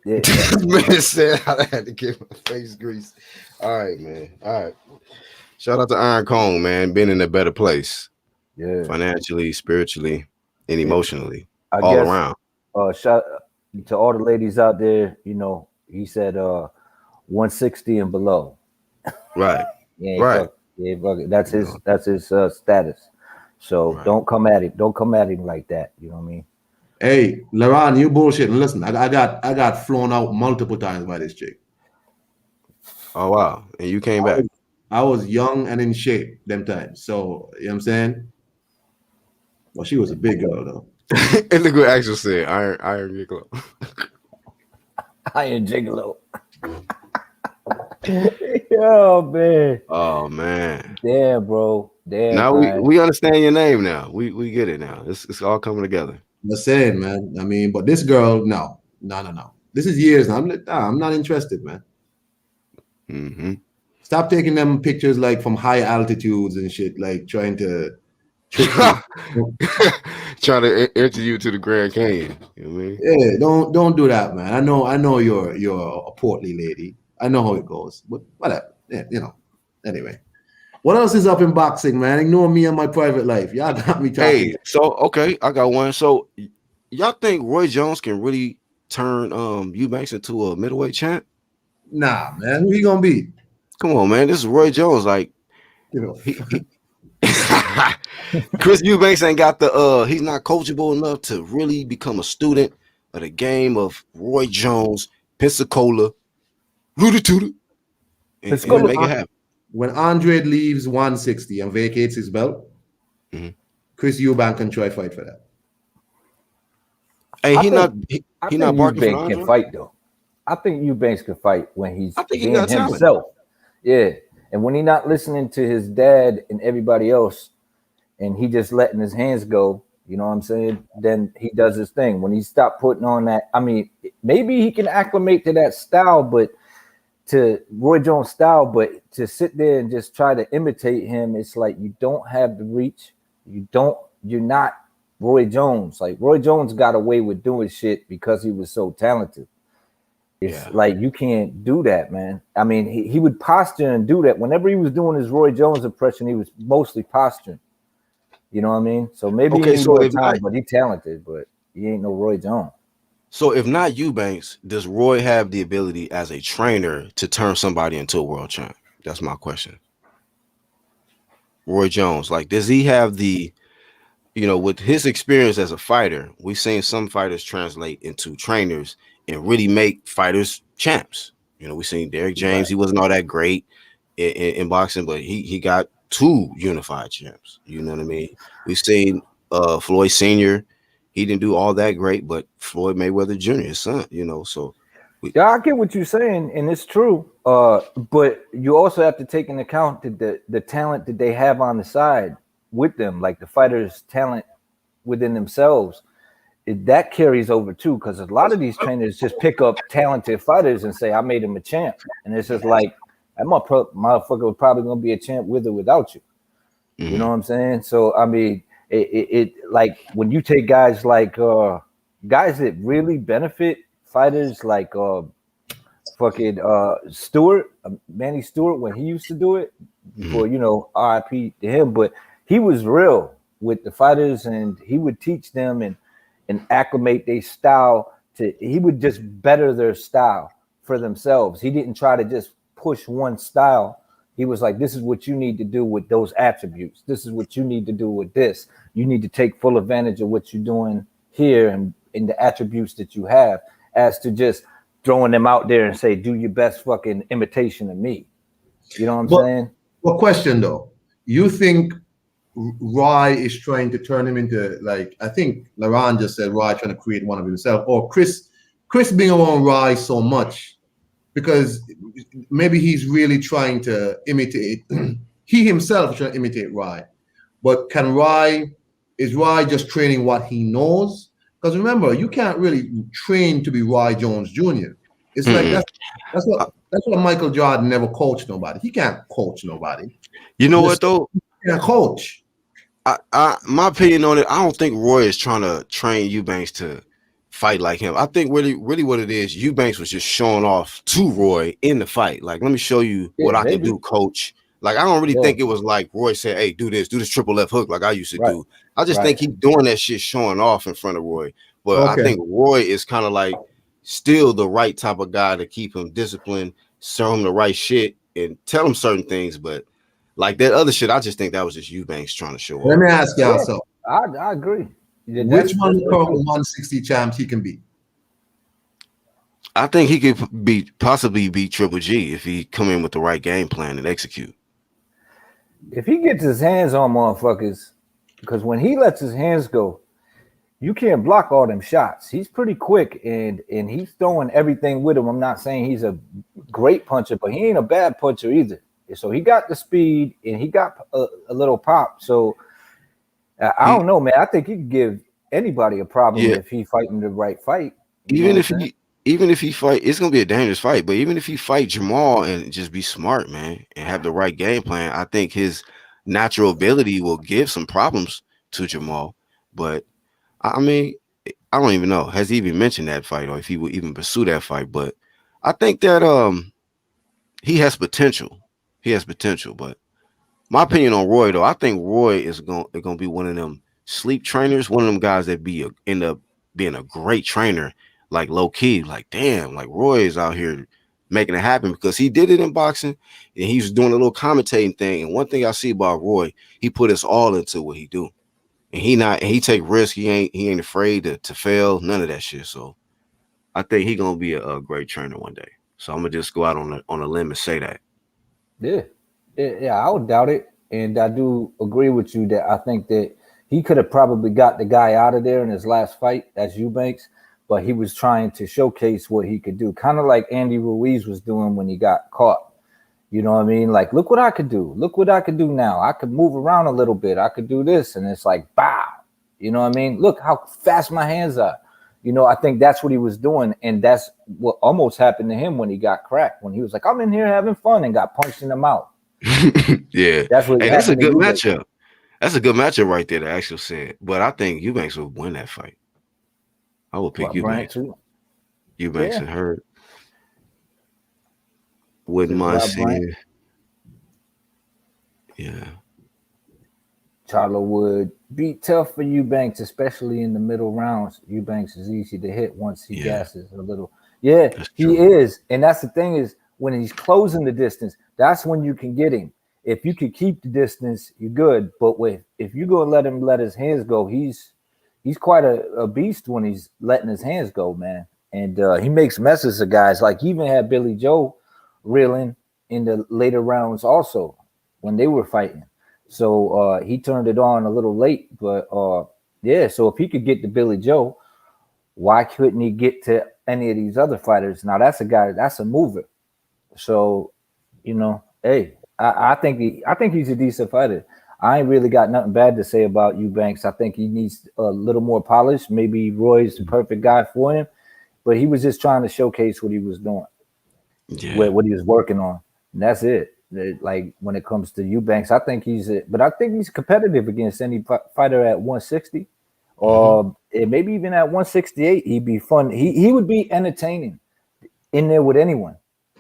Yeah. Man said I had to get my face greased. All right, man. All right. Shout out to Iron Cone, man. Been in a better place. Yeah. Financially, spiritually, and emotionally. All around. Shout to all the ladies out there, he said 160 and below. Right. Yeah, right. That's his status. So don't come at him like that. You know what I mean? Hey, LeRon, you bullshitting. Listen, I got flown out multiple times by this chick. Oh wow. And you came back. I was young and in shape them times. So you know what I'm saying? Well, she was a big girl though. And the good actually said Iron Gigolo. Iron Gigolo. Yo, man. Oh man. Damn, bro. Damn. Now we understand your name now. We get it now. It's all coming together. I'm saying, man. I mean, but this girl, no. This is years now. I'm not interested, man. Mm-hmm. Stop taking them pictures like from high altitudes and shit, like trying to trick people. Trying to enter you to the Grand Canyon. You know what I mean? Yeah, don't do that, man. I know you're a portly lady. I know how it goes, but whatever. Yeah, you know. Anyway, what else is up in boxing, man? Ignore me and my private life. Y'all got me talking. Hey, so okay, I got one. So y'all think Roy Jones can really turn Eubanks into a middleweight champ? Nah, man. Who he gonna be? Come on, man. This is Roy Jones. Like You know, he Chris Eubanks ain't got he's not coachable enough to really become a student of the game of Roy Jones, Pensacola, Rudy Tootie, and make it happen. when Andre leaves 160 and vacates his belt, Chris Eubank can try fight for that. Hey, he not barking for Eubanks can Andre? fight though. I think Eubanks can fight when he's I think he being got talent. himself. Yeah, and when he's not listening to his dad and everybody else, and he just letting his hands go. You know what I'm saying? Then he does his thing. When he stopped putting on that, I mean, maybe he can acclimate to that style, but to Roy Jones' style, but to sit there and just try to imitate him, it's like you don't have the reach. You're not Roy Jones. Like Roy Jones got away with doing shit because he was so talented. It's like you can't do that, man. I mean, he would posture and do that. Whenever he was doing his Roy Jones impression, he was mostly posturing. You know what I mean? So maybe he needs more time, but he's talented, but he ain't no Roy Jones. So if not Eubanks, does Roy have the ability as a trainer to turn somebody into a world champ? That's my question. Roy Jones, like, does he have the, with his experience as a fighter, we've seen some fighters translate into trainers and really make fighters champs. We've seen Derrick James. Right. He wasn't all that great in boxing, but he got 2 unified champs. You know what I mean? We've seen Floyd Sr. He didn't do all that great, but Floyd Mayweather Jr., his son, so. Yeah, I get what you're saying, and it's true. But you also have to take into account the talent that they have on the side with them, like the fighters' talent within themselves. That carries over too, because a lot of these trainers just pick up talented fighters and say, I made him a champ. And it's just like, that motherfucker was probably going to be a champ with or without you. You know what I'm saying? So, I mean, it like when you take guys like guys that really benefit fighters like Stewart, Manny Stewart, when he used to do it before, RIP to him, but he was real with the fighters and he would teach them and acclimate their style he would just better their style for themselves. He didn't try to just push one style. He was like, this is what you need to do with those attributes. This is what you need to do with this. You need to take full advantage of what you're doing here and in the attributes that you have, as to just throwing them out there and say, do your best fucking imitation of me. You know what I'm saying? Well, question though. You think Roy is trying to turn him into, like, I think Laurent just said Roy trying to create one of himself, or Chris being around Roy so much because maybe he's really trying to imitate, he himself is trying to imitate Roy, but is Roy just training what he knows? Because remember, you can't really train to be Roy Jones Jr. It's like that's what Michael Jordan never coached nobody. He can't coach nobody. You know what though? He can't coach. My opinion on it, I don't think Roy is trying to train Eubanks to fight like him. I think really what it is, Eubanks was just showing off to Roy in the fight. Like, let me show you what I can do, coach. Like, I don't really think it was like Roy said, hey, do this triple left hook like I used to do. I just think he's doing that shit showing off in front of Roy. But I think Roy is kind of like still the right type of guy to keep him disciplined, show him the right shit, and tell him certain things. But like that other shit, I just think that was just Eubanks trying to show off. Let me ask y'all something. I agree. Which one of the current 160 champs he can beat? I think he could possibly beat Triple G if he come in with the right game plan and execute. If he gets his hands on motherfuckers, because when he lets his hands go, you can't block all them shots. He's pretty quick and he's throwing everything with him. I'm not saying he's a great puncher, but he ain't a bad puncher either. So he got the speed and he got a little pop. So I don't know, man. I think he could give anybody a problem if he fighting the right fight. Even if he even if he fight, it's gonna be a dangerous fight. But even if he fight Jamal and just be smart, man, and have the right game plan, I think his natural ability will give some problems to Jamal. But I mean, I don't even know. Has he even mentioned that fight or if he would even pursue that fight? But I think that he has potential. He has potential. But my opinion on Roy though, I think Roy is gonna be one of them sleep trainers, one of them guys that end up being a great trainer, like low key. Like damn, like Roy is out here making it happen because he did it in boxing and he was doing a little commentating thing. And one thing I see about Roy, he put us all into what he do. And he take risk. He ain't afraid to fail. None of that shit. So I think he gonna be a great trainer one day. So I'm gonna just go out on a limb and say that. Yeah. Yeah, I would doubt it. And I do agree with you that I think that he could have probably got the guy out of there in his last fight. That's Eubanks. But he was trying to showcase what he could do. Kind of like Andy Ruiz was doing when he got caught. You know what I mean? Like, look what I could do. Look what I could do now. I could move around a little bit. I could do this. And it's like, bow. You know what I mean? Look how fast my hands are. You know, I think that's what he was doing. And that's what almost happened to him when he got cracked. When he was like, I'm in here having fun and got punched in the mouth. Yeah. That's what Hey, that's a happened to good Eubanks. matchup. That's a good matchup right there, the actual said. But I think Eubanks will win that fight. I will pick Eubanks. Eubanks and Hurd. Wouldn't mind seeing. Yeah. Charlo would be tough for Eubanks, especially in the middle rounds. Eubanks is easy to hit once he gasses a little. Yeah, he is. And that's the thing is when he's closing the distance, that's when you can get him. If you could keep the distance, you're good. But if you go let him let his hands go, he's quite a beast when he's letting his hands go, man. And he makes messes of guys. Like he even had Billy Joe reeling in the later rounds also when they were fighting. So he turned it on a little late, but yeah. So if he could get to Billy Joe, why couldn't he get to any of these other fighters? Now that's a guy, that's a mover. So you know, hey, I think he's a decent fighter. I ain't really got nothing bad to say about Eubanks. I think he needs a little more polish. Maybe Roy's the perfect guy for him, but he was just trying to showcase what he was doing, what he was working on, and that's it. Like when it comes to Eubanks, I think but I think he's competitive against any fighter at 160, or maybe even at 168. He'd be fun. He would be entertaining in there with anyone.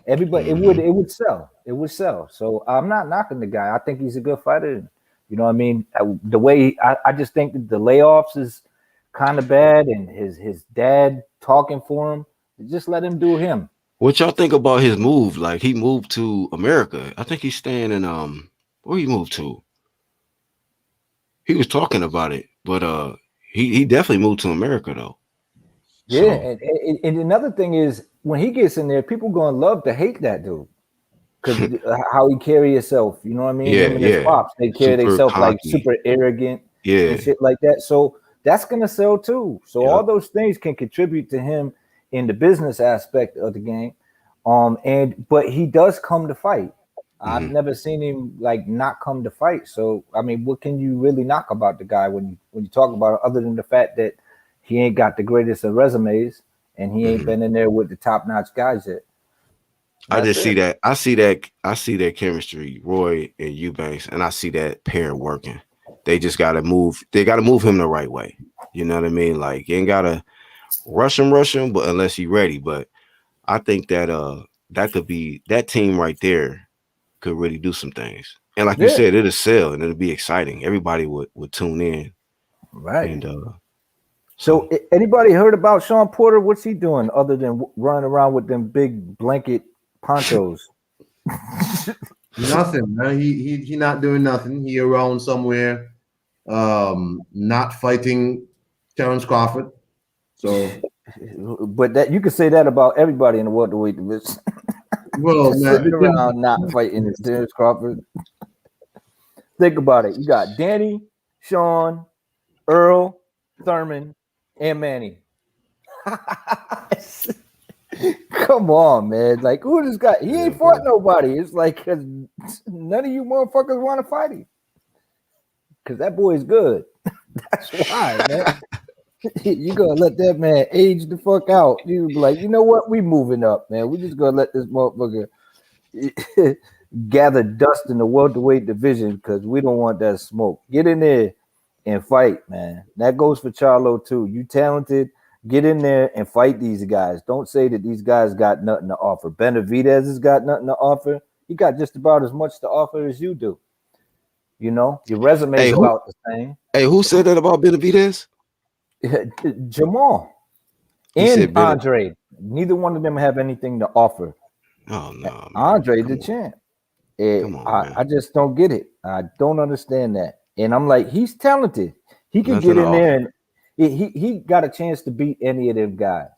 Everybody, it would sell. It would sell. So I'm not knocking the guy. I think he's a good fighter. You know what I mean? The way I just think that the layoffs is kind of bad, and his dad talking for him. Just let him do him. What y'all think about his move? Like he moved to America. I think he's staying in where he moved to. He was talking about it, but he definitely moved to America though. Yeah, and another thing is when he gets in there, people gonna love to hate that dude because how he carry himself. You know what I mean? Him and his pops, they carry themselves like super arrogant, and shit like that. So that's gonna sell too. So all those things can contribute to him in the business aspect of the game. But he does come to fight. I've never seen him like not come to fight. So I mean, what can you really knock about the guy when you talk about it, other than the fact that he ain't got the greatest of resumes and he ain't been in there with the top-notch guys yet. I just see that. I see that chemistry, Roy and Eubanks, and I see that pair working. They just gotta move. They gotta move him the right way. You know what I mean? Like you ain't gotta rush him, but unless he's ready. But I think that that could be that team right there could really do some things. And like you said, it'll sell and it'll be exciting. Everybody would tune in. Right. And so anybody heard about Sean Porter? What's he doing other than running around with them big blanket ponchos? Nothing, man. He not doing nothing. He around somewhere, not fighting Terrence Crawford. So, but that you could say that about everybody in the welterweight division. Well, man, sitting around not fighting Terrence Crawford. Think about it. You got Danny, Sean, Earl, Thurman, and Manny. Come on, man. Like, who this guy? He ain't fought nobody. It's like, because none of you motherfuckers want to fight him. Because that boy is good. That's why, man. You gonna let that man age the fuck out? You be like, you know what? We moving up, man. We just gonna let this motherfucker gather dust in the welterweight division because we don't want that smoke. Get in there and fight, man. That goes for Charlo too. You talented. Get in there and fight these guys. Don't say that these guys got nothing to offer. Benavidez has got nothing to offer. He got just about as much to offer as you do. You know, your resume is about the same. Hey, who said that about Benavidez? Jamal and Andre. Neither one of them have anything to offer. Oh no, man. Andre the champ. I just don't get it. I don't understand that. And I'm like, he's talented. He can get in there and he got a chance to beat any of them guys.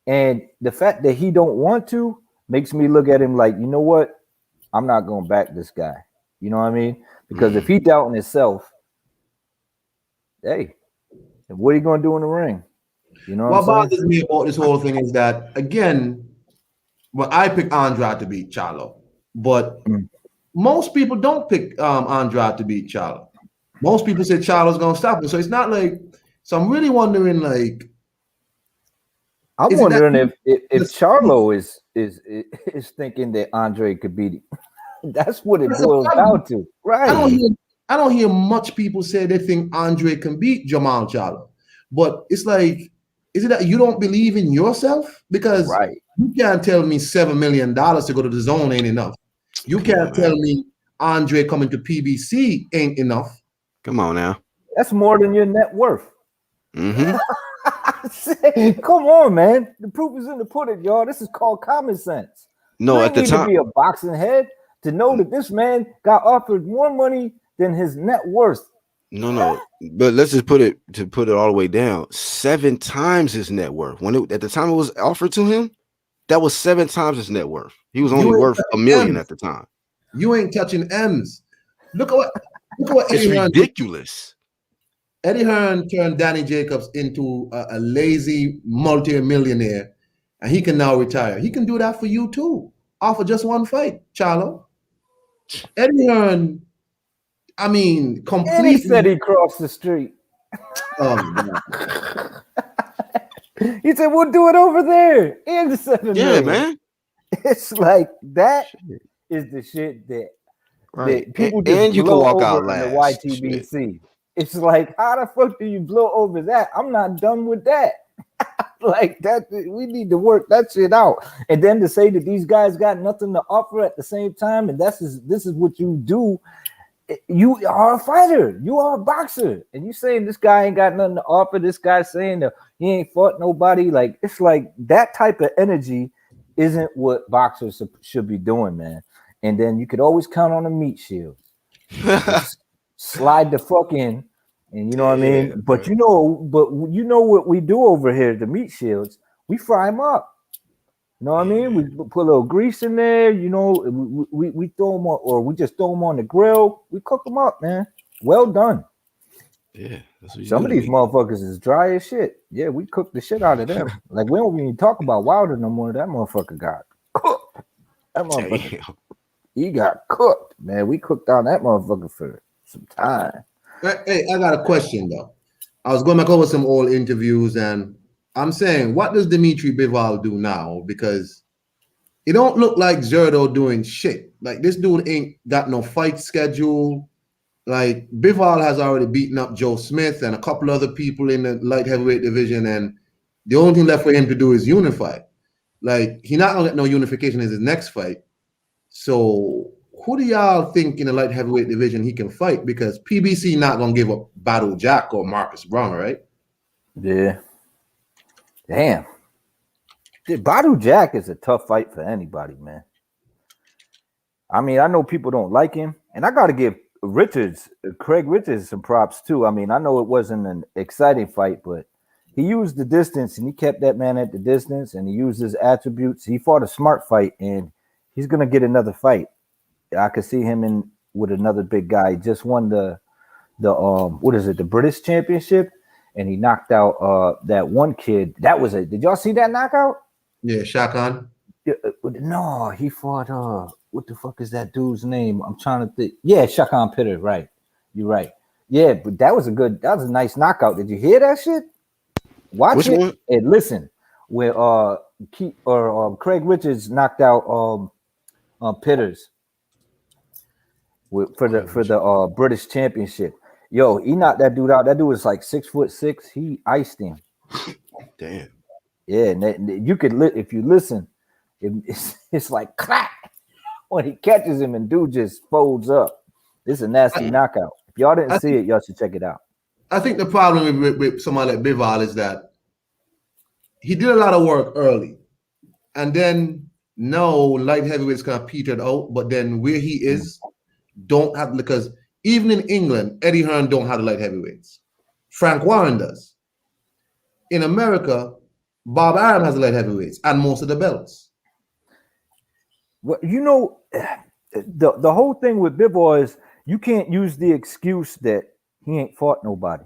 And the fact that he don't want to makes me look at him like, you know what? I'm not going to back this guy. You know what I mean? Because if he doubting himself, hey, what are you going to do in the ring? You know what bothers me about this whole thing is that, again, well, I pick Andrade to beat Charlo, but most people don't pick Andrade to beat Charlo. Most people say Charlo's going to stop him. So it's not like, so I'm really wondering, like, I'm wondering if Charlo is thinking that Andre could beat him. That's what it boils down to, right? I don't hear much people say they think Andre can beat Jamal Charlo, but it's like, is it that you don't believe in yourself? Because you can't tell me $7 million to go to the zone ain't enough. You can't tell me Andre coming to PBC ain't enough. Come on now, that's more than your net worth. Mm-hmm. Come on, man. The proof is in the pudding, y'all. This is called common sense. No, you at the time, to be a boxing head to know that this man got offered more money than his net worth. No. But let's just put it all the way down. 7 times his net worth. At the time it was offered to him, that was 7 times his net worth. He was only worth $1 million at the time. You ain't touching M's. Look at what it's ridiculous. Eddie Hearn turned Danny Jacobs into a lazy multi-millionaire, and he can now retire. He can do that for you too. Offer just one fight, Charlo. Eddie Hearn, I mean, completely. And he said he crossed the street. He said, we'll do it over there. And the $7 million. Man. It's like that is the shit that people just and you blow can walk over out in last. the YTBC. Shit. It's like, how the fuck do you blow over that? I'm not done with that. Like that, we need to work that shit out. And then to say that these guys got nothing to offer at the same time, and this is what you do. You are a fighter, you are a boxer, and you saying this guy ain't got nothing to offer. This guy saying that he ain't fought nobody. Like, it's like that type of energy isn't what boxers should be doing, man. And then you could always count on the meat shields. Slide the fuck in, and you know what I mean. But you know what we do over here, the meat shields, we fry them up. You know what I mean? We put a little grease in there. You know, we throw them on, or we just throw them on the grill. We cook them up, man. Well done. Yeah, that's what some of these motherfuckers is dry as shit. Yeah, we cook the shit out of them. Like, we don't even talk about Wilder no more. That motherfucker got cooked. That motherfucker, he got cooked, man. We cooked on that motherfucker for some time. Hey, I got a question though. I was going back over some old interviews, and I'm saying, what does Dimitri Bivol do now? Because it don't look like Zerdo doing shit. Like, this dude ain't got no fight schedule. Like, Bivol has already beaten up Joe Smith and a couple other people in the light heavyweight division, and the only thing left for him to do is unify. Like, he not gonna get no unification in his next fight. So who do y'all think in the light heavyweight division he can fight? Because PBC not gonna give up Battle Jack or Marcus Brown, right? Yeah. Damn. Badu Jack is a tough fight for anybody, man. I mean, I know people don't like him, and I got to give Craig Richards some props too. I mean, I know it wasn't an exciting fight, but he used the distance, and he kept that man at the distance, and he used his attributes. He fought a smart fight, and he's going to get another fight. I could see him in with another big guy. He just won the British Championship. And he knocked out that one kid. Did y'all see that knockout? Yeah, Shakan. No, he fought what the fuck is that dude's name? I'm trying to think. Yeah, Shakan Pitter, right. You're right. Yeah, but that was a nice knockout. Did you hear that shit? Watch Which it one? and listen. Where Craig Richards knocked out Pitters for the British Championship. Yo, he knocked that dude out. That dude was like 6'6". He iced him. Damn. Yeah, and you could if you listen, it's like clap when he catches him and dude just folds up. This is a nasty knockout. If y'all didn't see it, y'all should check it out. I think the problem with someone like Bivol is that he did a lot of work early, and then no light heavyweights kind of petered out. But then where he is, don't have, because even in England, Eddie Hearn don't have the light heavyweights. Frank Warren does. In America, Bob Arum has the light heavyweights and most of the belts. Well, you know, the whole thing with Bivol is you can't use the excuse that he ain't fought nobody.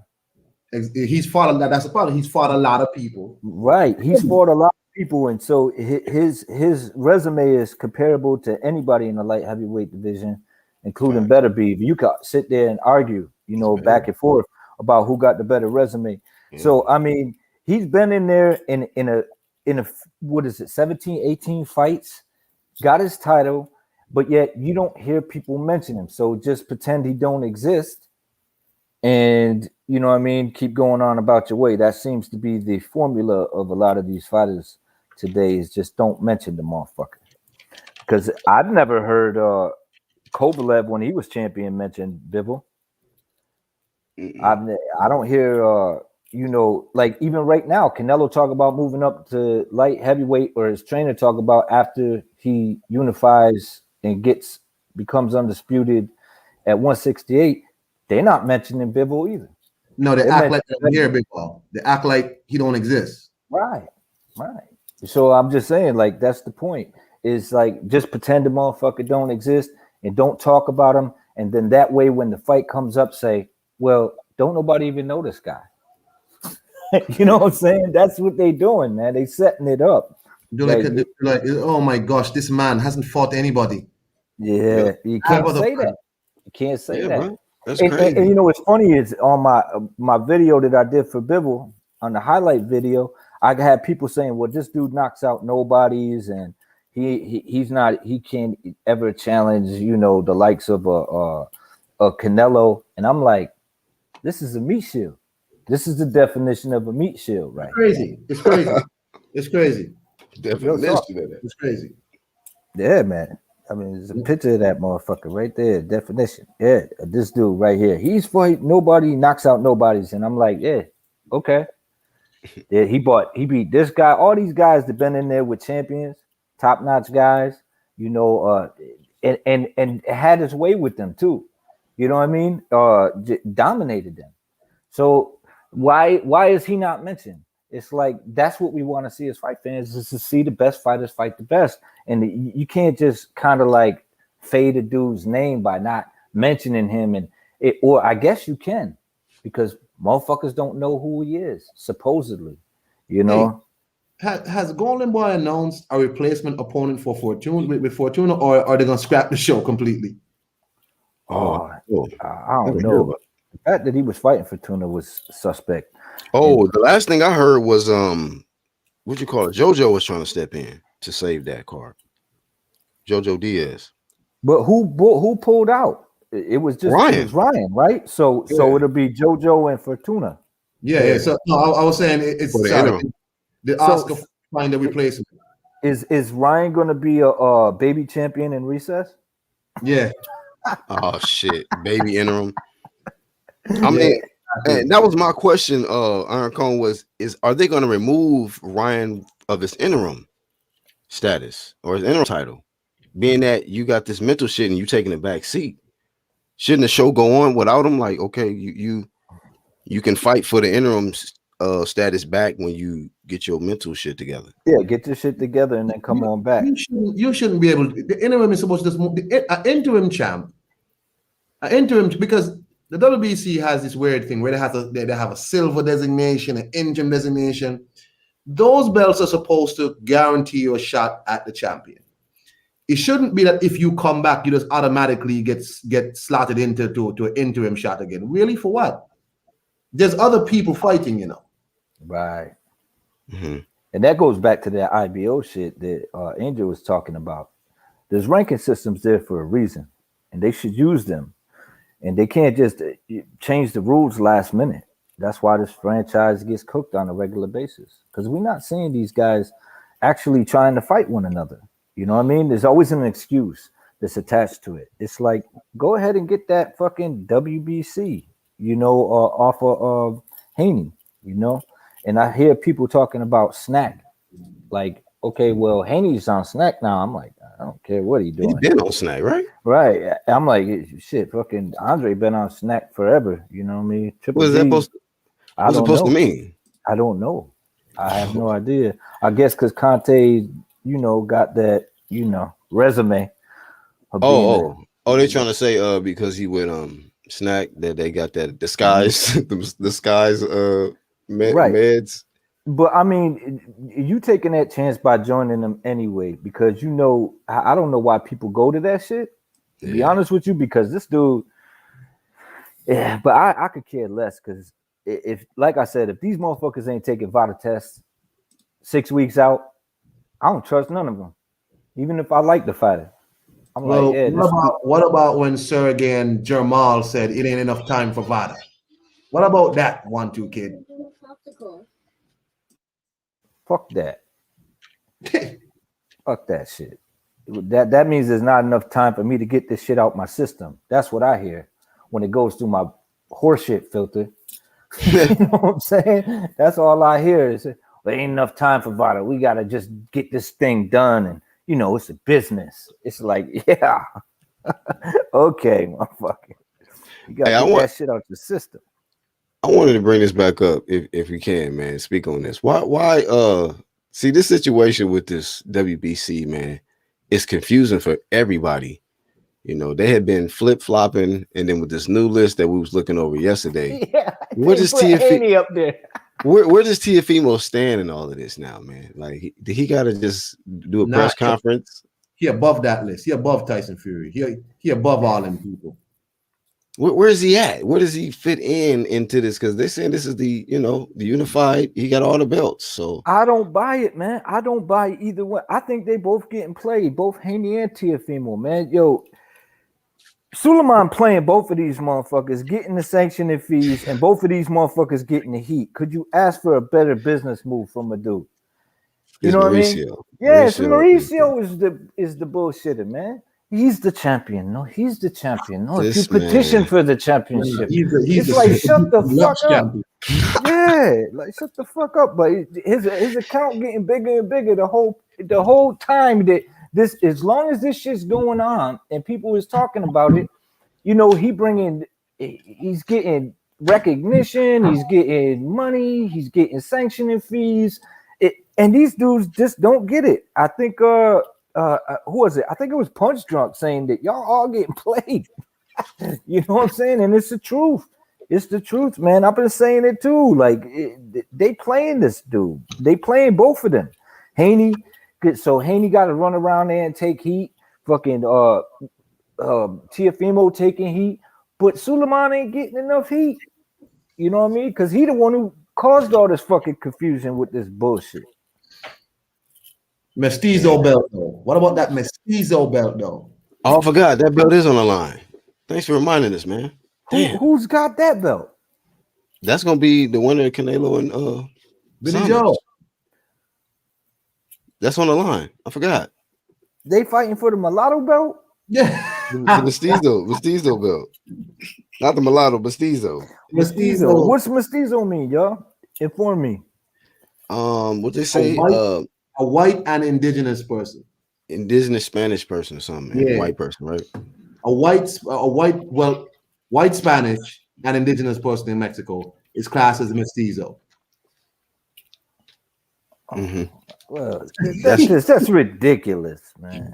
He's fought a lot. That's the problem. He's fought a lot of people. Right. He's fought a lot of people, and so his resume is comparable to anybody in the light heavyweight division, including Better Beef. You could sit there and argue, you know, back and forth about who got the better resume. Yeah. So I mean, he's been in there in a what is it, 17, 18 fights, got his title, but yet you don't hear people mention him. So just pretend he don't exist. And you know what I mean, keep going on about your way. That seems to be the formula of a lot of these fighters today, is just don't mention the motherfucker. Because I've never heard Kovalev, when he was champion, mention Bivol. I don't hear you know, like even right now, Canelo talk about moving up to light heavyweight, or his trainer talk about after he unifies and becomes undisputed at 168. They're not mentioning Bivol either. No, they act like they don't hear Bivol. They act like he don't exist. Right. So I'm just saying, like, that's the point. Is like, just pretend the motherfucker don't exist and don't talk about him. And then that way, when the fight comes up, say, well, don't nobody even know this guy. You know what I'm saying? That's what they doing, man. They setting it up. They're like, oh my gosh, this man hasn't fought anybody. Yeah, you can't say that. You can't say that. Man. That's crazy. And you know what's funny is on my video that I did for Bivol, on the highlight video, I had people saying, well, this dude knocks out nobodies, and he can't ever challenge, you know, the likes of a Canelo. And I'm like, this is a meat shield. This is the definition of a meat shield, right? It's crazy. It's crazy. Definition of that. It's crazy. Yeah, man. I mean, there's a picture of that motherfucker right there. Definition. Yeah, this dude right here. He's fight nobody, knocks out nobodies, and I'm like, yeah, okay. Yeah, he beat this guy. All these guys that been in there with champions, top notch guys, you know, and had his way with them too. You know what I mean? Dominated them. So why is he not mentioned? It's like, that's what we want to see as fight fans, is to see the best fighters fight the best. And you can't just kind of like fade a dude's name by not mentioning him. Or I guess you can, because motherfuckers don't know who he is, supposedly, you know. Hey, has Golden Boy announced a replacement opponent for Fortuna with Fortuna, or are they going to scrap the show completely? I don't know. The fact that he was fighting Fortuna was suspect. Oh, the last thing I heard was what you call it? JoJo was trying to step in to save that card. JoJo Diaz. But who pulled out? It was just Ryan. It was Ryan, right? So it'll be JoJo and Fortuna. Yeah. So no, I was saying it's the Oscar find a replacement. Is Ryan going to be a baby champion in recess? Yeah. Oh shit, baby interim. I mean, and that was my question. Iron Cone are they going to remove Ryan of his interim status or his interim title, being that you got this mental shit and you taking a back seat? Shouldn't the show go on without him? Like, okay, you can fight for the interim status back when you get your mental shit together. Yeah, get your shit together and then come on back. You shouldn't be able to. The interim is supposed to move. An interim champ, because the WBC has this weird thing where they have a silver designation, an interim designation. Those belts are supposed to guarantee you a shot at the champion. It shouldn't be that if you come back, you just automatically get slotted into an interim shot again. Really, for what? There's other people fighting, you know. Right. Mm-hmm. And that goes back to that IBO shit that Angel was talking about. There's ranking systems there for a reason, and they should use them. And they can't just change the rules last minute. That's why this franchise gets cooked on a regular basis, because we're not seeing these guys actually trying to fight one another. You know what I mean? There's always an excuse that's attached to it. It's like, go ahead and get that fucking WBC, off of Haney, And I hear people talking about Snack. Like, okay, well, Haney's on Snack now. I'm like, I don't care what he's doing. He's been on Snack, right? Right. I'm like, shit, fucking Andre been on Snack forever. You know what I mean? What's that supposed to mean? I don't know. I have no idea. I guess because Conte, got that, resume. Oh, they're trying to say because he went Snack that they got that disguise, disguise meds. But I mean, you taking that chance by joining them anyway, because I don't know why people go to that shit. To be honest with you, because this dude, but I could care less, because if, like I said, if these motherfuckers ain't taking VADA tests 6 weeks out, I don't trust none of them, even if I like the fighter. I'm what about when Sergey and Jermal said it ain't enough time for VADA? What about that 1-2 kid? Fuck that. Fuck that shit. That means there's not enough time for me to get this shit out my system. That's what I hear when it goes through my horseshit filter. You know what I'm saying? That's all I hear is, there ain't enough time for VADA. We got to just get this thing done. And, it's a business. It's like, yeah. Okay, motherfucker. You got to get that shit out your system. I wanted to bring this back up if we can, man. Speak on this. Why see this situation with this WBC, man, it's confusing for everybody. They had been flip-flopping, and then with this new list that we was looking over yesterday. Yeah, where does Tiafimo up there? Where does Tiafimo stand in all of this now, man? Like, did he gotta just do a press conference? He above that list. He above Tyson Fury. He above all them people. Where is he at? Where does he fit into this? Because they're saying this is the unified. He got all the belts. So I don't buy it, man. I don't buy either one. I think they both getting played, both Haney and Tiafimo, man. Yo, Suleiman playing both of these motherfuckers, getting the sanctioning fees, and both of these motherfuckers getting the heat. Could you ask for a better business move from a dude? You know what I mean? Yes, Mauricio is the bullshitter, man. He's the champion. No, he's the champion. No, if you petition for the championship, it's like, shut the fuck up. Yeah, like, shut the fuck up. But his account getting bigger and bigger the whole time that this, as long as this shit's going on and people is talking about it, he's getting recognition, he's getting money, he's getting sanctioning fees, and these dudes just don't get it. I think who was it? I think it was Punch Drunk saying that y'all all getting played. You know what I'm saying? And it's the truth. It's the truth, man. I've been saying it too. Like, they playing this dude. They playing both of them. Haney, so Haney got to run around there and take heat. Fucking Tiafimo taking heat, but Suleiman ain't getting enough heat. You know what I mean? Because he the one who caused all this fucking confusion with this bullshit. Mestizo belt though. What about that Mestizo belt though? Oh, I forgot that belt is on the line. Thanks for reminding us, man. Who's got that belt? That's gonna be the winner of Canelo and Billy Joe. That's on the line. I forgot. They fighting for the mulatto belt? Yeah. The Mestizo belt. Not the mulatto, Mestizo. Mestizo. What's Mestizo mean, y'all? Inform me. What they say? A white and indigenous person. Indigenous Spanish person or something. Yeah. White person, right? White Spanish and indigenous person in Mexico is classed as a mestizo. Mm-hmm. Well, that's ridiculous, man.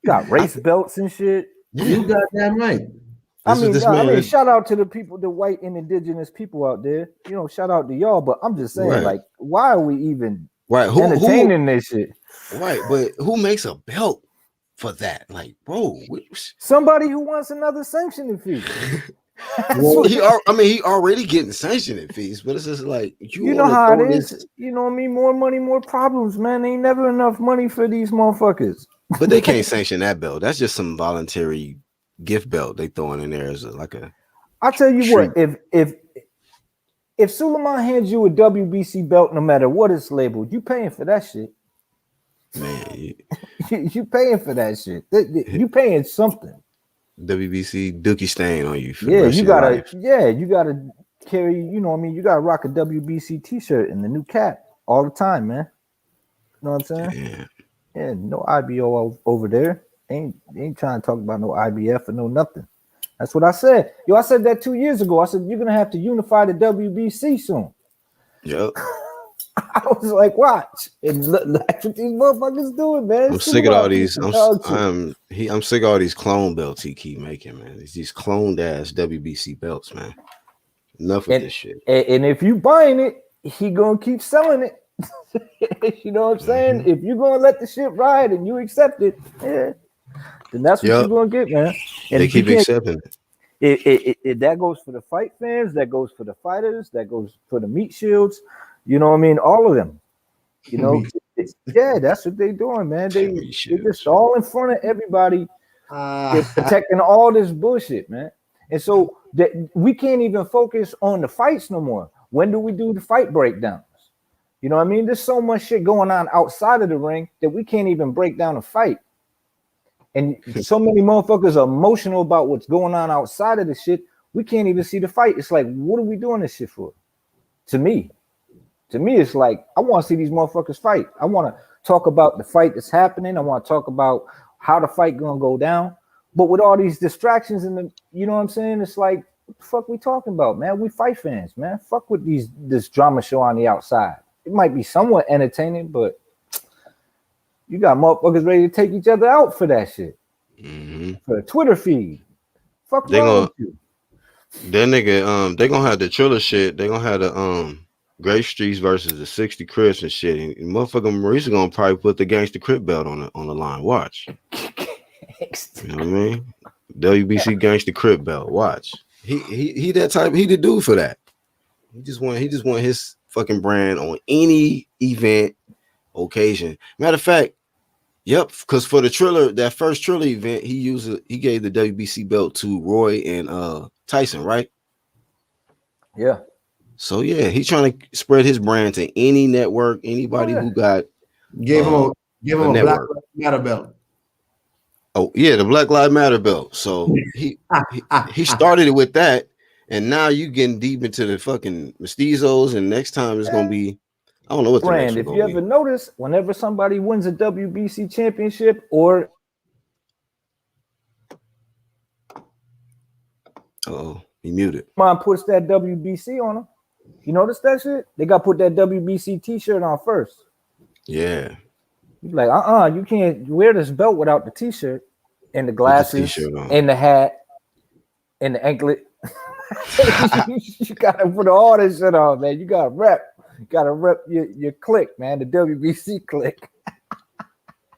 Got race belts and shit. You got that right. I mean, shout out to the people, the white and indigenous people out there. Shout out to y'all. But I'm just saying, like, why are we even entertaining this shit? Right, but who makes a belt for that? Like, bro, somebody who wants another sanctioning fee. Well, he already getting sanctioning fees, but it's just like you know how it is. You know what I mean? More money, more problems, man. Ain't never enough money for these motherfuckers. But they can't sanction that belt. That's just some voluntary gift belt they throwing in there as like a. I'll tell you treat. what, if Suleiman hands you a WBC belt, no matter what it's labeled, you paying for that shit. Man, you paying for that shit. You paying something. WBC Dookie stain on you for the Yeah, rest you of your gotta. life. Yeah, you gotta carry. You know what I mean? You gotta rock a WBC T-shirt and the new cap all the time, man. You know what I'm saying? Yeah, no IBO over there. Ain't trying to talk about no IBF or no nothing. That's what I said. Yo, I said that 2 years ago. I said you're gonna have to unify the WBC soon. Yep. I was like, watch. And look what these motherfuckers doing, man. I'm sick of all these. I'm sick of all these clone belts he keep making, man. It's these cloned ass WBC belts, man. Enough with this shit. And if you buying it, he gonna keep selling it. You know what I'm saying? If you're gonna let the shit ride and you accept it, yeah, then that's what you're gonna get, man. And they keep accepting it. That goes for the fight fans, that goes for the fighters, that goes for the meat shields. You know what I mean? All of them. You know, yeah, that's what they doing, man. They're just all in front of everybody. They're protecting all this bullshit, man. And so we can't even focus on the fights no more. When do we do the fight breakdowns? You know what I mean? There's so much shit going on outside of the ring that we can't even break down a fight. And so many motherfuckers are emotional about what's going on outside of the shit. We can't even see the fight. It's like, what are we doing this shit for? To me, it's like, I want to see these motherfuckers fight. I want to talk about the fight that's happening. I want to talk about how the fight gonna go down. But with all these distractions and you know what I'm saying? It's like, what the fuck we talking about, man? We fight fans, man. Fuck with this drama show on the outside. It might be somewhat entertaining, but you got motherfuckers ready to take each other out for that shit. For the Twitter feed. Fuck wrong with you. That nigga, they gonna have the Triller shit. They gonna have the Great Streets versus the 60 Crips and shit. And motherfucker Marisa gonna probably put the Gangsta Crip belt on the line. Watch. You know what I mean? WBC Gangsta Crip belt. Watch. He that type. He the dude for that. He just want his fucking brand on any event, occasion. Matter of fact, yep. Because for the Triller, that first Triller event, he gave the WBC belt to Roy and Tyson, right? Yeah. So yeah, he's trying to spread his brand to any network, anybody who got give him a Black Lives Matter belt. Oh yeah, the Black Lives Matter belt. So he started it with that, and now you getting deep into the fucking mestizos, and next time it's gonna be, I don't know what the brand. next If you ever notice, whenever somebody wins a WBC championship or he muted. Mom puts that WBC on them. You notice that shit? They got to put that WBC T-shirt on first. Yeah. You're like, you can't wear this belt without the T-shirt and the glasses and the hat and the anklet. You gotta put all this shit on, man. You gotta rep. You gotta rep your clique, man. The WBC clique.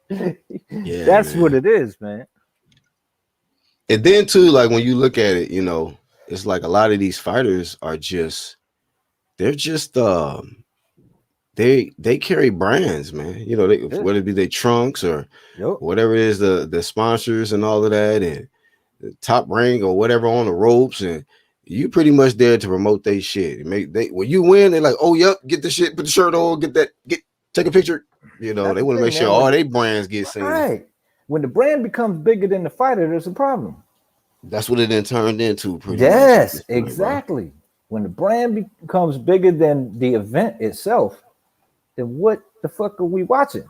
Yeah, that's man. what it is, man. And then too, like when you look at it, you know, it's like a lot of these fighters are just, they're just they carry brands, man. You know, whether it be their trunks or whatever it is, the sponsors and all of that, and the Top Ring or whatever on the ropes, and you pretty much there to promote their shit. When you win, they're like, oh yep, get the shit, put the shirt on, take a picture. You know, they want to make sure all their brands get seen. Right. When the brand becomes bigger than the fighter, there's a problem. That's what it then turned into. Yes, exactly. Right? When the brand becomes bigger than the event itself, then what the fuck are we watching?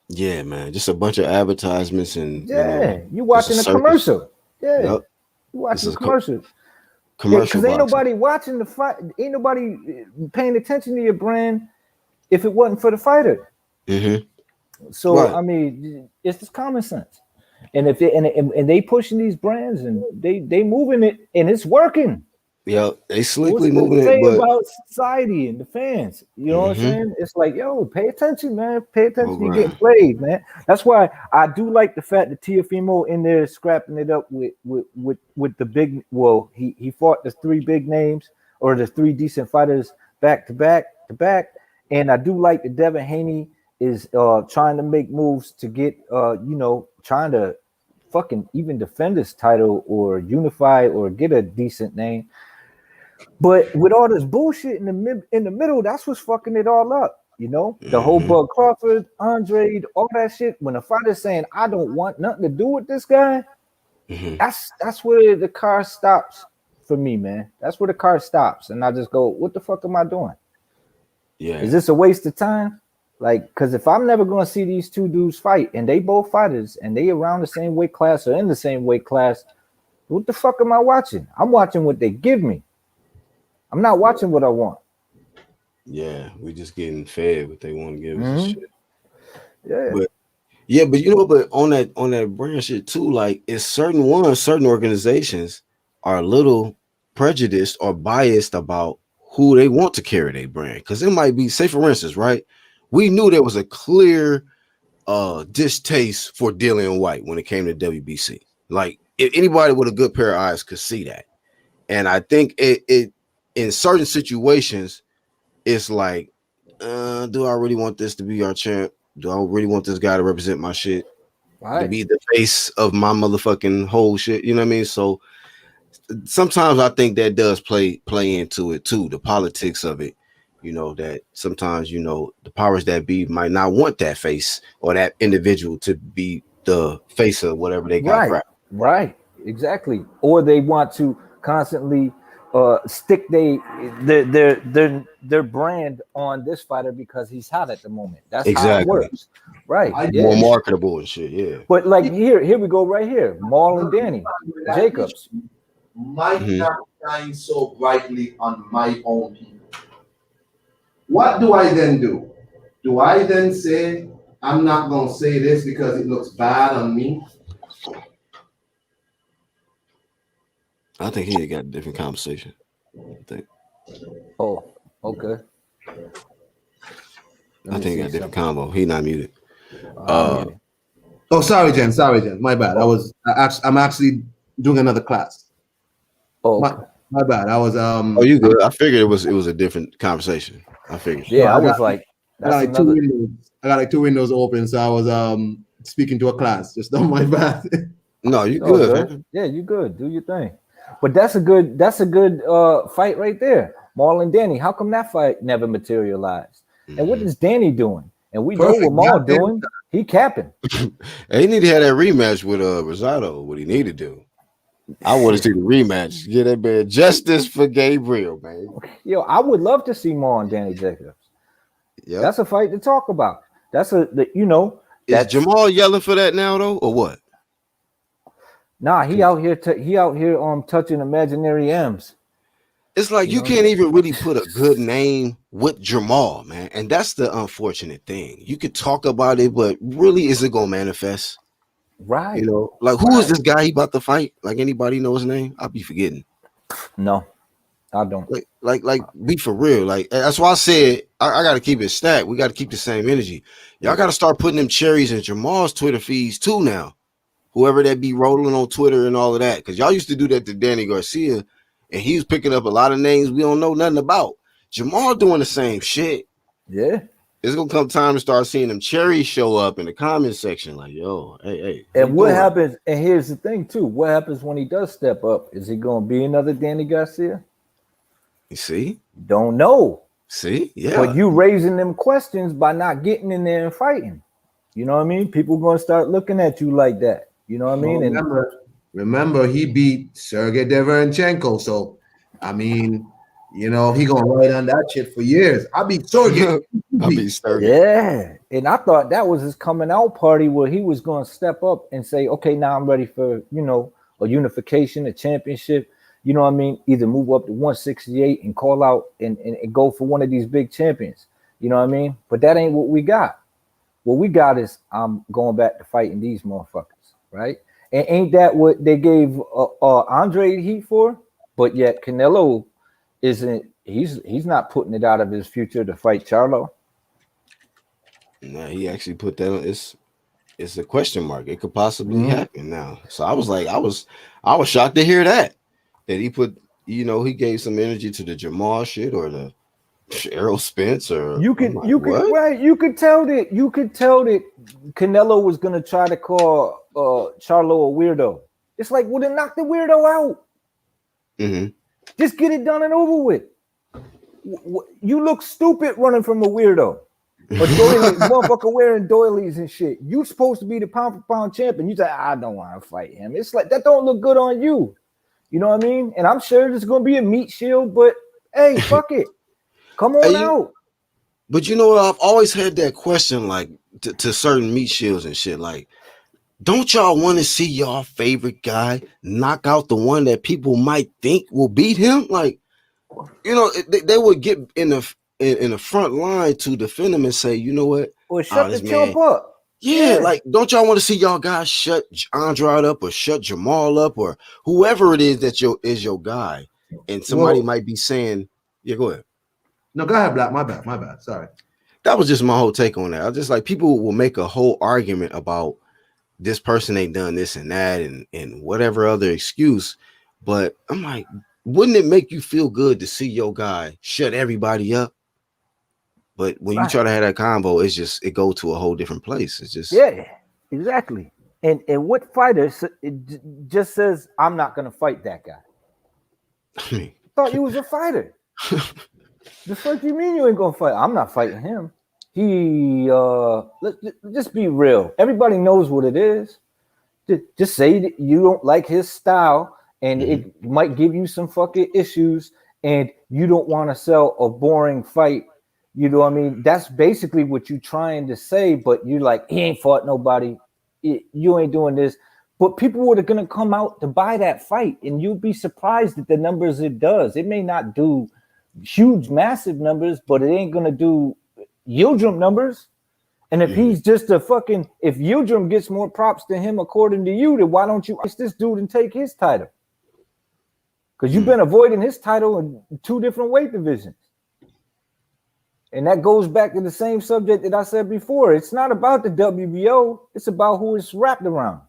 Yeah, man, just a bunch of advertisements and you watching a commercial. Yeah, yep. You watching commercials. Commercial. Because ain't nobody watching the fight. Ain't nobody paying attention to your brand if it wasn't for the fighter. So right. I mean, it's just common sense. And if they pushing these brands and they moving it and it's working. Yeah, they What's slickly to moving it, say but about society and the fans? You know what I'm saying? It's like, yo, pay attention, man. Pay attention. You're getting played, man. That's why I do like the fact that Tiafimo in there scrapping it up with the big. Well, he fought the 3 big names or the 3 decent fighters back to back, and I do like that Devin Haney is trying to make moves to get trying to fucking even defend his title or unify or get a decent name. But with all this bullshit in the middle, that's what's fucking it all up. You know, the whole Bud Crawford, Andre, all that shit. When a fighter's saying, "I don't want nothing to do with this guy," that's where the car stops for me, man. That's where the car stops, and I just go, "What the fuck am I doing? yeah, Is this a waste of time?" Like, because if I'm never going to see these 2 dudes fight, and they both fighters, and they around the same weight class or in the same weight class, what the fuck am I watching? I'm watching what they give me. I'm not watching what I want. yeah, we just getting fed what they want to give us and shit. Yeah. But you know, but on that brand shit too, like it's certain organizations are a little prejudiced or biased about who they want to carry their brand. Because it might be, say for instance, right? We knew there was a clear distaste for Dillian White when it came to WBC. Like if anybody with a good pair of eyes could see that. And I think it in certain situations, it's like, do I really want this to be our champ? Do I really want this guy to represent my shit? To be the face of my motherfucking whole shit? You know what I mean? So sometimes I think that does play into it too, the politics of it. You know, that sometimes, you know, the powers that be might not want that face or that individual to be the face of whatever they got crap. Right, exactly. Or they want to constantly stick their brand on this fighter because he's hot at the moment. That's how it works. Right. More marketable and shit, yeah. But like here we go right here. Marlon Danny Jacobs might not shine so brightly on my own people. What do I then do? Do I then say, I'm not going to say this because it looks bad on me? I think he got a different conversation. I think. Oh, okay. I think he got a different combo. He not muted. Oh, sorry, Jen. My bad. I'm actually doing another class. Oh, my bad. I was Oh, you good? I figured it was a different conversation. I figured. Yeah, I was like, that's I got like 2 windows open, so I was speaking to a class. Just on my bad. No, you good, man. Yeah, you good. Do your thing. But that's a good fight right there. Marlon Danny. How come that fight never materialized? And what is Danny doing? And we know what Maul doing. He capping. He need to have that rematch with Rosado. What he need to do. I want to see the rematch. Get that man justice for Gabriel, man. Yo, I would love to see more on Danny Jacobs. Yeah, that's a fight to talk about. That's Is Jamal yelling for that now though, or what? Nah, he out here touching imaginary M's. It's like you can't even really put a good name with Jamal, man. And that's the unfortunate thing. You could talk about it, but really, is it gonna manifest? Right. You know, like who is this guy he about to fight? Like anybody know his name? I'll be forgetting. No, I don't. Like be for real. Like that's why I said I gotta keep it stacked. We gotta keep the same energy. Y'all gotta start putting them cherries in Jamal's Twitter feeds too now. Whoever that be rolling on Twitter and all of that. Because y'all used to do that to Danny Garcia, and he was picking up a lot of names we don't know nothing about. Jamal doing the same shit. Yeah. It's gonna come time to start seeing them cherries show up in the comment section, like, yo, hey. And what happens? And here's the thing, too. What happens when he does step up? Is he gonna be another Danny Garcia? You see? Don't know. See? Yeah. But you raising them questions by not getting in there and fighting. You know what I mean? People gonna start looking at you like that. You know what I mean? Remember, he beat Sergey Deverenchenko. So, I mean, he gonna ride on that shit for years. I beat Sergey. Yeah, and I thought that was his coming out party where he was gonna step up and say, "Okay, now I'm ready for a unification, a championship." You know what I mean? Either move up to 168 and call out and go for one of these big champions. You know what I mean? But that ain't what we got. What we got is I'm going back to fighting these motherfuckers, right? And ain't that what they gave Andre heat for? but yet Canelo isn't. He's not putting it out of his future to fight Charlo. No, he actually put that on. It's a question mark. It could possibly happen now. So I was like, I was shocked to hear that he put, he gave some energy to the Jamal shit or the Errol Spence or you could tell that Canelo was gonna try to call Charlo a weirdo. It's like, well, then knock the weirdo out. Mm-hmm. Just get it done and over with. You look stupid running from a weirdo. A doily, motherfucker wearing doilies and shit. You supposed to be the pound for pound champion. You say, I don't want to fight him. It's like that don't look good on you. You know what I mean? And I'm sure there's gonna be a meat shield, but hey, fuck it. Come on out. But you know what? I've always had that question, like to certain meat shields and shit. Like, don't y'all want to see y'all favorite guy knock out the one that people might think will beat him? Like, they would get in the front line to defend him and say, you know what? Or shut the chump up. Yeah, like, don't y'all want to see y'all guys shut Andrade up or shut Jamal up or whoever it is that is your guy? And somebody might be saying, yeah, go ahead. No, go ahead, Black. My bad. Sorry. That was just my whole take on that. I just like, people will make a whole argument about this person ain't done this and that and whatever other excuse. But I'm like, wouldn't it make you feel good to see your guy shut everybody up? But when you try to have that combo, it go to a whole different place. It's just exactly. And what fighter just says, I'm not gonna fight that guy? I thought you was a fighter. The fuck you mean you ain't gonna fight? I'm not fighting him. Let's just be real. Everybody knows what it is. Just say that you don't like his style and it might give you some fucking issues and you don't want to sell a boring fight. You know what I mean? That's basically what you're trying to say, but you're like, he ain't fought nobody. You ain't doing this. But people were going to come out to buy that fight, and you'll be surprised at the numbers it does. It may not do huge, massive numbers, but it ain't going to do Yildirim numbers. And if he's just if Yildirim gets more props than him, according to you, then why don't you ice this dude and take his title? Because you've been avoiding his title in 2 different weight divisions. And that goes back to the same subject that I said before. It's not about the WBO. It's about who it's wrapped around.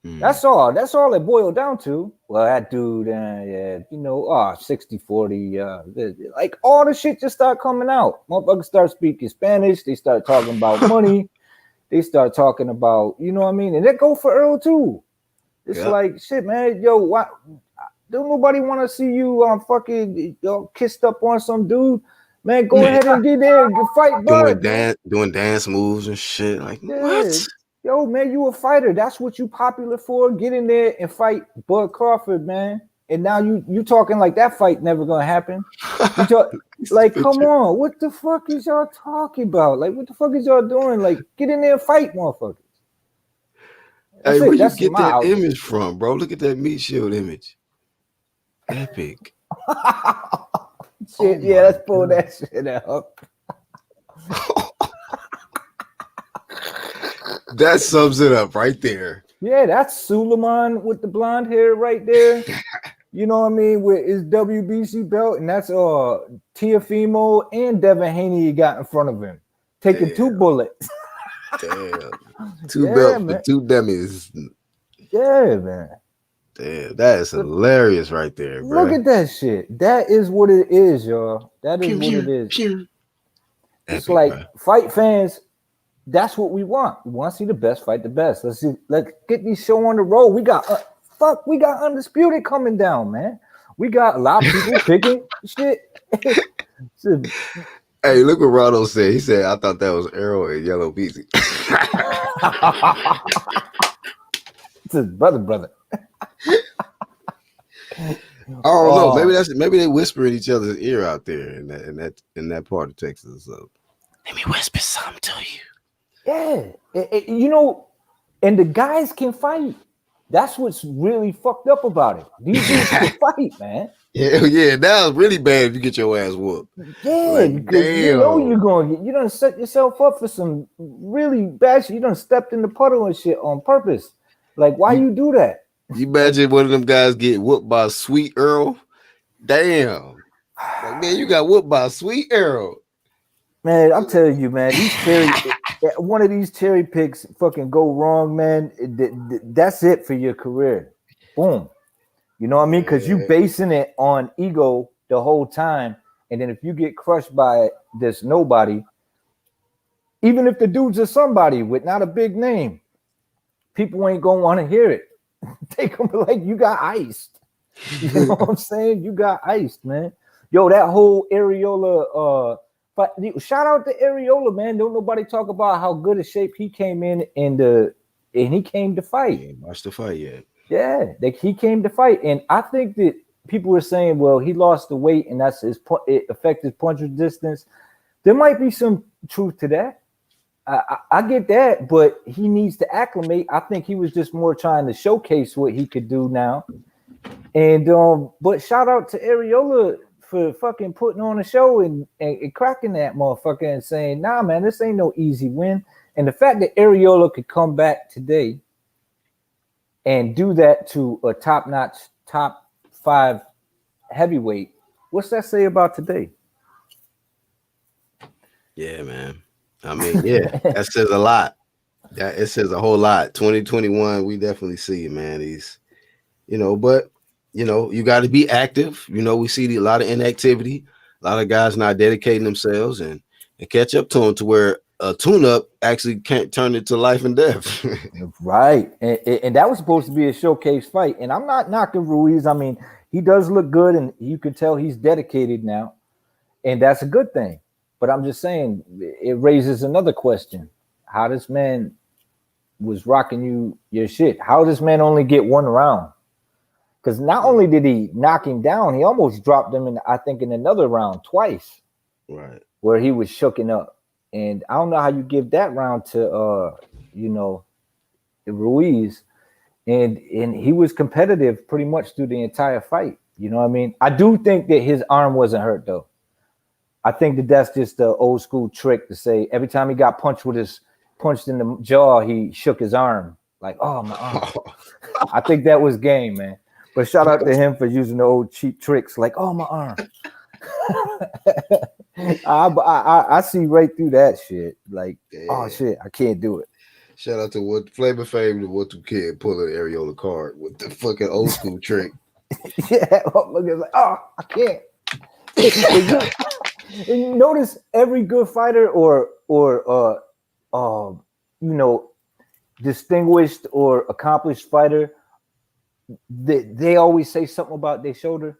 That's all. That's all it boiled down to. Well, that dude, 60-40. Like all the shit just start coming out. Motherfuckers start speaking Spanish. They start talking about money. They start talking about, you know what I mean? And that go for Earl too. It's like, shit, man. Yo, why don't nobody want to see you fucking kissed up on some dude? Man, go ahead and get there and fight Bud. Doing dance moves and shit. Like, what? Yo, man, you a fighter. That's what you popular for. Get in there and fight Bud Crawford, man. And now you talking like that fight never gonna happen. Like, come on. What the fuck is y'all talking about? Like, what the fuck is y'all doing? Like, get in there and fight, motherfuckers. Hey, where you get that image from, bro? Look at that meat shield image. Epic. Shit, let's pull that shit out. That sums it up right there. Yeah, that's Suleiman with the blonde hair right there. You know what I mean? With his WBC belt, and that's Teofimo and Devin Haney he got in front of him, taking 2 bullets. Damn. 2 belts for 2 dummies. Yeah, man. Damn, that is hilarious right there, bro. Look at that shit. That is what it is, y'all. That is what it is. It's like, fight fans, that's what we want. We want to see the best fight the best. Let's get this show on the road. We got Undisputed coming down, man. We got a lot of people picking shit. Hey, look what Ronald said. He said, I thought that was Arrow and Yellow Beezy. It's his brother. I don't know. Maybe they whisper in each other's ear out there in that part of Texas. So let me whisper something to you. Yeah, and the guys can fight. That's what's really fucked up about it. These dudes can fight, man. Yeah. Now it's really bad if you get your ass whooped. Yeah, like, because you know you're going to get. You done set yourself up for some really bad shit. You done stepped in the puddle and shit on purpose. Like, why you do that? You imagine one of them guys get whooped by Sweet Earl? Damn. Like, man, you got whooped by Sweet Earl. Man, I'm telling you, man, these one of these cherry picks fucking go wrong, man. That's it for your career. Boom. You know what I mean? Because you basing it on ego the whole time. And then if you get crushed by this nobody, even if the dude's a somebody with not a big name, people ain't gonna want to hear it. They gonna be like, you got iced. You know what I'm saying? You got iced, man. Yo, that whole Areola, but shout out to Areola, man. Don't nobody talk about how good a shape he came in and he came to fight. Yeah, watch the fight, yeah. Yeah, he came to fight, and I think that people were saying, well, he lost the weight, and it affected his punch resistance. There might be some truth to that. I get that, but he needs to acclimate. I think he was just more trying to showcase what he could do now. And but shout out to Areola for fucking putting on a show and cracking that motherfucker and saying, nah, man, this ain't no easy win. And the fact that Areola could come back today and do that to a top-notch, top 5 heavyweight, what's that say about today? Yeah, man. I mean, yeah, that says a lot. It says a whole lot. 2021, we definitely see it, man. He's, but you got to be active. We see a lot of inactivity, a lot of guys not dedicating themselves and catch up to him to where a tune-up actually can't turn it to life and death. Right. And that was supposed to be a showcase fight. And I'm not knocking Ruiz. I mean, he does look good, and you can tell he's dedicated now. And that's a good thing. But I'm just saying, it raises another question. How this man was rocking your shit? How does this man only get 1 round? Because not only did he knock him down, he almost dropped him in another round twice. Right. Where he was shooken up. And I don't know how you give that round to Ruiz. And he was competitive pretty much through the entire fight. You know what I mean? I do think that his arm wasn't hurt though. I think that that's just the old school trick to say every time he got punched in the jaw, he shook his arm. Like, oh, my arm. I think that was game, man. But shout out to him for using the old cheap tricks like, oh, my arm. I see right through that shit. Like, oh, shit, I can't do it. Shout out to what Flavor Fame to what kid pulling an Areola card with the fucking old school trick. Yeah, look at like, oh, I can't. And you notice every good fighter or distinguished or accomplished fighter, they always say something about their shoulder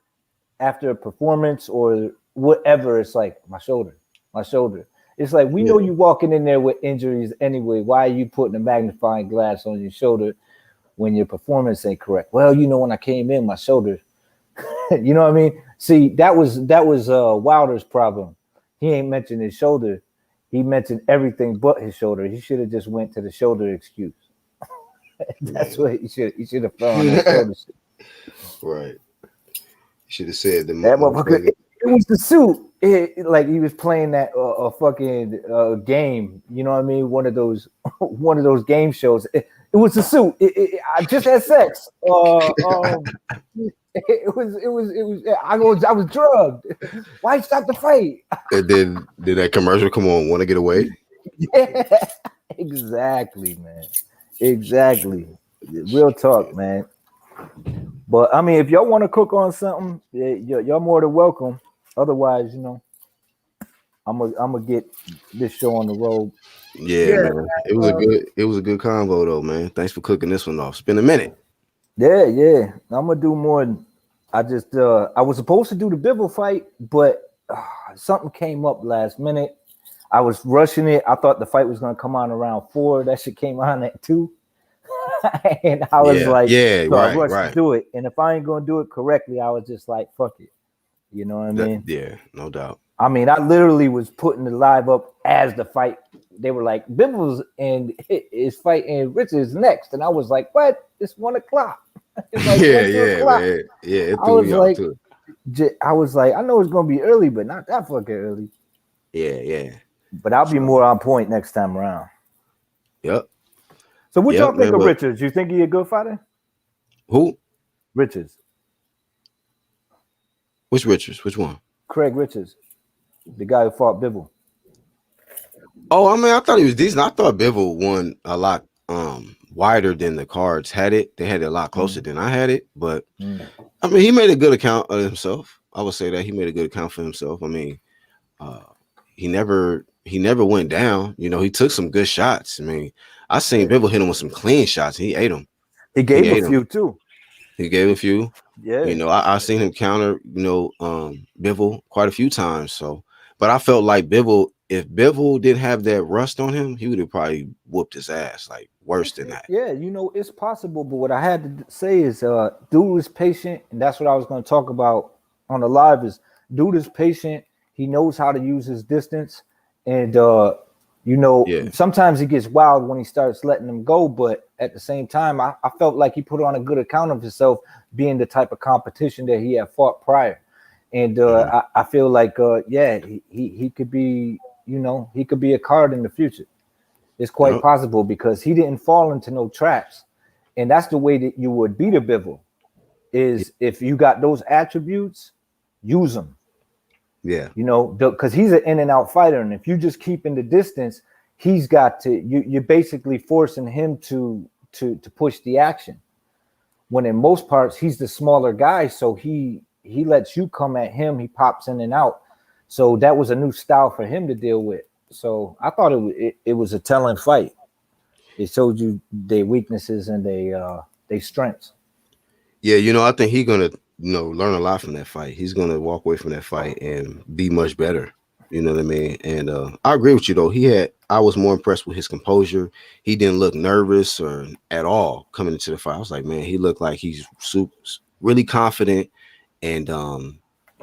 after a performance or whatever. It's like my shoulder. It's like we know you walking in there with injuries anyway. Why are you putting a magnifying glass on your shoulder when your performance ain't correct? Well, when I came in, my shoulder. You know what I mean? See, that was Wilder's problem. He ain't mentioned his shoulder. He mentioned everything but his shoulder. He should have just went to the shoulder excuse. That's what he should have thrown his shoulder. Right. He should have said that motherfucker. It was the suit. Like he was playing that a fucking game. You know what I mean? One of those game shows. It was the suit. I just had sex. It was. I was drugged. Why stop the fight? And then did that commercial come on? Want to get away? Yeah, exactly, man. Exactly. Real talk, man. But I mean, if y'all want to cook on something, y'all more than welcome. Otherwise, I'm gonna get this show on the road. Yeah, man. It was a good convo though, man. Thanks for cooking this one off. It's been a minute. Yeah. I'm gonna do more. I was supposed to do the Bivol fight, but something came up last minute. I was rushing it. I thought the fight was gonna come on around 4. That shit came on at 2. And I was I rushed to do it. And if I ain't gonna do it correctly, I was just like, fuck it. You know what I mean? Yeah, no doubt. I mean, I literally was putting the live up as the fight. They were like, Bibble's and his fight and Richard's next. And I was like, what? It's 1 o'clock. It's like man. Yeah, it threw me off too. I was like, I know it's gonna be early, but not that fucking early. Yeah. But I'll be more on point next time around. Yep. So what y'all think of Richards? You think he a good fighter? Who? Richards. Which Richards? Which one? Craig Richards, the guy who fought Bivol. Oh, I mean, I thought he was decent. I thought Bivol won a lot wider than the cards had it. They had it a lot closer than I had it. But I mean, he made a good account of himself. I would say that he made a good account for himself. I mean, he never went down. You know, he took some good shots. I mean, I seen Bivol hit him with some clean shots. He ate them. He gave a few too. He gave a few. Yeah. You know, I seen him counter, Bivol quite a few times. So, but I felt like Bivol, if Bivol didn't have that rust on him, he would have probably whooped his ass, like worse than that. Yeah, you know, it's possible. But what I had to say is, dude is patient, and that's what I was going to talk about on the live. Is dude is patient. He knows how to use his distance, and sometimes he gets wild when he starts letting them go. But at the same time, I felt like he put on a good account of himself, being the type of competition that he had fought prior. And I feel like, he could be, he could be a card in the future. It's quite possible because he didn't fall into no traps. And that's the way that you would beat a Bivol is if you got those attributes, use them. Yeah. Because he's an in and out fighter. And if you just keep in the distance, he's got to, you're basically forcing him to push the action. When in most parts, he's the smaller guy. So he lets you come at him. He pops in and out. So that was a new style for him to deal with. So I thought it was a telling fight. It showed you their weaknesses and their strengths. Yeah, I think he's gonna, learn a lot from that fight. He's gonna walk away from that fight and be much better. You know what I mean? And I agree with you though. I was more impressed with his composure. He didn't look nervous or at all coming into the fight. I was like, man, he looked like he's really confident, and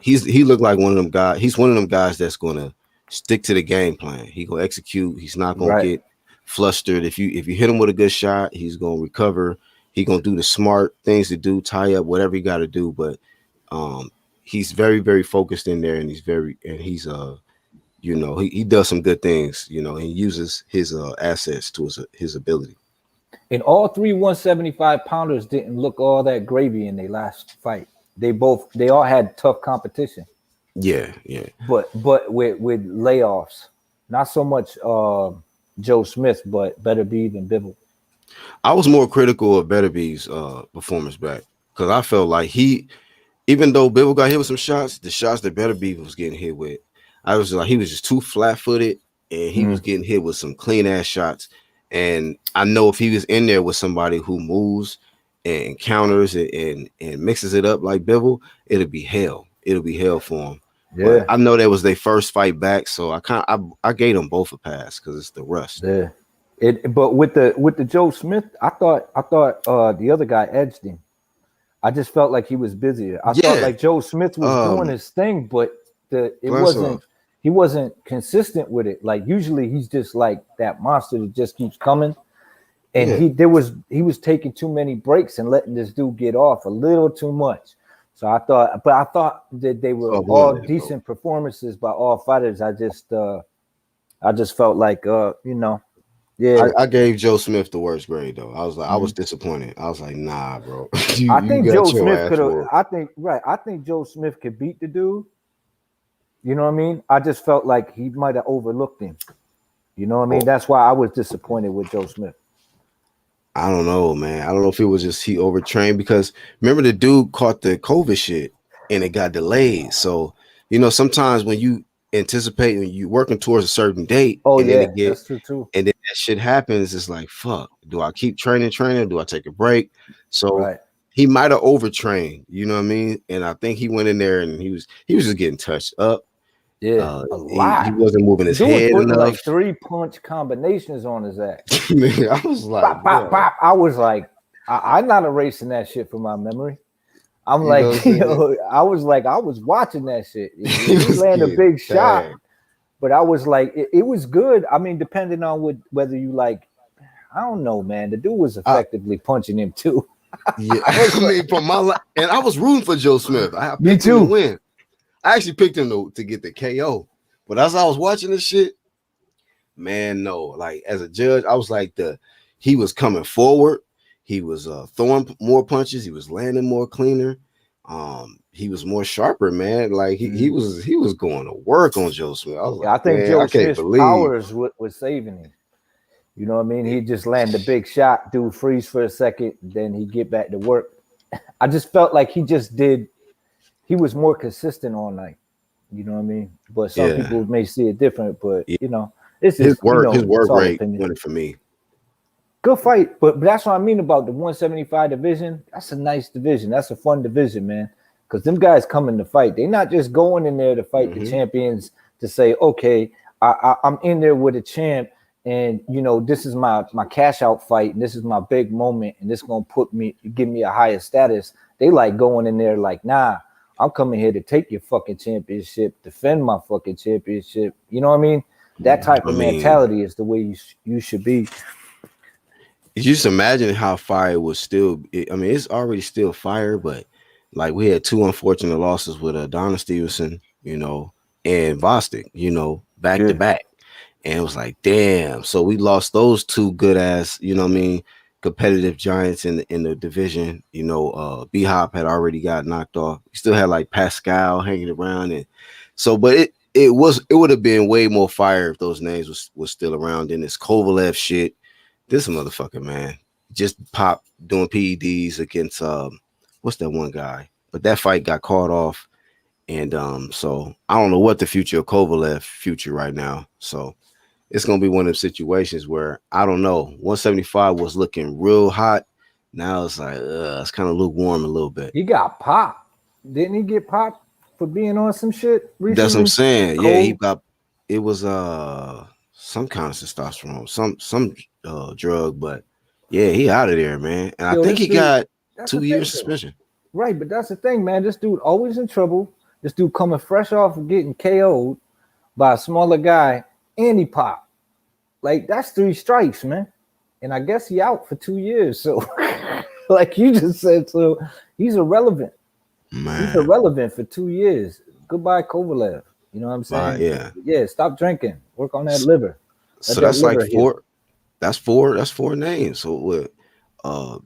he looked like one of them guys. He's one of them guys that's gonna stick to the game plan. He gonna execute. He's not gonna get flustered. If you hit him with a good shot, he's gonna recover. He gonna do the smart things to do, tie up whatever he got to do. But he's very, very focused in there, and he does some good things. He uses his assets to his ability. And all three 175 pounders didn't look all that gravy in their last fight. They all had tough competition. Yeah. But with layoffs, not so much Joe Smith, but Better Beeve and Bivol. I was more critical of Better Beeve's performance back because I felt like even though Bivol got hit with some shots, the shots that Better Beeve was getting hit with, I was like, he was just too flat-footed, and he was getting hit with some clean-ass shots. And I know if he was in there with somebody who moves and counters and mixes it up like Bivol, it'll be hell. It'll be hell for him. Yeah, but I know that was their first fight back, so I gave them both a pass because it's the rust. Yeah. But with the Joe Smith, I thought the other guy edged him. I just felt like he was busy. I thought like Joe Smith was doing his thing, but he wasn't consistent with it. Like usually he's just like that monster that just keeps coming. And he was taking too many breaks and letting this dude get off a little too much. So I thought that they were all decent performances by all fighters. I just felt like I gave Joe Smith the worst grade though. I was like, I was disappointed. I was like, nah, bro. I think Joe Smith could have. I think Joe Smith could beat the dude. You know what I mean? I just felt like he might have overlooked him. You know what I mean? That's why I was disappointed with Joe Smith. I don't know, man. I don't know if it was just he overtrained because remember the dude caught the COVID shit and it got delayed. So, sometimes when you anticipate and you're working towards a certain date, that's true too. And then that shit happens, it's like, fuck, do I keep training? Do I take a break? So he might have overtrained, you know what I mean? And I think he went in there and he was just getting touched up. Yeah, a lot. He wasn't moving his head enough. Like 3-punch combinations on his ass. Man, I was like, bop, bop, bop. I was like, I'm not erasing that shit from my memory. I'm like, I was watching that shit. He landed a big shot, but I was like, it was good. I mean, depending on whether you like, I don't know, man. The dude was effectively punching him too. Yeah, and I was rooting for Joe Smith. Me too. To win. I actually picked him to get the KO, but as I was watching this shit, man, no, like as a judge, I was like he was coming forward. He was throwing more punches. He was landing more cleaner. He was more sharper, man. Like he was going to work on Joe Smith. I was like, I think Joe I can't Smith's believe powers was saving him. You know what I mean? He just land a big shot, dude freeze for a second, then he get back to work. I just felt like he was more consistent all night. You know what I mean? But some people may see it different, but you know, it's just his work rate opinion. won it for me. Good fight, but that's what I mean about the 175 division. That's a nice division. That's a fun division, man. Because them guys coming to fight. They're not just going in there to fight the champions to say, okay, I'm in there with a champ, and you know, this is my cash out fight, and this is my big moment, and this is gonna give me a higher status. They like going in there like, nah, I'm coming here to take your fucking championship, defend my fucking championship. You know what I mean? That type of mentality is the way you should be. You just imagine how fire was still. I mean, it's already still fire, but like we had two unfortunate losses with Adonis Stevenson, you know, and Bostic, you know, back to back, and it was like, damn. So we lost those two good ass, you know what I mean, competitive giants in the division. You know, B Hop had already got knocked off. We still had like Pascal hanging around, and so, but it would have been way more fire if those names was still around. In this Kovalev shit. This motherfucker, man, just popped doing PEDs against what's that one guy? But that fight got called off, and so I don't know what the future of Kovalev future right now. So it's gonna be one of those situations where I don't know. 175 was looking real hot. Now it's like it's kind of lukewarm a little bit. He got popped, didn't he? Get popped for being on some shit recently? That's what I'm saying. Cold. Yeah, he got. It was some kind of testosterone, some drug, but yeah, he out of there, man. And I think he got 2 years suspension. Right, but that's the thing, man. This dude always in trouble. This dude coming fresh off of getting KO'd by a smaller guy, and he popped. Like, that's 3 strikes, man. And I guess he out for 2 years. So, like you just said, so he's irrelevant. Man. He's irrelevant for 2 years. Goodbye, Kovalev. You know what I'm saying? Yeah. Stop drinking. Work on that liver. So that's like 4. That's 4. That's 4 names. So with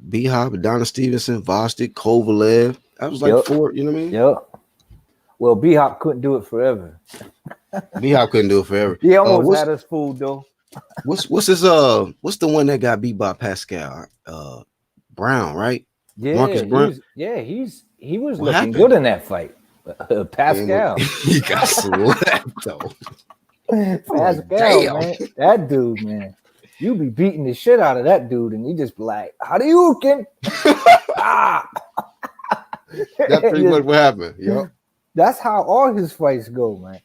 B Hop, Adonis Stevenson, Vostik, Kovalev. That was like 4. You know what I mean? Yep. Well, B Hop couldn't do it forever. B Hop couldn't do it forever. He almost had us fooled though. What's his what's the one that got beat by Pascal? Brown, right? Yeah, Marcus Brown. He was looking good in that fight. Pascal. He got slapped though. Pascal, man. That dude, man. You be beating the shit out of that dude, and he just be like, how do you can? That's pretty much what happened. Yep. That's how all his fights go, man.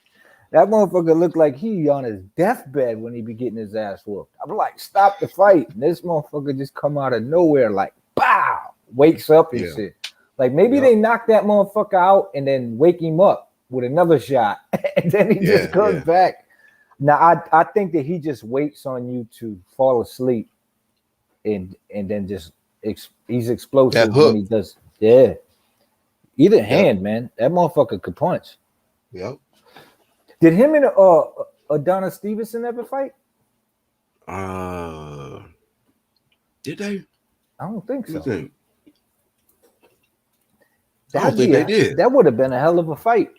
That motherfucker looked like he on his deathbed when he be getting his ass whooped. I'm like, stop the fight. And this motherfucker just come out of nowhere like, pow, wakes up and shit. Like maybe they knock that motherfucker out and then wake him up with another shot. And then he just comes back. Now, I think that he just waits on you to fall asleep and then just he's explosive when he does. Yeah. Either hand, man. That motherfucker could punch. Yep. Did him and Adonis Stevenson ever fight? Did they? I don't think so. I don't think they did. That would have been a hell of a fight.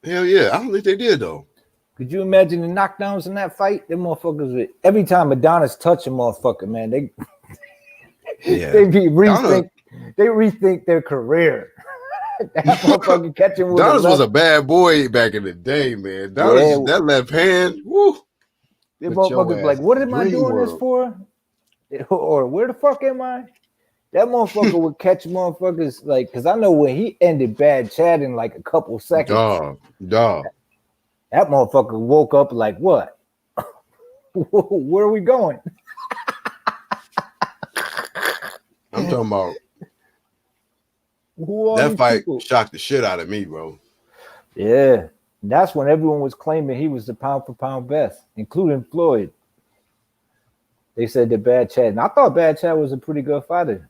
Hell yeah. I don't think they did though. Could you imagine the knockdowns in that fight? Them motherfuckers, every time Adonis touch a motherfucker, man, they rethink their career. That motherfucker catching with Adonis was a bad boy back in the day, man. Adonis, that left hand, woo. The motherfuckers like, what am I doing this for? Or where the fuck am I? That motherfucker would catch motherfuckers like, because I know when he ended Bad Chad in like a couple seconds. Dog. That motherfucker woke up like, what? Where are we going? I'm talking about that fight shocked the shit out of me, bro. Yeah. That's when everyone was claiming he was the pound for pound best, including Floyd. They said that Bad Chad. And I thought Bad Chad was a pretty good fighter.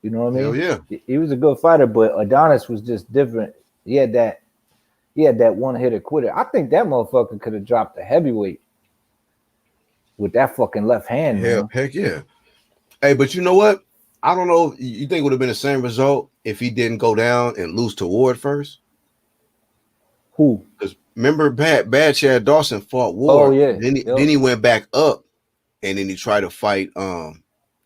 You know what I mean? Hell yeah. He was a good fighter, but Adonis was just different. He had that one hitter quitter. I think that motherfucker could have dropped the heavyweight with that fucking left hand. Heck yeah. Hey, but you know what? I don't know. You think it would have been the same result if he didn't go down and lose to Ward first? Who? Because remember, bad Chad Dawson fought Oh Ward. yeah. Then he went back up, and then he tried to fight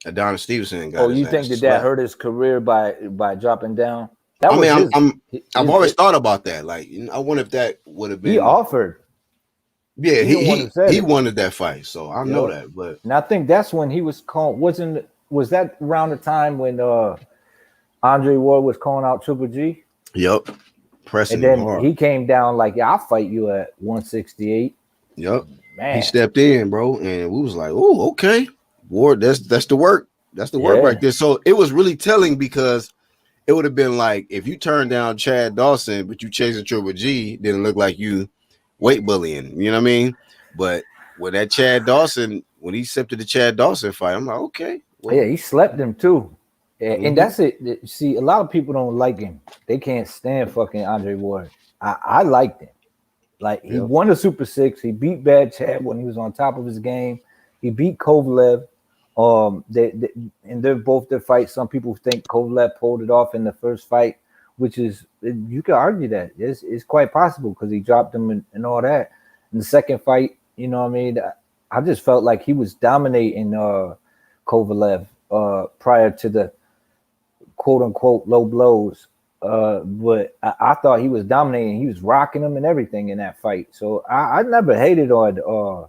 Adonis Stevenson and got Oh, his you ass think that slapped. hurt his career by dropping down? That I was mean, I've always his thought about that. Like, I wonder if that would have he been. offered. Yeah, He the one who said he it. wanted that fight, so I know Yep. that. But And I think that's when he was called. Was that around the time when Andre Ward was calling out Triple G? yep, pressing And him then hard. he came down like, yeah, I'll fight you at 168. Yep, Man, he stepped in, bro, and we was like, oh, okay, Ward, that's the work. That's the work Yeah. right there. So it was really telling because it would have been like if you turned down Chad Dawson, but you chasing Triple G, then it looked like you weight bullying. You know what I mean? But when that Chad Dawson, when he accepted the Chad Dawson fight, I'm like, okay, well, yeah, he slept him too. Mhm. And that's it. See, a lot of people don't like him. They can't stand fucking Andre Ward. I liked him. Like he Yep. won the Super Six. He beat Bad Chad when he was on top of his game. He beat Kovalev. And they're both their fights. Some people think Kovalev pulled it off in the first fight, which is you could argue that it's quite possible because he dropped him and all that. In the second fight, you know what I mean? I just felt like he was dominating Kovalev prior to the quote unquote low blows. But I thought he was dominating. He was rocking him and everything in that fight. So I never hated on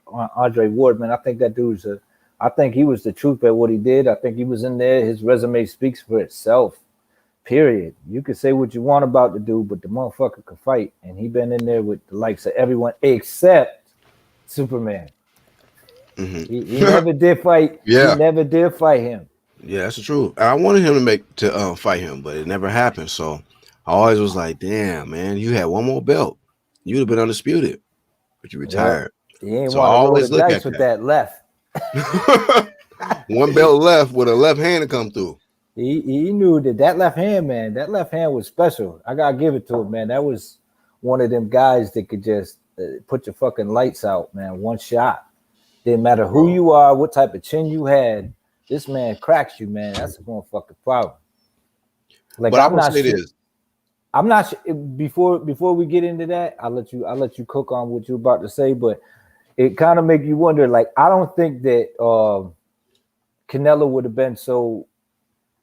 Andre Ward, man. I think that dude's I think he was the truth at what he did. I think he was in there. His resume speaks for itself. Period. You can say what you want about the dude, but the motherfucker could fight, and he been in there with the likes of everyone except Superman. Mhm. He never did fight. Yeah. He never did fight him. Yeah, that's the truth. I wanted him to fight him, but it never happened. So I always was like, damn, man, you had one more belt, you'd have been undisputed, but you retired. He ain't So I want to roll always the look dice at with that left. One belt left with a left hand to come through. He knew that left hand, man. That left hand was special. I gotta give it to him, man. That was one of them guys that could just put your fucking lights out, man. One shot. Didn't matter who you are, what type of chin you had. This man cracks you, man. That's a motherfucking problem. Like But I'm I will not say sure. this. I'm not sure, before we get into that. I'll let you cook on what you're about to say, but it kind of make you wonder. Like I don't think that Canelo would have been so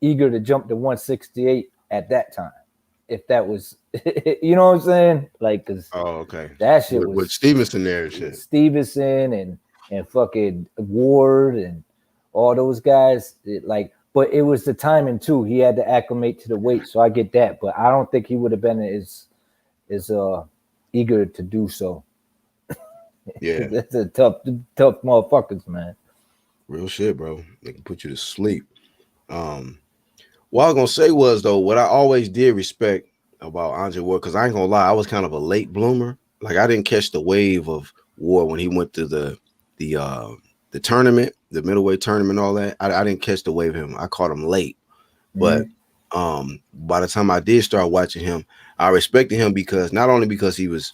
eager to jump to 168 at that time, if that was, you know what I'm saying? Like, cause okay, that shit was with Stevenson there and shit. Stevenson and fucking Ward and all those guys. But it was the timing too. He had to acclimate to the weight, so I get that. But I don't think he would have been as eager to do so. Yeah, That's a tough motherfuckers, man. real shit, bro. They can put you to sleep. What I was gonna say was though, what I always did respect about Andre Ward, because I ain't gonna lie, I was kind of a late bloomer. Like I didn't catch the wave of Ward when he went to the tournament, the middleweight tournament, all that. I didn't catch the wave of him. I caught him late, but by the time I did start watching him, I respected him because not only because he was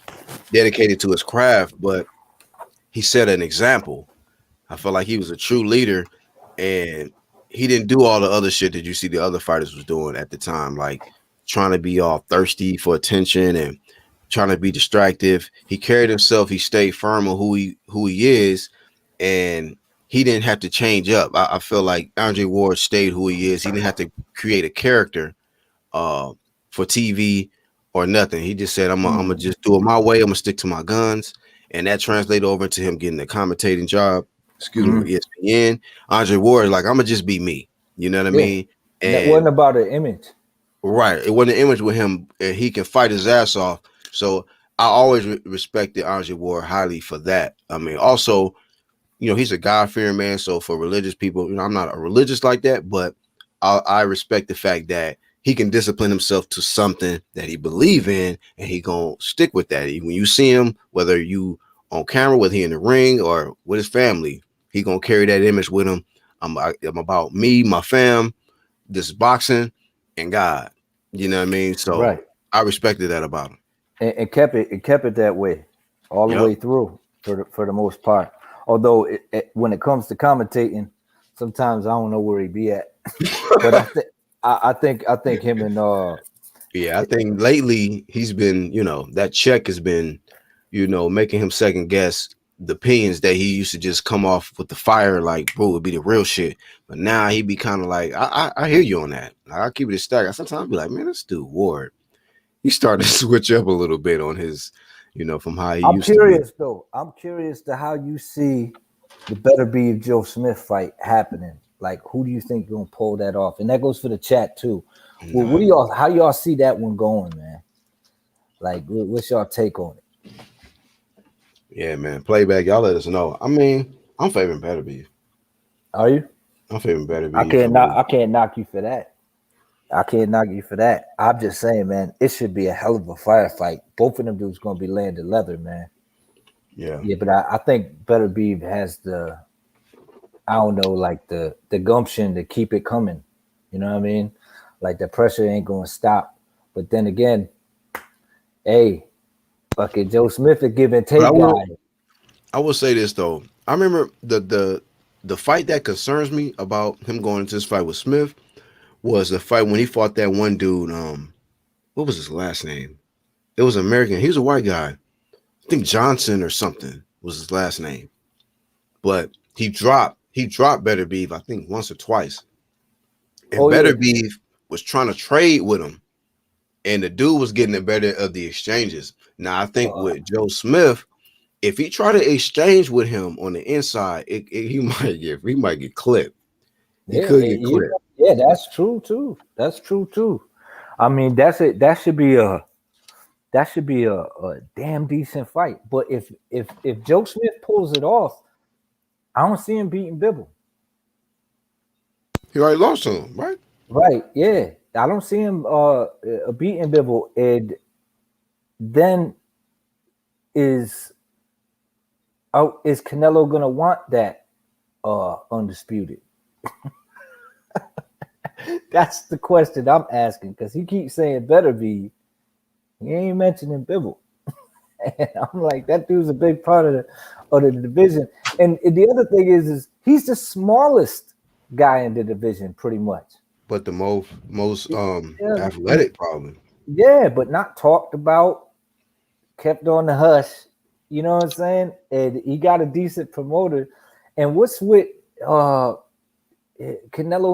dedicated to his craft, but he set an example. I felt like he was a true leader, and he didn't do all the other shit that you see the other fighters was doing at the time, like trying to be all thirsty for attention and trying to be distractive. He carried himself. He stayed firm on who he is, and he didn't have to change up. I feel like Andre Ward stayed who he is. He didn't have to create a character for TV or nothing. He just said, I'm gonna just do it my way. I'm gonna stick to my guns, and that translated over to him getting a commentating job. Excuse me, with ESPN. Andre Ward, like, I'm gonna just be me. You know what I mean? And that wasn't about an image. Right. It wasn't an image with him. And he can fight his ass off. So I always respected Andre Ward highly for that. I mean, also, he's a God-fearing man. So for religious people, I'm not a religious like that, but I respect the fact that he can discipline himself to something that he believe in, and he gonna stick with that. When you see him, whether you on camera, whether he in the ring or with his family, he gonna carry that image with him. I'm about me, my fam, this boxing, and God. You know what I mean? So I respected that about him. And kept it that way all the way through for the most part. Although when it comes to commentating, Sometimes I don't know where he be at, but I think him and Yeah, I think lately he's been, that check has been, making him second guess the opinions that he used to just come off with the fire, like, bro, it'd be the real shit. But now he be kind of like, I hear you on that. I'll keep it a stack. I sometimes be like, man, this dude Ward, he started to switch up a little bit on his, from how he I'm used curious to be. though. I'm curious to how you see the Better Be Joe Smith fight happening. Like, who do you think gonna pull that off? And that goes for the chat too. Well, what do y'all? How y'all see that one going, man? Like, what's y'all take on it? Yeah, man. Playback, y'all let us know. I mean, I'm favoring Better Beef. Are you? I'm favoring Better Beef. I can't knock you for that. I can't knock you for that. I'm just saying, man, it should be a hell of a firefight. Both of them dudes gonna be landing leather, man. Yeah. Yeah, but I think Better Be has the, I don't know, like the gumption to keep it coming. You know what I mean? Like the pressure ain't gonna stop. But then again, hey, fucking Joe Smith, a give and take guy. I will say this though. I remember the fight that concerns me about him going into this fight with Smith was the fight when he fought that one dude. What was his last name? It was American. He was a white guy. I think Johnson or something was his last name. But he dropped Better Beef, I think once or twice. And Better Beef was trying to trade with him. And the dude was getting the better of the exchanges. Now I think with Joe Smith, if he try to exchange with him on the inside, he might get clipped. He could get clipped. Yeah, that's true too. That's true too. I mean, that's it. That should be a damn decent fight. But if Joe Smith pulls it off, I don't see him beating Bibble. He already lost to him, right? Right. Yeah, I don't see him beating Bibble. And then is Canelo gonna want that undisputed? That's the question I'm asking, because he keeps saying Better Be. He ain't mentioning Bibble. And I'm like, that dude's a big part of the division. And the other thing is he's the smallest guy in the division, pretty much. But the most athletic, probably. Yeah, but not talked about, kept on the hush. You know what I'm saying? And he got a decent promoter. And what's with Canelo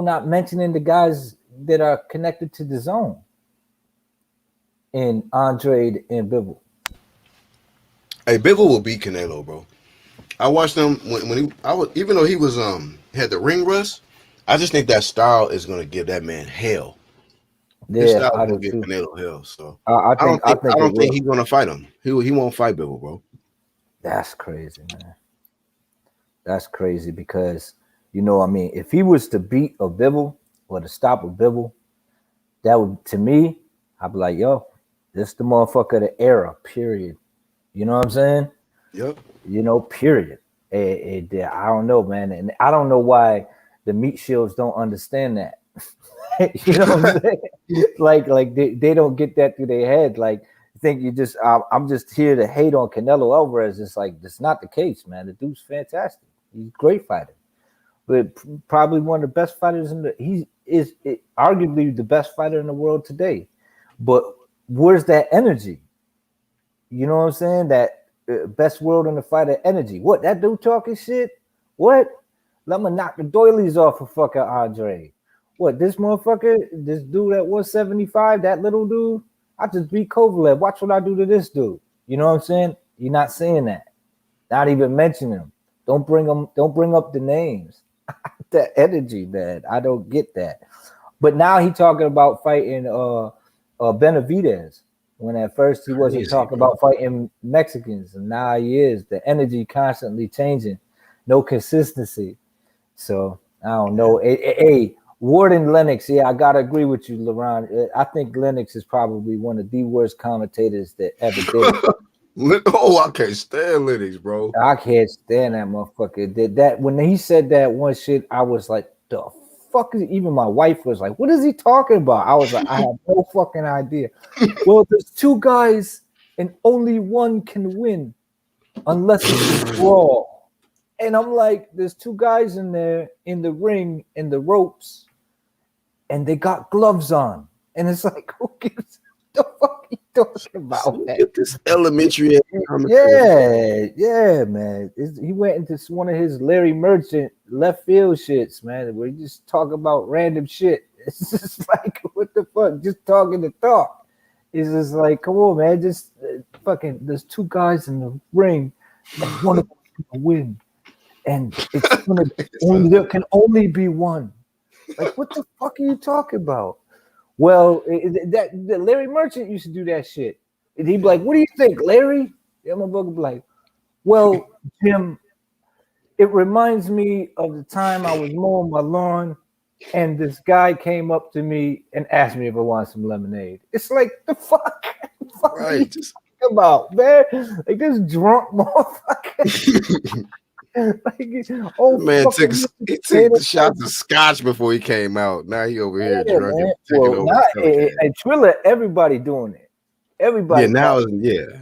not mentioning the guys that are connected to the zone? And Andre and Bivol. Hey, Bivol will beat Canelo, bro. I watched him when even though he was had the ring rust, I just think that style is gonna give that man hell. His style is gonna give Canelo hell. So I don't think he's gonna fight him. He won't fight Bivol, bro. That's crazy, man. That's crazy because if he was to beat a Bivol or to stop a Bivol, that would, to me, I'd be like, yo, this the motherfucker of the era, period. You know what I'm saying? Yep. Period. I don't know, man. And I don't know why the meat shields don't understand that. You know what I'm saying? Like they don't get that through their head. Like, think I'm just here to hate on Canelo Alvarez. It's like, that's not the case, man. The dude's fantastic. He's a great fighter. But probably one of the best fighters he is arguably the best fighter in the world today. But where's that energy? You know what I'm saying? That best world in the fighter energy. What, that dude talking shit? What? Let me knock the doilies off of fucking Andre. What, this motherfucker, this dude at 175, that little dude? I just beat Kovalev. Watch what I do to this dude. You know what I'm saying? You're not saying that. Not even mention him. Don't bring up the names. That energy, man. I don't get that. But now he talking about fighting Benavidez, when at first he wasn't talking about fighting Mexicans, and now he is. The energy constantly changing, no consistency. So I don't know. Hey, Warden Lennox, yeah, I gotta agree with you, LeBron. I think Lennox is probably one of the worst commentators that ever did it. Oh, I can't stand Lennox, bro. I can't stand that motherfucker. That when he said that one shit, I was like, the fuck is, even my wife was like, what is he talking about? I was like, I have no fucking idea. Well, there's two guys and only one can win unless it's a brawl. And I'm like, there's two guys in there in the ring in the ropes, and they got gloves on. And it's like, who gives the fuck are you talking about, man? Get this elementary. Yeah, man. He went into one of his Larry Merchant left field shits, man, where he just talk about random shit. It's just like, what the fuck? Just talking to talk. It's just like, come on, man. Just fucking, there's two guys in the ring, and one of them's gonna win. And it's gonna there can only be one. Like, what the fuck are you talking about? Well, that Larry Merchant used to do that shit. And he'd be like, what do you think, Larry? Yeah, my brother be like, well, Jim, it reminds me of the time I was mowing my lawn and this guy came up to me and asked me if I want some lemonade. It's like, the fuck? What are you talking about, man? Like this drunk motherfucker. Like, oh, man took the shots of scotch before he came out. Now he over here drunk and taking over. And Triller, everybody doing it. Everybody. Yeah, now,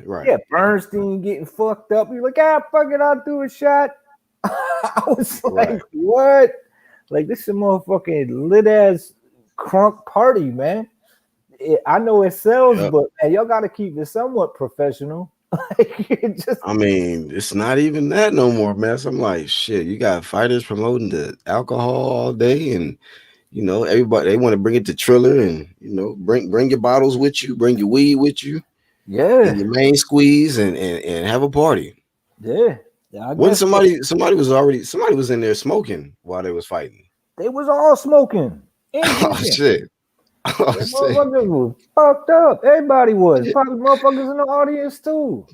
right. Yeah, Bernstein getting fucked up. You're like, fuck it, I'll do a shot. I was like, what? Like, this is a motherfucking lit ass crunk party, man. I know it sells, but man, y'all got to keep it somewhat professional. I mean, it's not even that no more, man. So I'm like, shit, you got fighters promoting the alcohol all day, and you know, everybody they want to bring it to Triller, and you know, bring your bottles with you, bring your weed with you, and your main squeeze, and have a party. Yeah. When somebody was in there smoking while they was fighting. They was all smoking. Oh shit. Motherfuckers was fucked up. Everybody was. Probably motherfuckers in the audience too.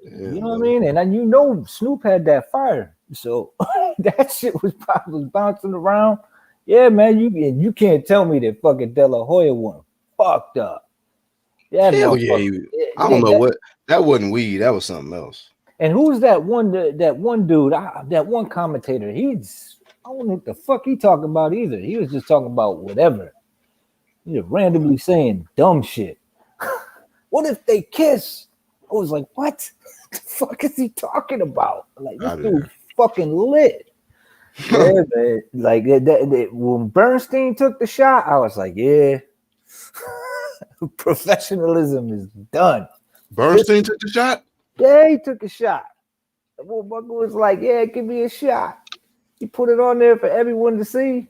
Yeah, you know what I mean? And you know Snoop had that fire. So that shit was probably bouncing around. Yeah, man, you can't tell me that fucking De La Hoya one fucked up. Yeah, hell yeah. I don't know what that wasn't weed, that was something else. And who's that one dude, that one commentator? I don't know what the fuck he talking about either. He was just talking about whatever. He was randomly saying dumb shit. What if they kiss? I was like, what the fuck is he talking about? Like, this dude's fucking lit. Yeah, man. Like that, when Bernstein took the shot, I was like, yeah, professionalism is done. Bernstein took the shot? Yeah, he took a shot. The motherfucker was like, yeah, give me a shot. He put it on there for everyone to see.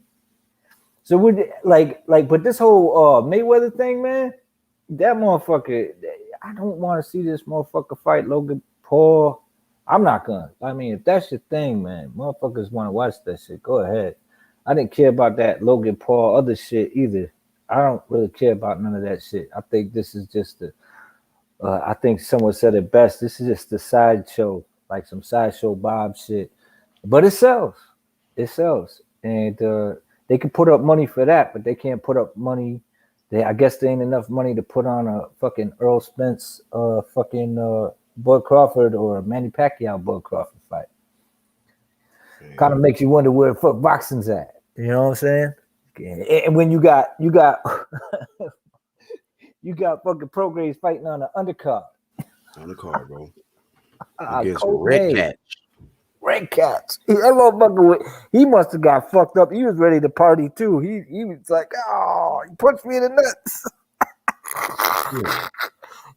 So we but this whole Mayweather thing, man, that motherfucker, I don't want to see this motherfucker fight Logan Paul. I'm not gonna. I mean, if that's your thing, man, motherfuckers want to watch that shit, go ahead. I didn't care about that Logan Paul other shit either. I don't really care about none of that shit. I think this is just I think someone said it best. This is just a sideshow, like some sideshow Bob shit. But it sells. It sells. And they can put up money for that, but they can't put up money. I guess there ain't enough money to put on a fucking Earl Spence, Bud Crawford or Manny Pacquiao Bud Crawford fight. Kind of makes you wonder where the fuck boxing's at. You know what I'm saying? And when you got you got fucking Prograis fighting on the undercard. Undercard, bro. Against Red Cat. Red Cats. That motherfucker, he must have got fucked up. He was ready to party too. He was like, oh, he punched me in the nuts.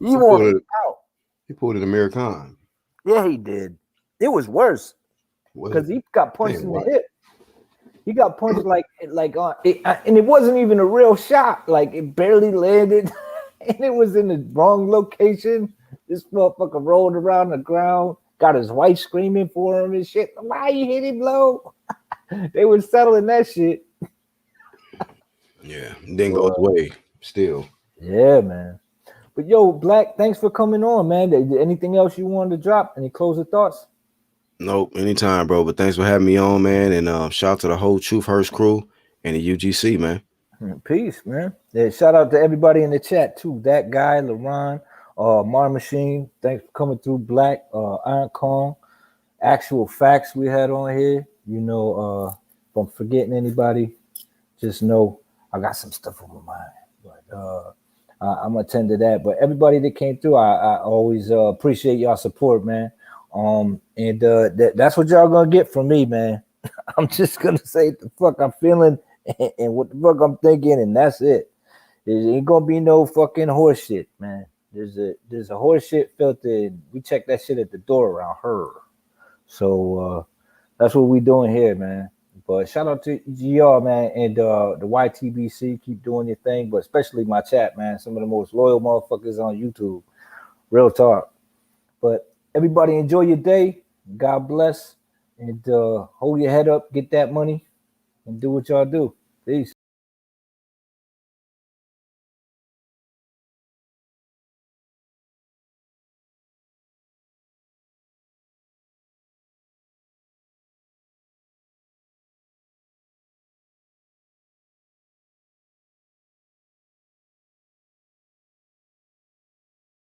He wanted out. He pulled an American. Yeah, he did. It was worse because he got punched in the hip. He got punched on it, and it wasn't even a real shot. Like it barely landed, and it was in the wrong location. This motherfucker rolled around the ground. Got his wife screaming for him and shit. Why you hit him low? They were settling that shit. Yeah, didn't go his way still. Yeah, man. But yo, Black, thanks for coming on, man. Anything else you wanted to drop? Any closing thoughts? Nope, anytime, bro. But thanks for having me on, man. And shout out to the whole Truth Hurts crew and the UGC, man. Peace, man. Yeah, shout out to everybody in the chat too. That guy, LaRon. Mar Machine, thanks for coming through. Black, Iron Kong, Actual Facts we had on here. You know, if I'm forgetting anybody, just know I got some stuff on my mind. But I'm gonna attend to that. But everybody that came through, I always appreciate y'all support, man. And that's what y'all gonna get from me, man. I'm just gonna say the fuck I'm feeling and what the fuck I'm thinking, and that's it. There ain't gonna be no fucking horse shit, man. There's a horse shit filter, and we check that shit at the door around her. So that's what we doing here, man. But shout out to y'all, man, and the YTBC. Keep doing your thing, but especially my chat, man. Some of the most loyal motherfuckers on YouTube. Real talk. But everybody enjoy your day. God bless. And hold your head up, get that money, and do what y'all do. Peace.